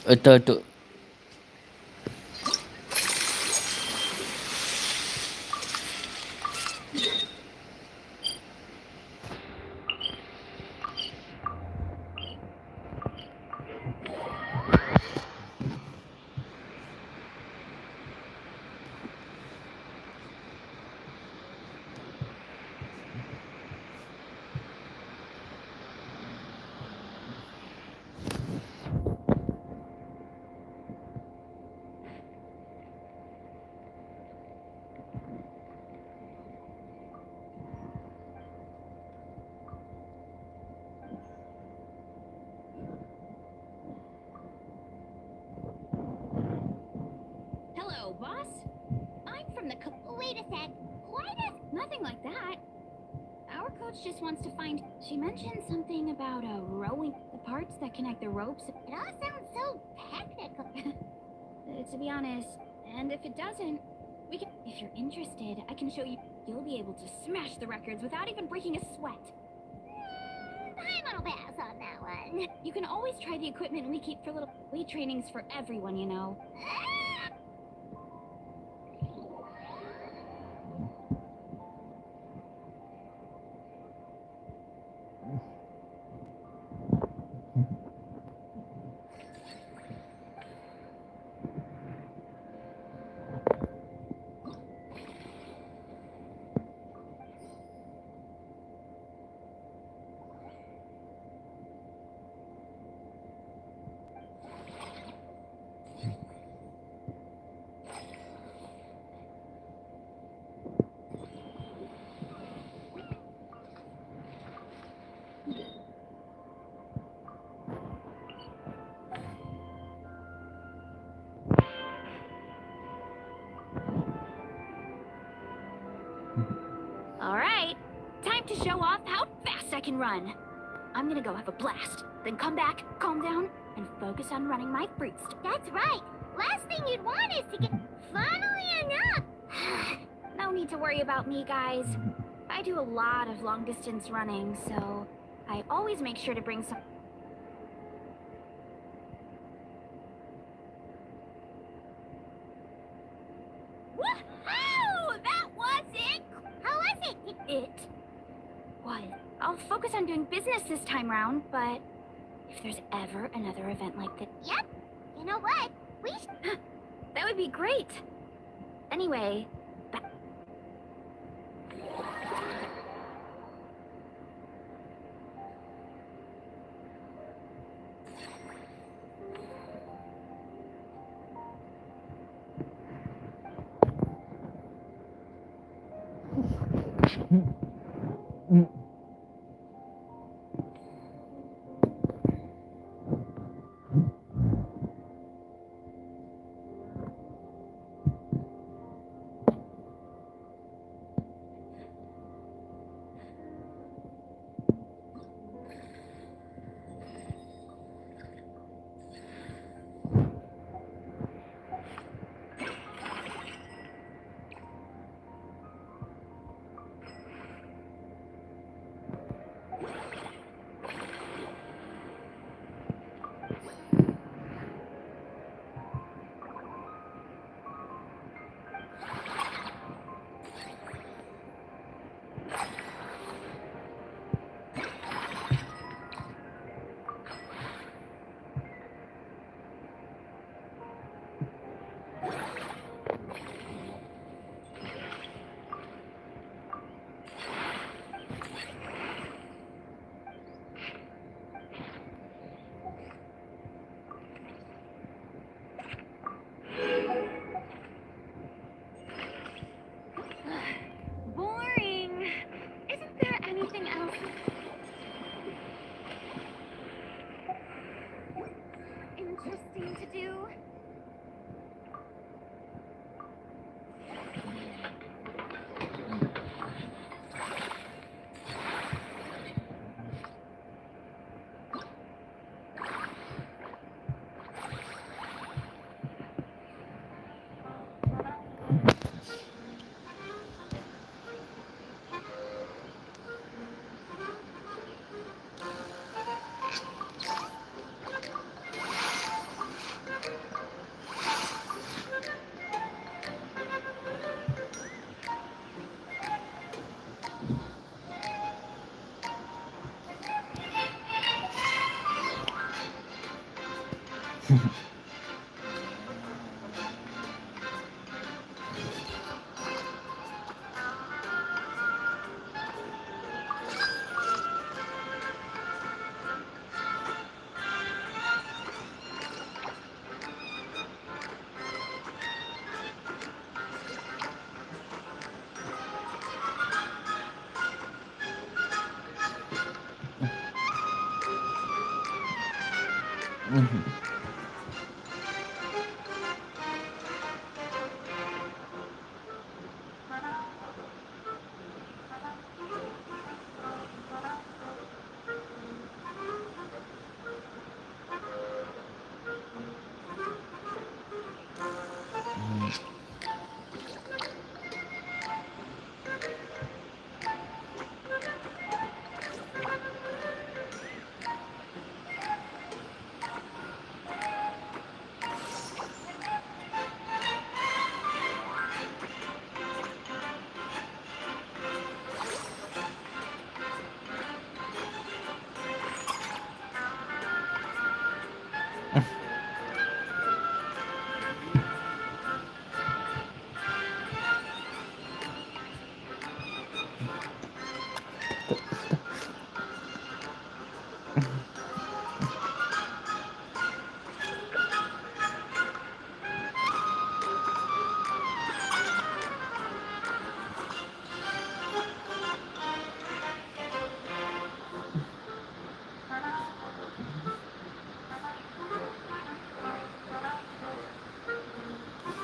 Itu. Hello, boss. I'm from the Wait a sec. Why does... Nothing like that. Our coach just wants to find... She mentioned something about rowing the parts that connect the ropes. It all sounds so technical. To be honest, and if it doesn't, we can... If you're interested, I can show you... You'll be able to smash the records without even breaking a sweat. I'm gonna pass on that one. You can always try the equipment we keep for little... Weight training's for everyone, you know. Alright, time to show off how fast I can run. I'm gonna go have a blast, then come back, calm down, and focus on running my fruits. That's right. Last thing you'd want is to get... Funnily enough. No need to worry about me, guys. I do a lot of long-distance running, so I always make sure to bring some... Woohoo! That was it! How was it? It was. I'll focus on doing business this time round, but if there's ever another event like this... Yep. You know what? We That would be great. Anyway...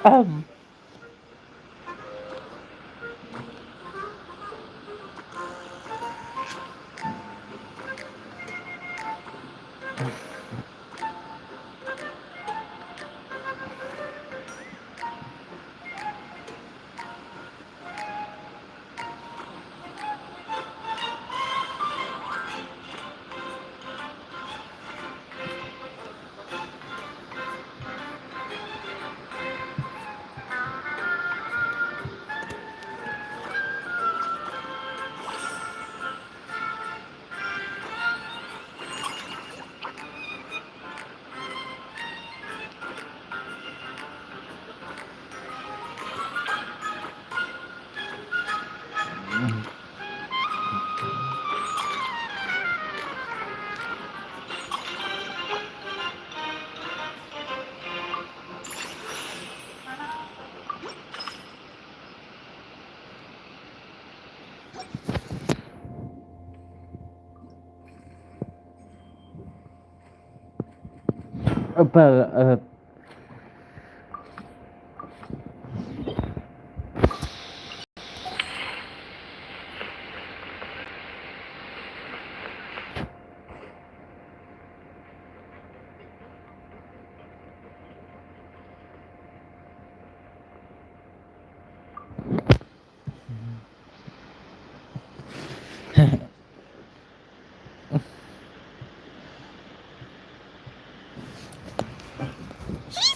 Um. Well, Hey,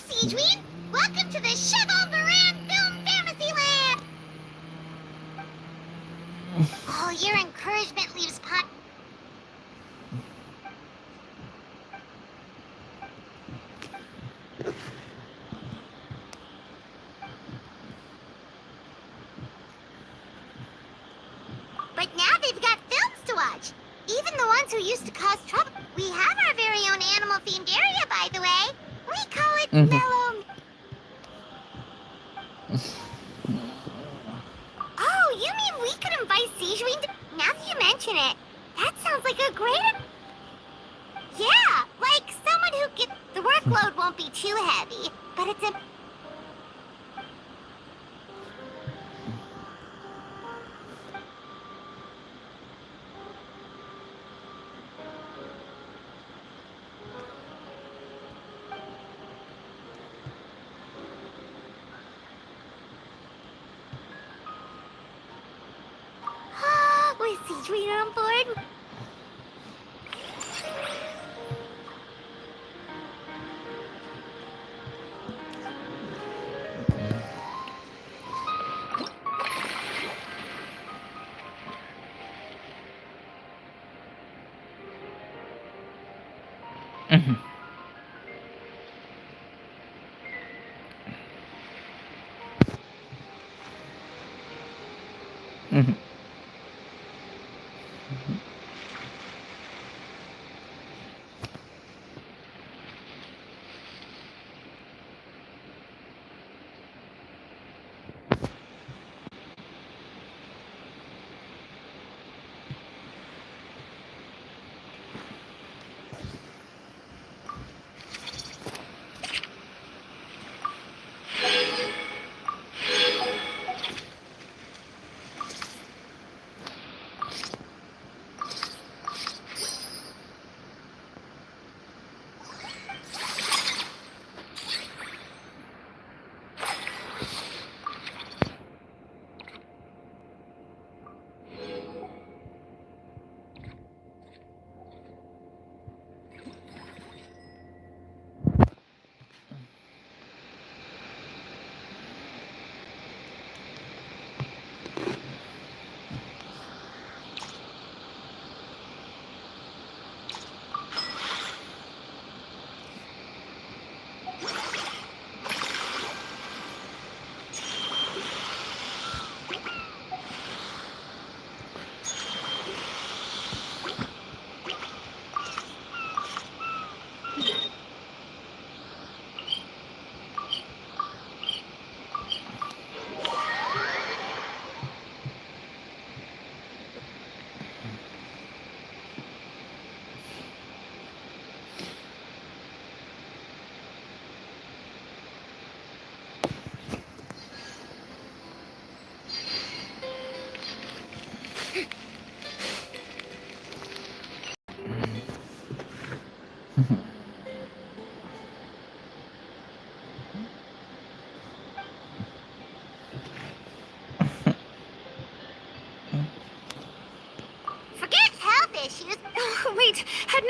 Seedweed! Welcome to the SociaBuzz Film Fantasy Land! Oh, your encouragement leaves pot. But now they've got films to watch. Even the ones who used to cause trouble. We have our very own animal-themed area, by the way. We call it Mellow... Oh, you mean we could invite Seedweed to... Now that you mention it, that sounds like a great... Yeah, like someone who gets... The workload won't be too heavy, but it's a... With Seedweed on board?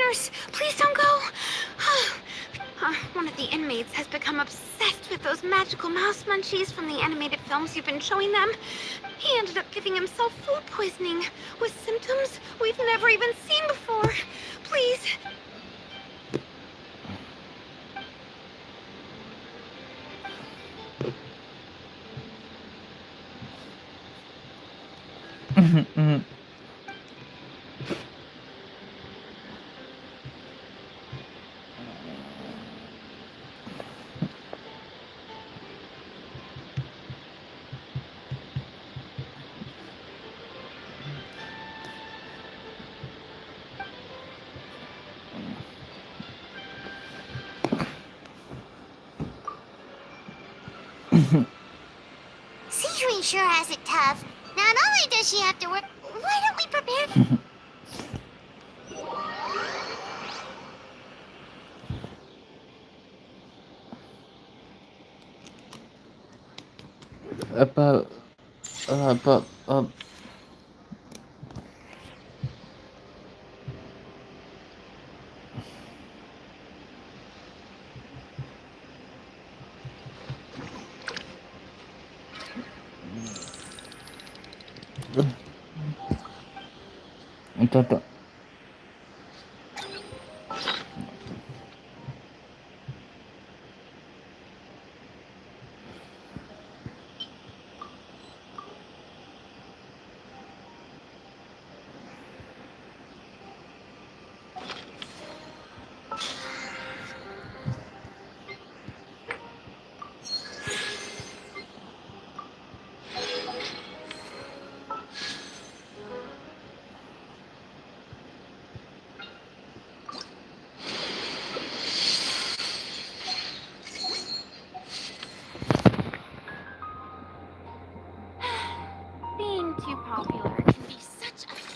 Nurse, please don't go. One of the inmates has become obsessed with those magical mouse munchies from the animated films you've been showing them. He ended up giving himself food poisoning with symptoms we've never even seen before. Please. Sejuani sure has it tough. Not only does she have to work, why don't we prepare? Untuk. Being too popular can be such a...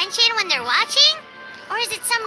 attention when they're watching? Or is it some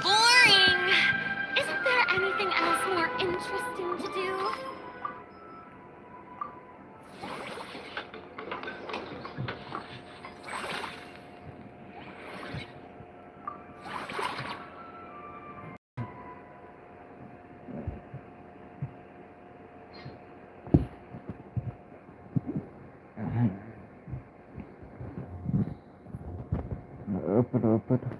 Boring! Isn't there anything else more interesting to do? Apa.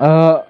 Ah.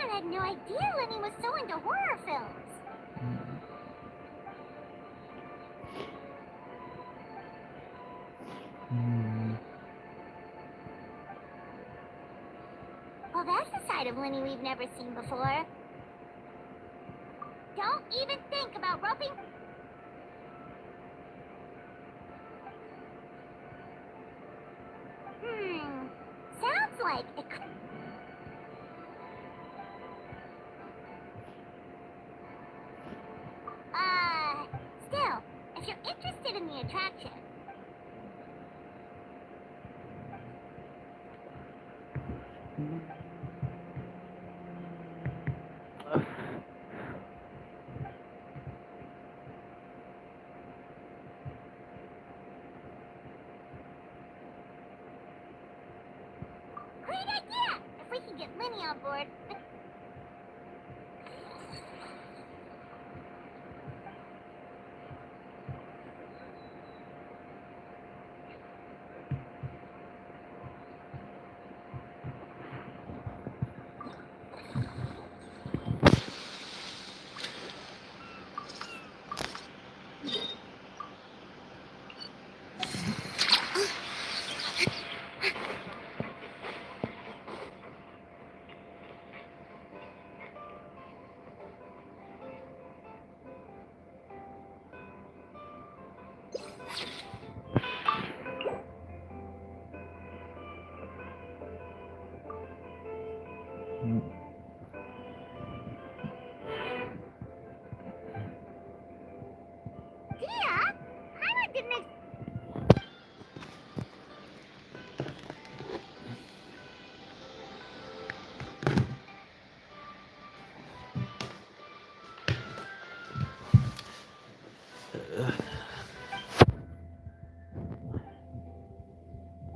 had no idea Lenny was so into horror films. Well, that's a side of Lenny we've never seen before. Don't even think about roping. Sounds like it could... Still, if you're interested in the attraction... Great idea! If we can get Lenny on board...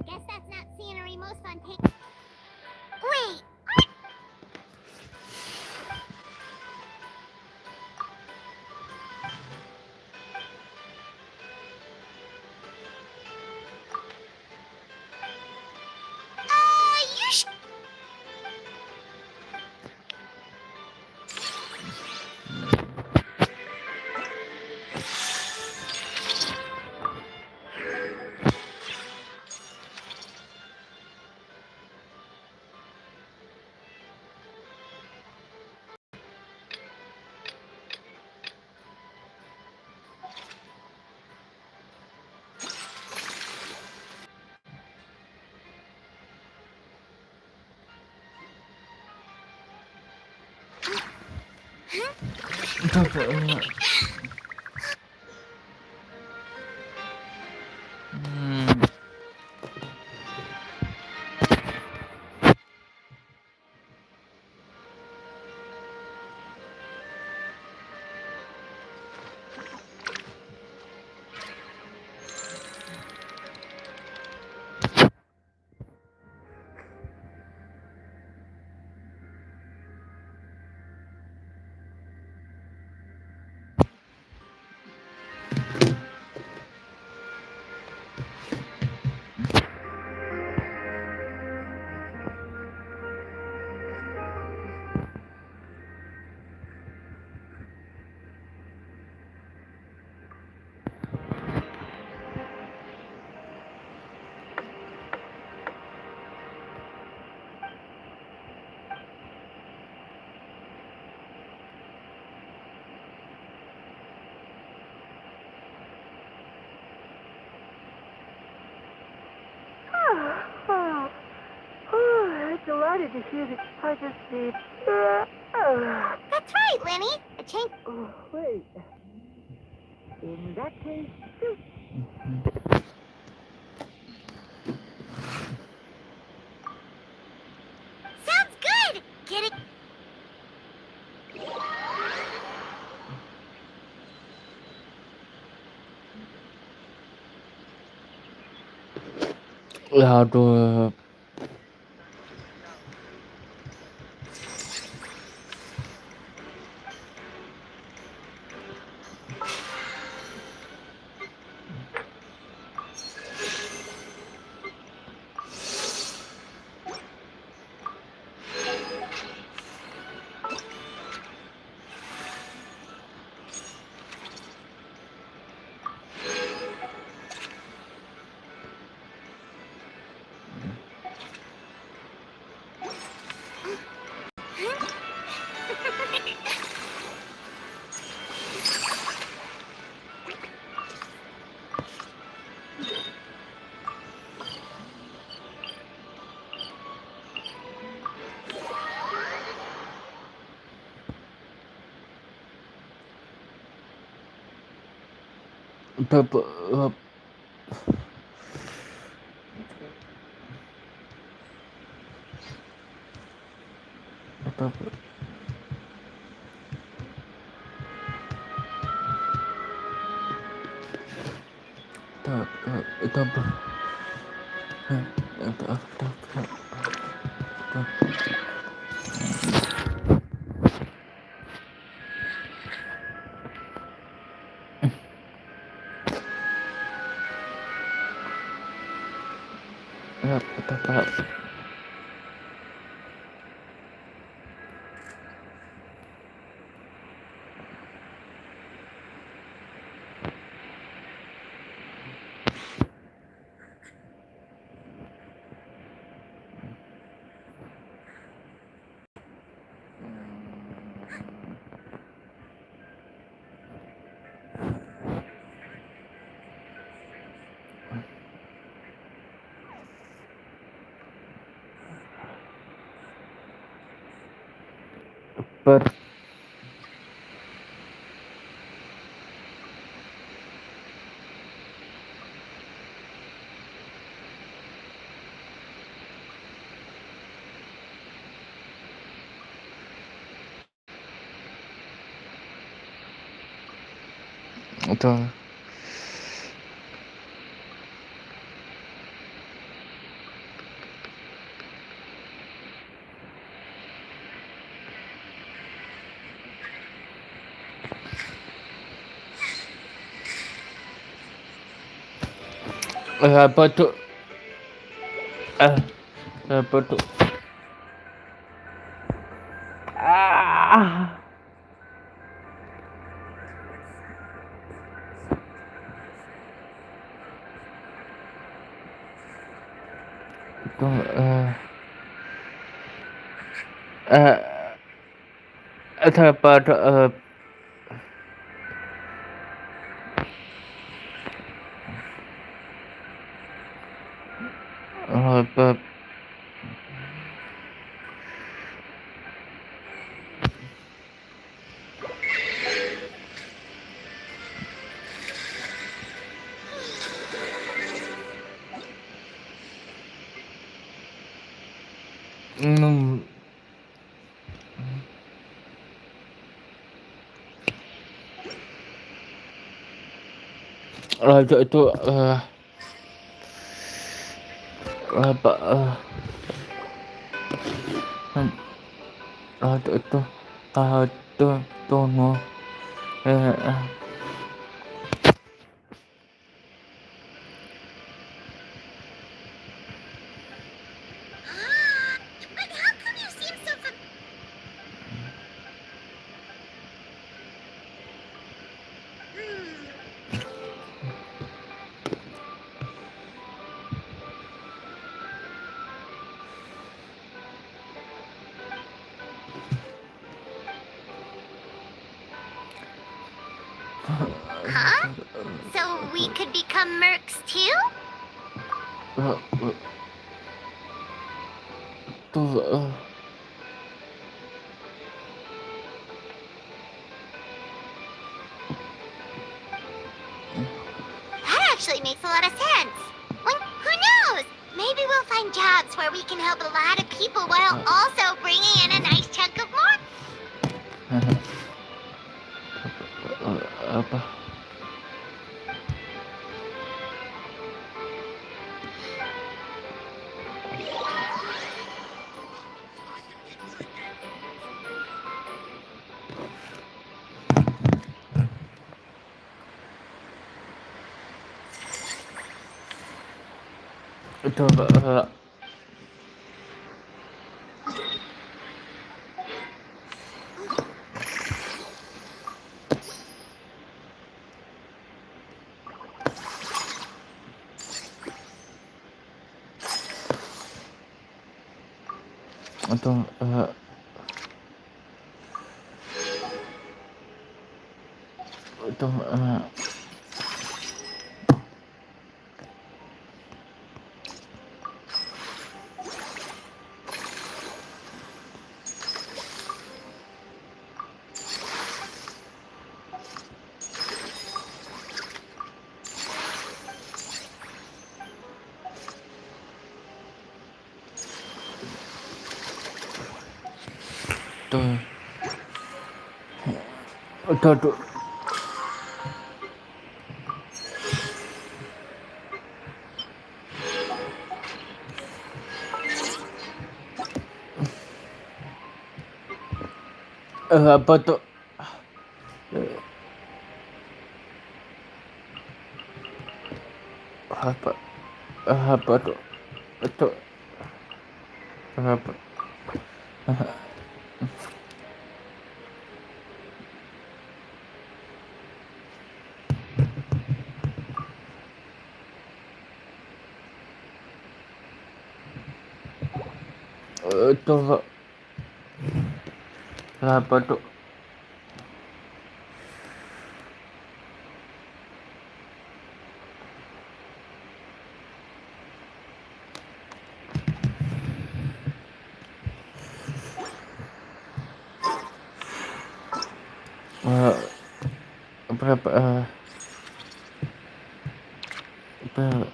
Guess that's not scenery most Fontaine... Wait! You sh... Delighted to hear that I just need... That's right, Lenny. A change... Oh, wait. In that case, shoot. Sounds good! Get it... Aduh. But itu apa tuh apa tuh itu apa tuh apa itu apa itu tono But how come you seem so Huh? So we could become mercs too? tuh That actually makes a lot of sense. Who knows? Maybe we'll find jobs where we can help a lot of people while also bringing in a nice chunk of more. apa itu atau itu Betul. Betul. Apa tu? Apa tu? Betul. Apa? Betul. Apa tu? Berapa? Betul.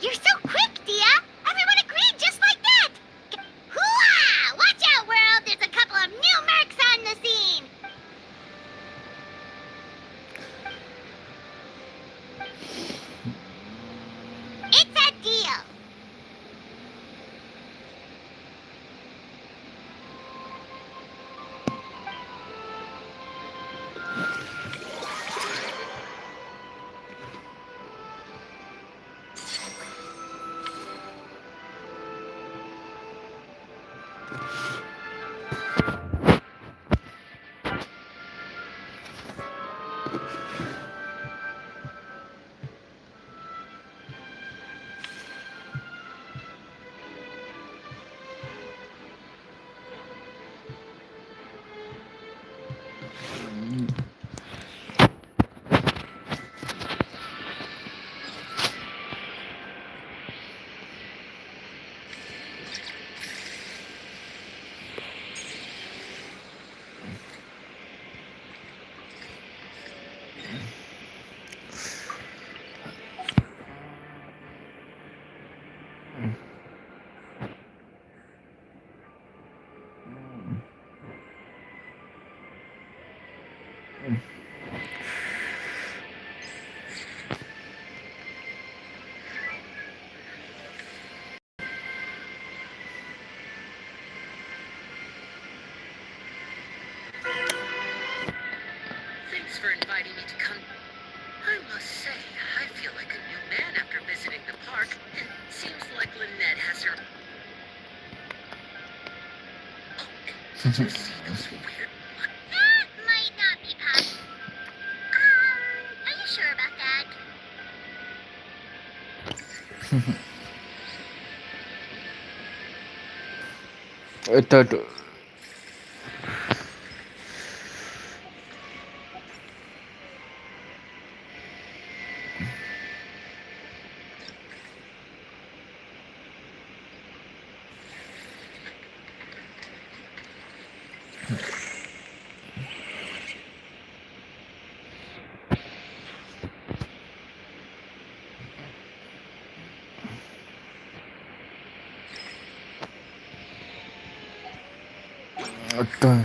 You're so quick, Dia! Everyone agreed just like that! Hooah! Watch out, world! There's a couple of new mercs on the scene! It's a deal! Thanks for inviting me to come. I must say, I feel like a new man after visiting the park. It seems like Lynette has her... Oh, and did you see those weird... That might not be possible. Are you sure about that? Betul. Betul.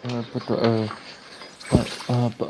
Apa tuh? Apa?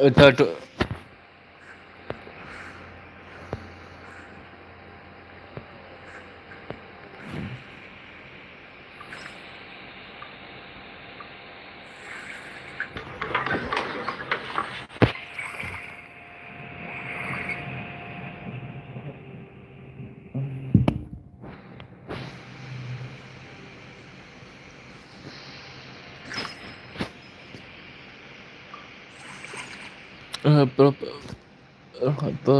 Itu. Apa? Apa?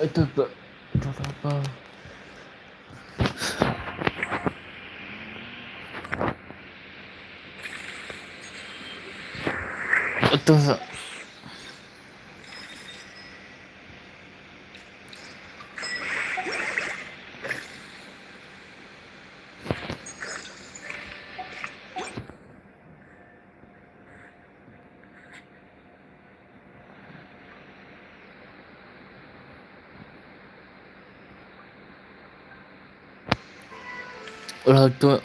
Itu apa? Itu. Itu.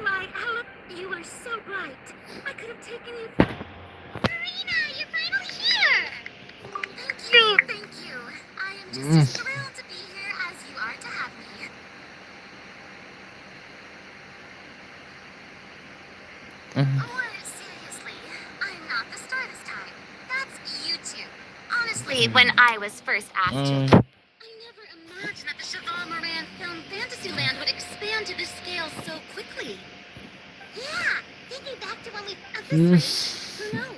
Why, hello. You are so bright. I could have taken you. Serena, you're finally here. Thank you. Thank you. I am just as thrilled to be here as you are to have me. Or seriously, I'm not the star this time. That's you two. Honestly, when I was first asked to, I never this rate, who knows?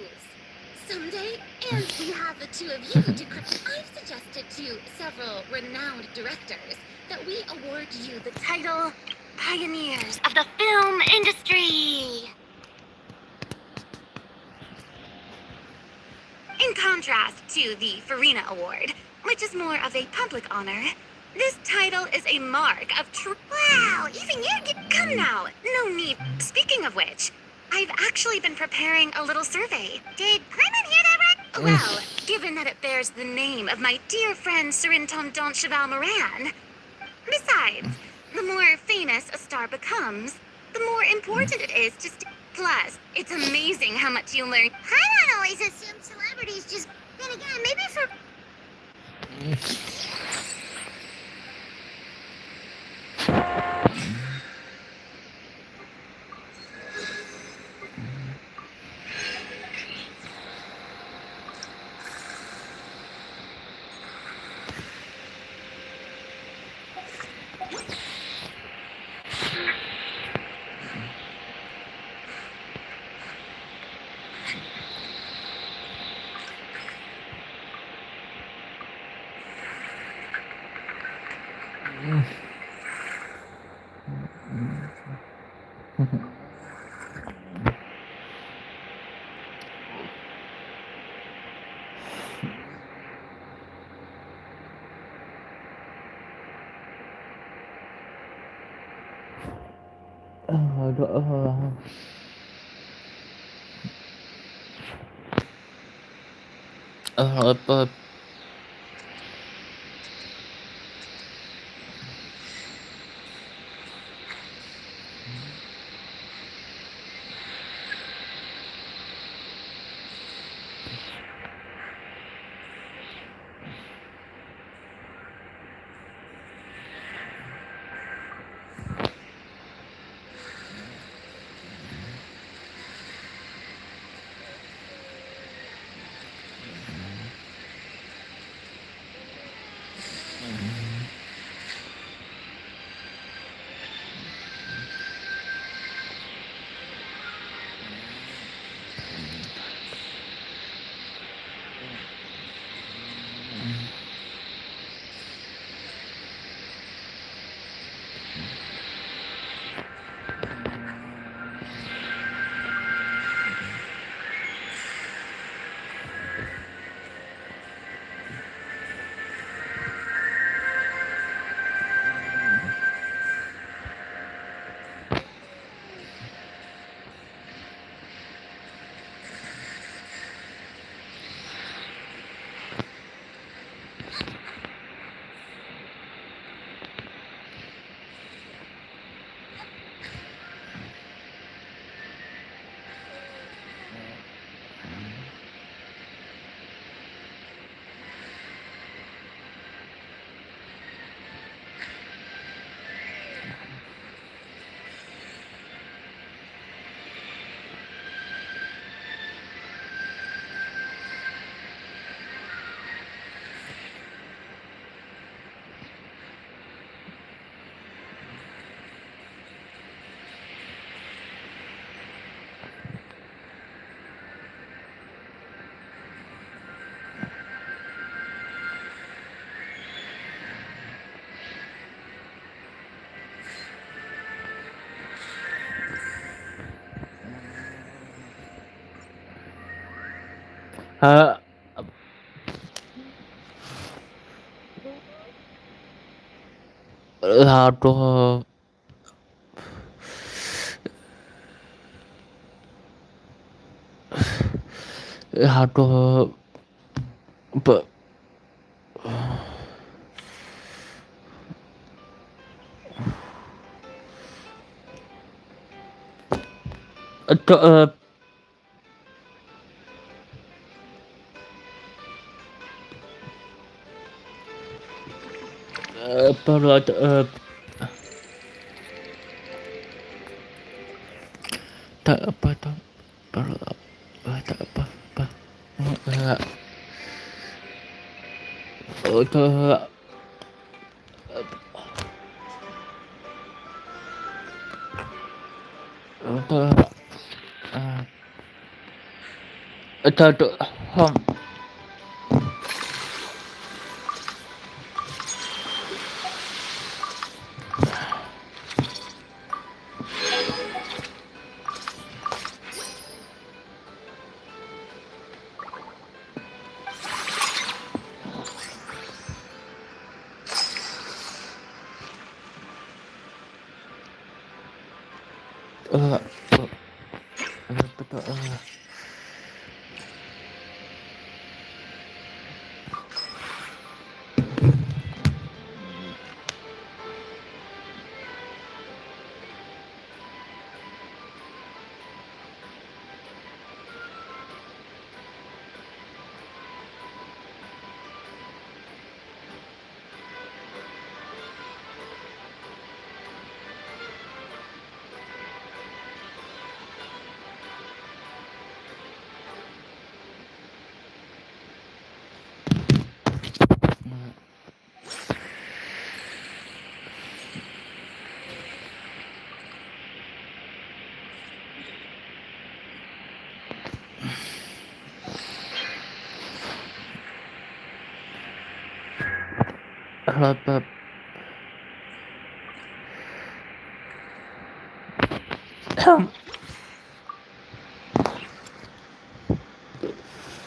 Someday, and we have the two of you to I've suggested to several renowned directors that we award you the title Pioneers of the Film Industry. In contrast to the Farina Award, which is more of a public honor, this title is a mark of true. Wow, even you get. Come now, no need. Speaking of which, I've actually been preparing a little survey. Did Clement hear that right? Well, given that it bears the name of my dear friend Surintendant Cheval Moran. Besides, the more famous a star becomes, the more important it is to stay. Plus, it's amazing how much you learn. I don't always assume celebrities just. Then again, maybe for. Apa aduh aduh Ba- aduh perlu ada tak apa tak perlu tak apa apa udah udah Tidak.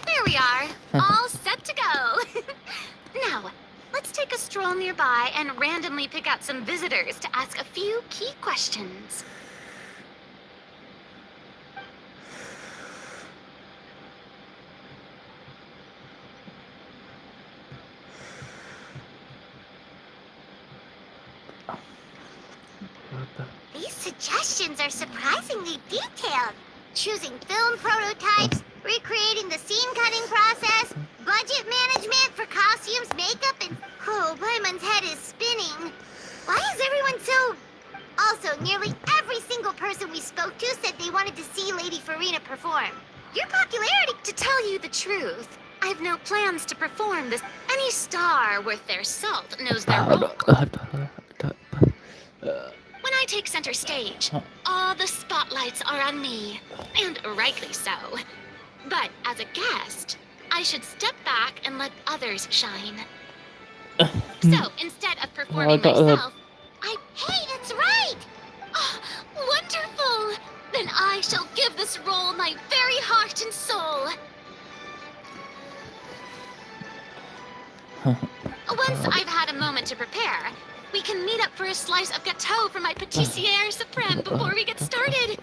There we are, all set to go. Now, let's take a stroll nearby and randomly pick out some visitors to ask a few key questions. These suggestions are surprisingly detailed. Choosing film prototypes, recreating the scene cutting process, budget management for costumes, makeup, and... Oh, Paimon's head is spinning. Why is everyone so... Also, nearly every single person we spoke to said they wanted to see Lady Farina perform. Your popularity... To tell you the truth, I've no plans to perform this. Any star worth their salt knows their role. When I take center stage, all the spotlights are on me, and rightly so. But as a guest, I should step back and let others shine. So instead of performing myself, Hey, that's right! Oh, wonderful! Then I shall give this role my very heart and soul. Once I've had a moment to prepare, we can meet up for a slice of gâteau from my pâtissière suprême before we get started.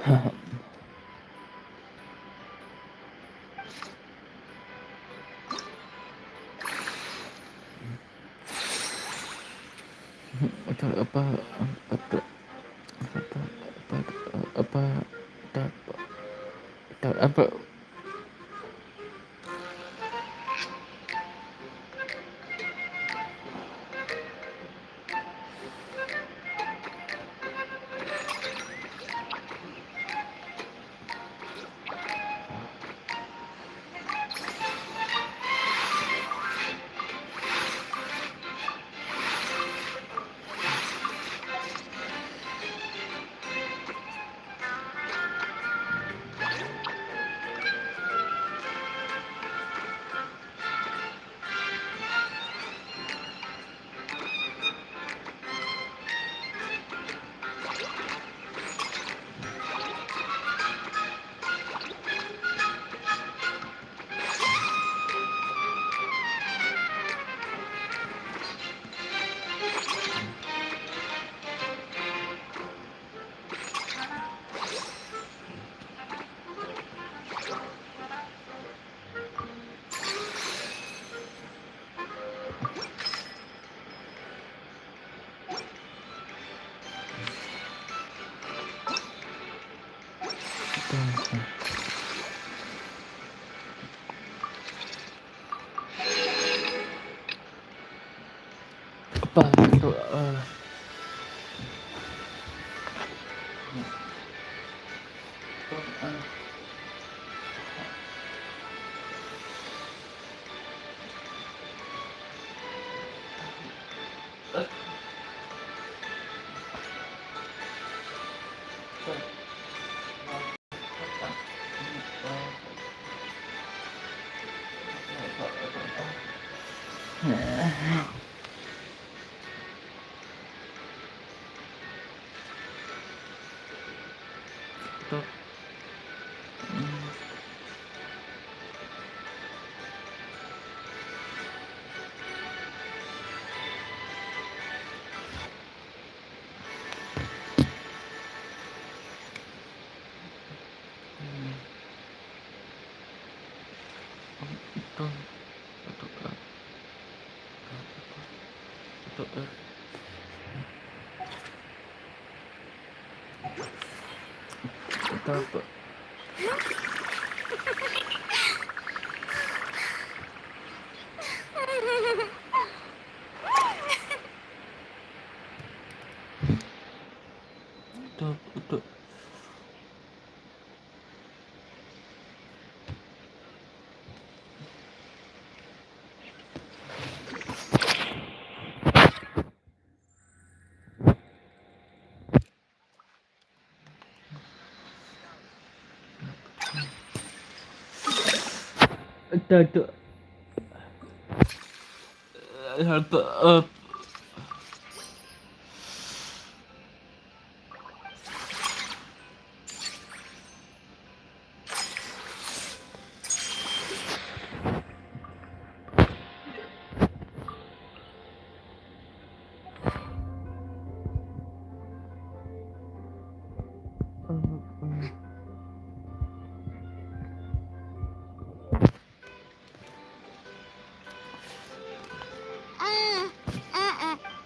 apa apa apa apa itu apa itu apa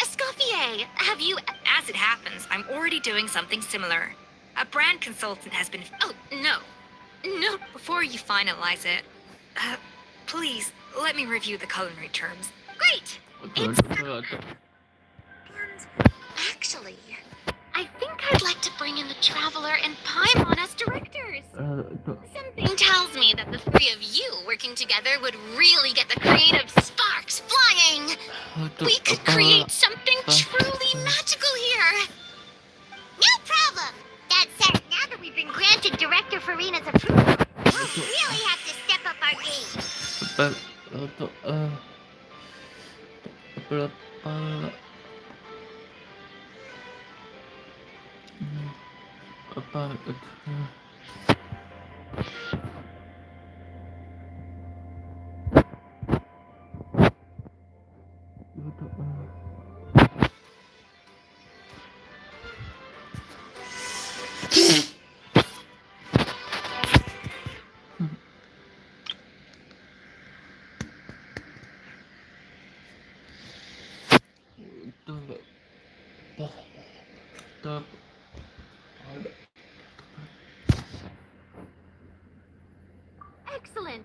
Escoffier, have you... As it happens, I'm already doing something similar. A brand consultant has been... Oh, no. No, before you finalize it. Please, let me review the culinary terms. Great! itu Actually, I think I'd like to bring in the Traveler and Paimon as directors. Something tells me that the three of you working together would really get the creative sparks flying. We could create something truly magical here. No problem. That said, now that we've been granted Director Farina's approval, we'll really have to step up our game. itu apa Excellent.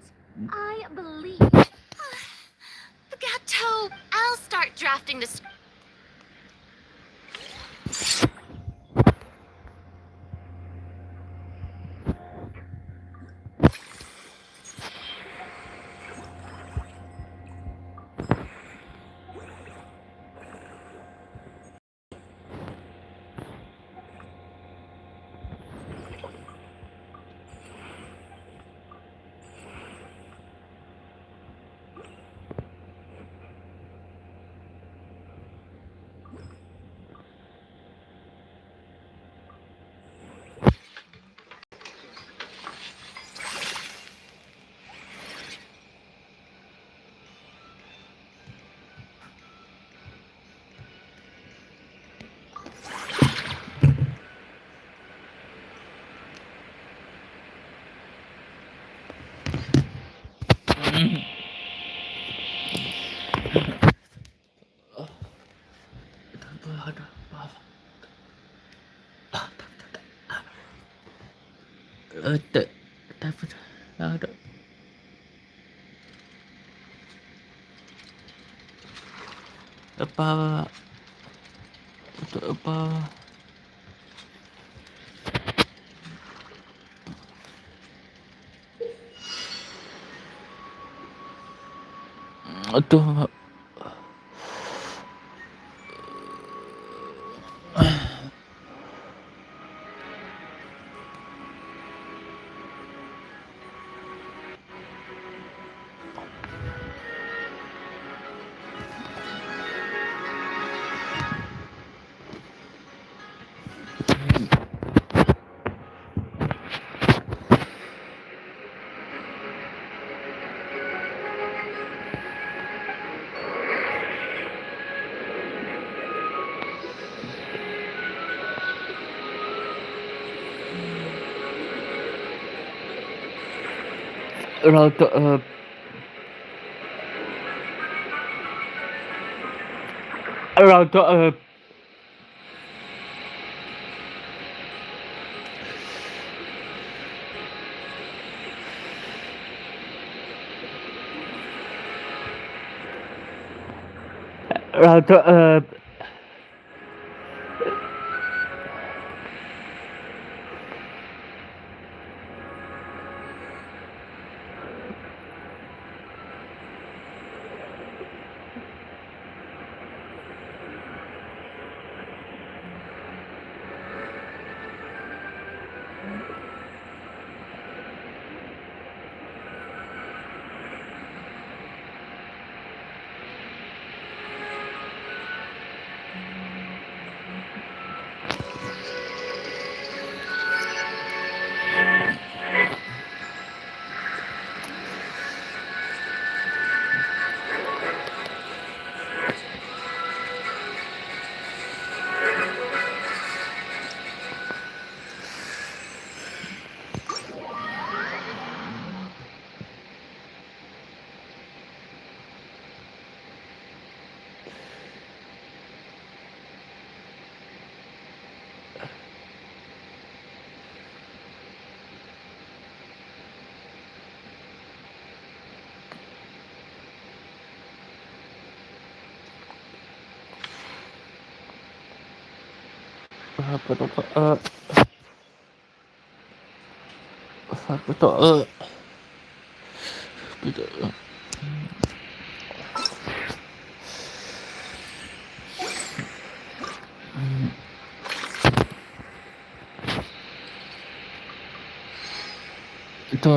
I believe. Gato, I'll start drafting the Ada. Apa? Untuk apa? Ituเราจะเราจะเราจะapa tu apa tu itu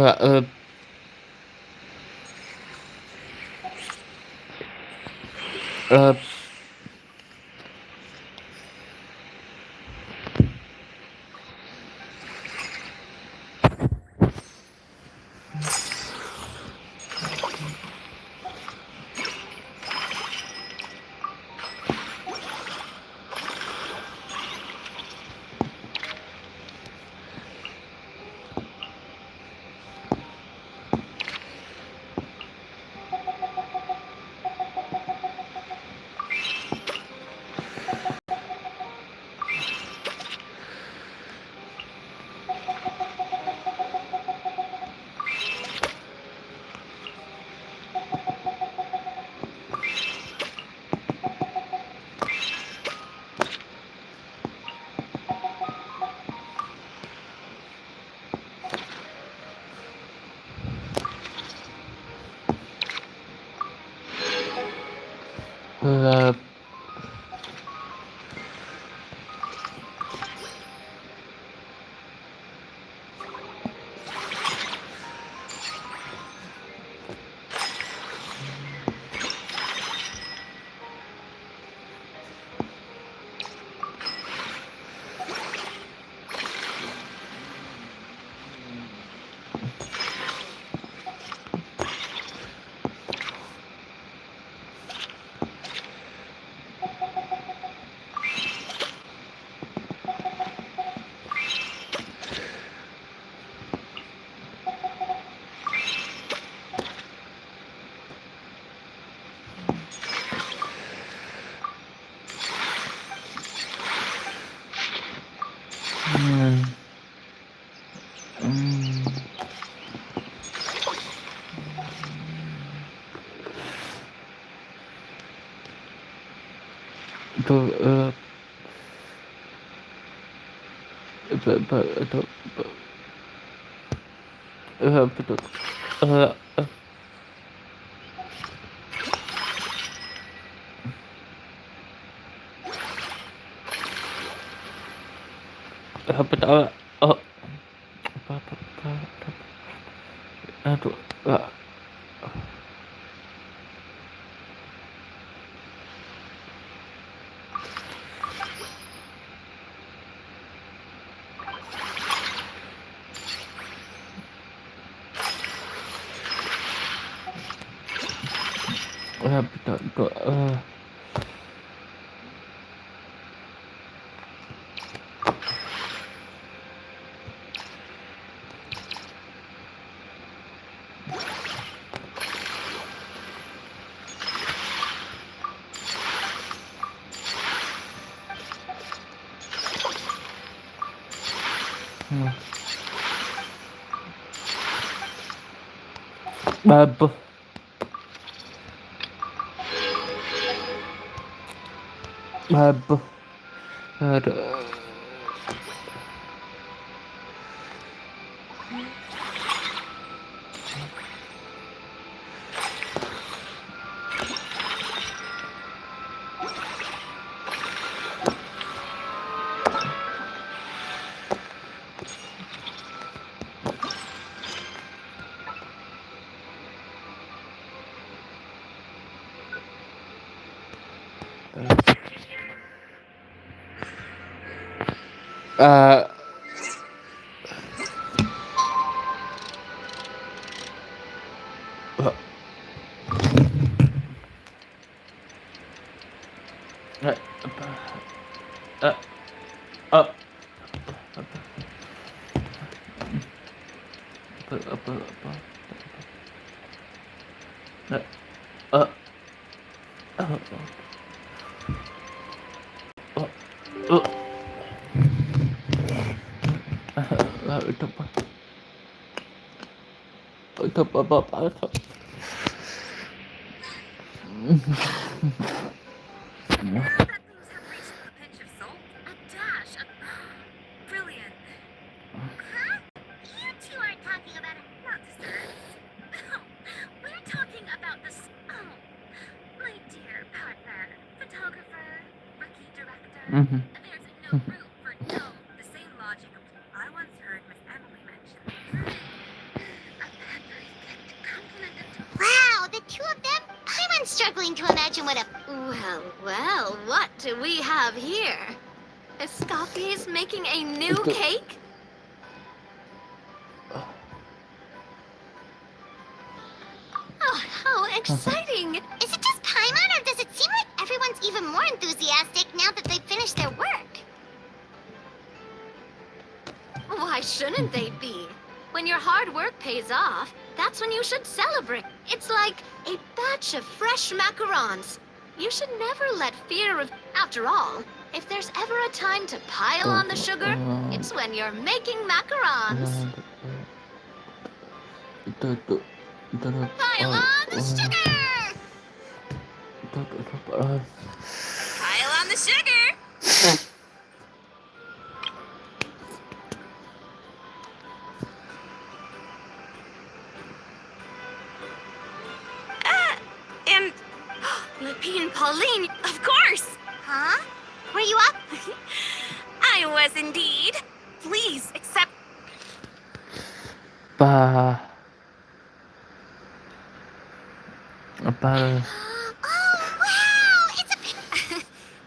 Brilliant. Huh? You two aren't talking about it. Not desserts. No, we're talking about this. Oh, my dear partner, photographer, rookie director. There's no room for no. The same logic. I once heard Miss Emily mention. A peppery gift complimented. Wow, the two of them? I'm struggling to imagine what a... Well, well, what do we have here? Escapi's making a new cake? Oh, how exciting! Is it just Paimon, or does it seem like everyone's even more enthusiastic now that they've finished their work? Why shouldn't they be? When your hard work pays off, that's when you should celebrate. It's like a batch of fresh macarons. You should never let fear of... After all, if there's ever a time to pile on the sugar, it's when you're making macarons. Pile on the sugar! Pile on the sugar! And Lapine Pauline, of course! Huh? Were you up? I was indeed. Please accept. Apa? Oh, wow! It's a...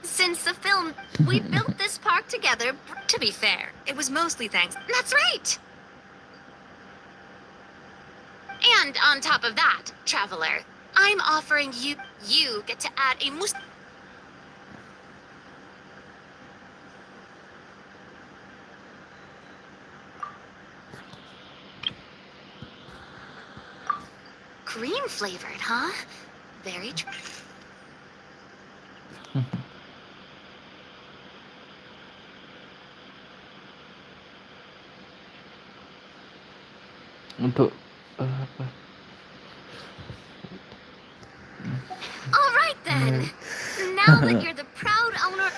Since the film, we built this park together. To be fair, it was mostly thanks. That's right! And on top of that, traveler, I'm offering you get to add a cream flavored, huh? Very true. Untuk apa? All right then. Now that you're the proud owner,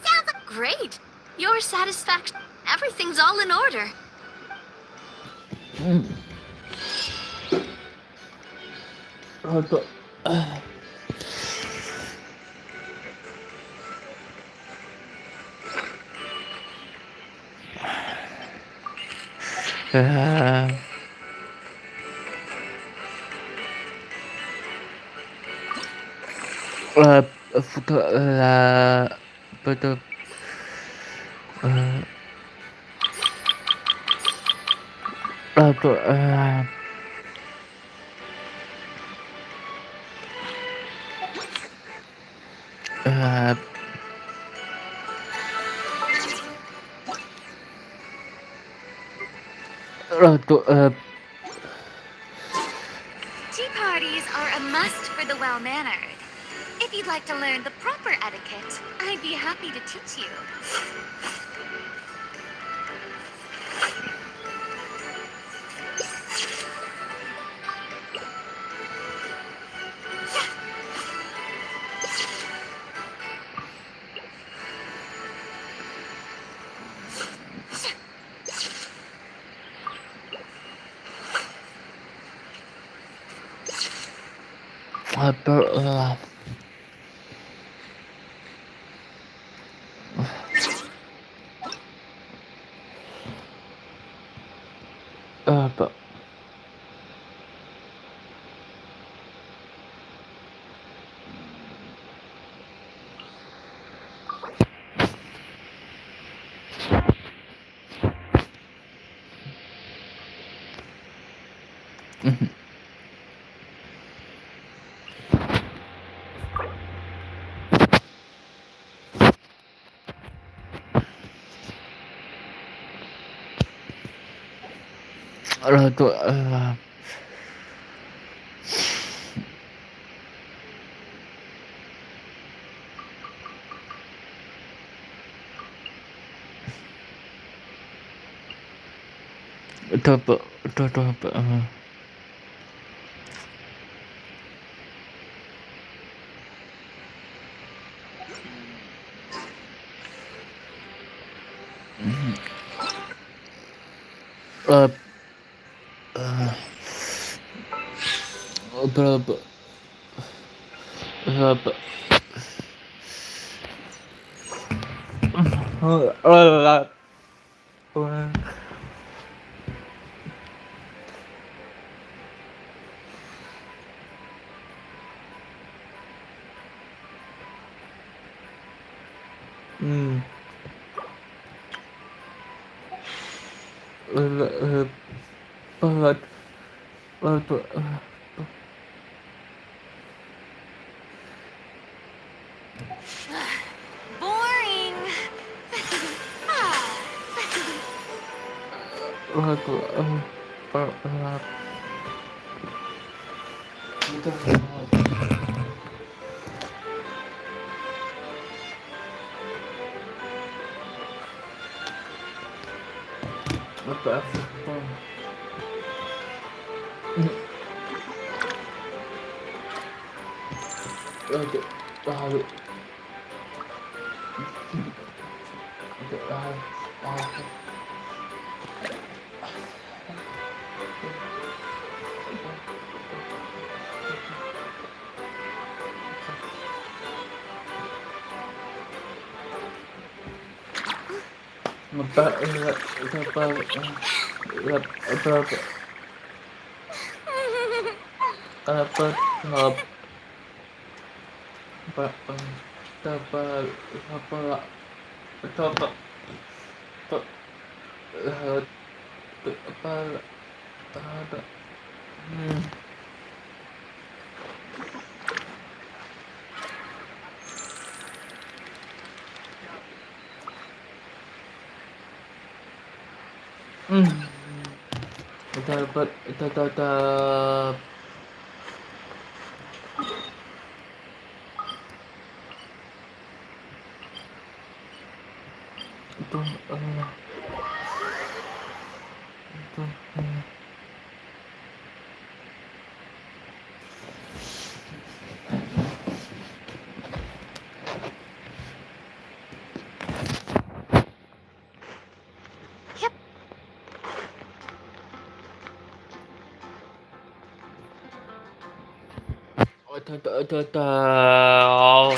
sounds great. Your satisfaction, everything's all in order. Untuk betul untuk untuk Tea parties are a must for the well-mannered. If you'd like to learn the proper etiquette, I'd be happy to teach you. apa apa untuk itu apa itu apa berapa berapa Boring. tetap itu Oh,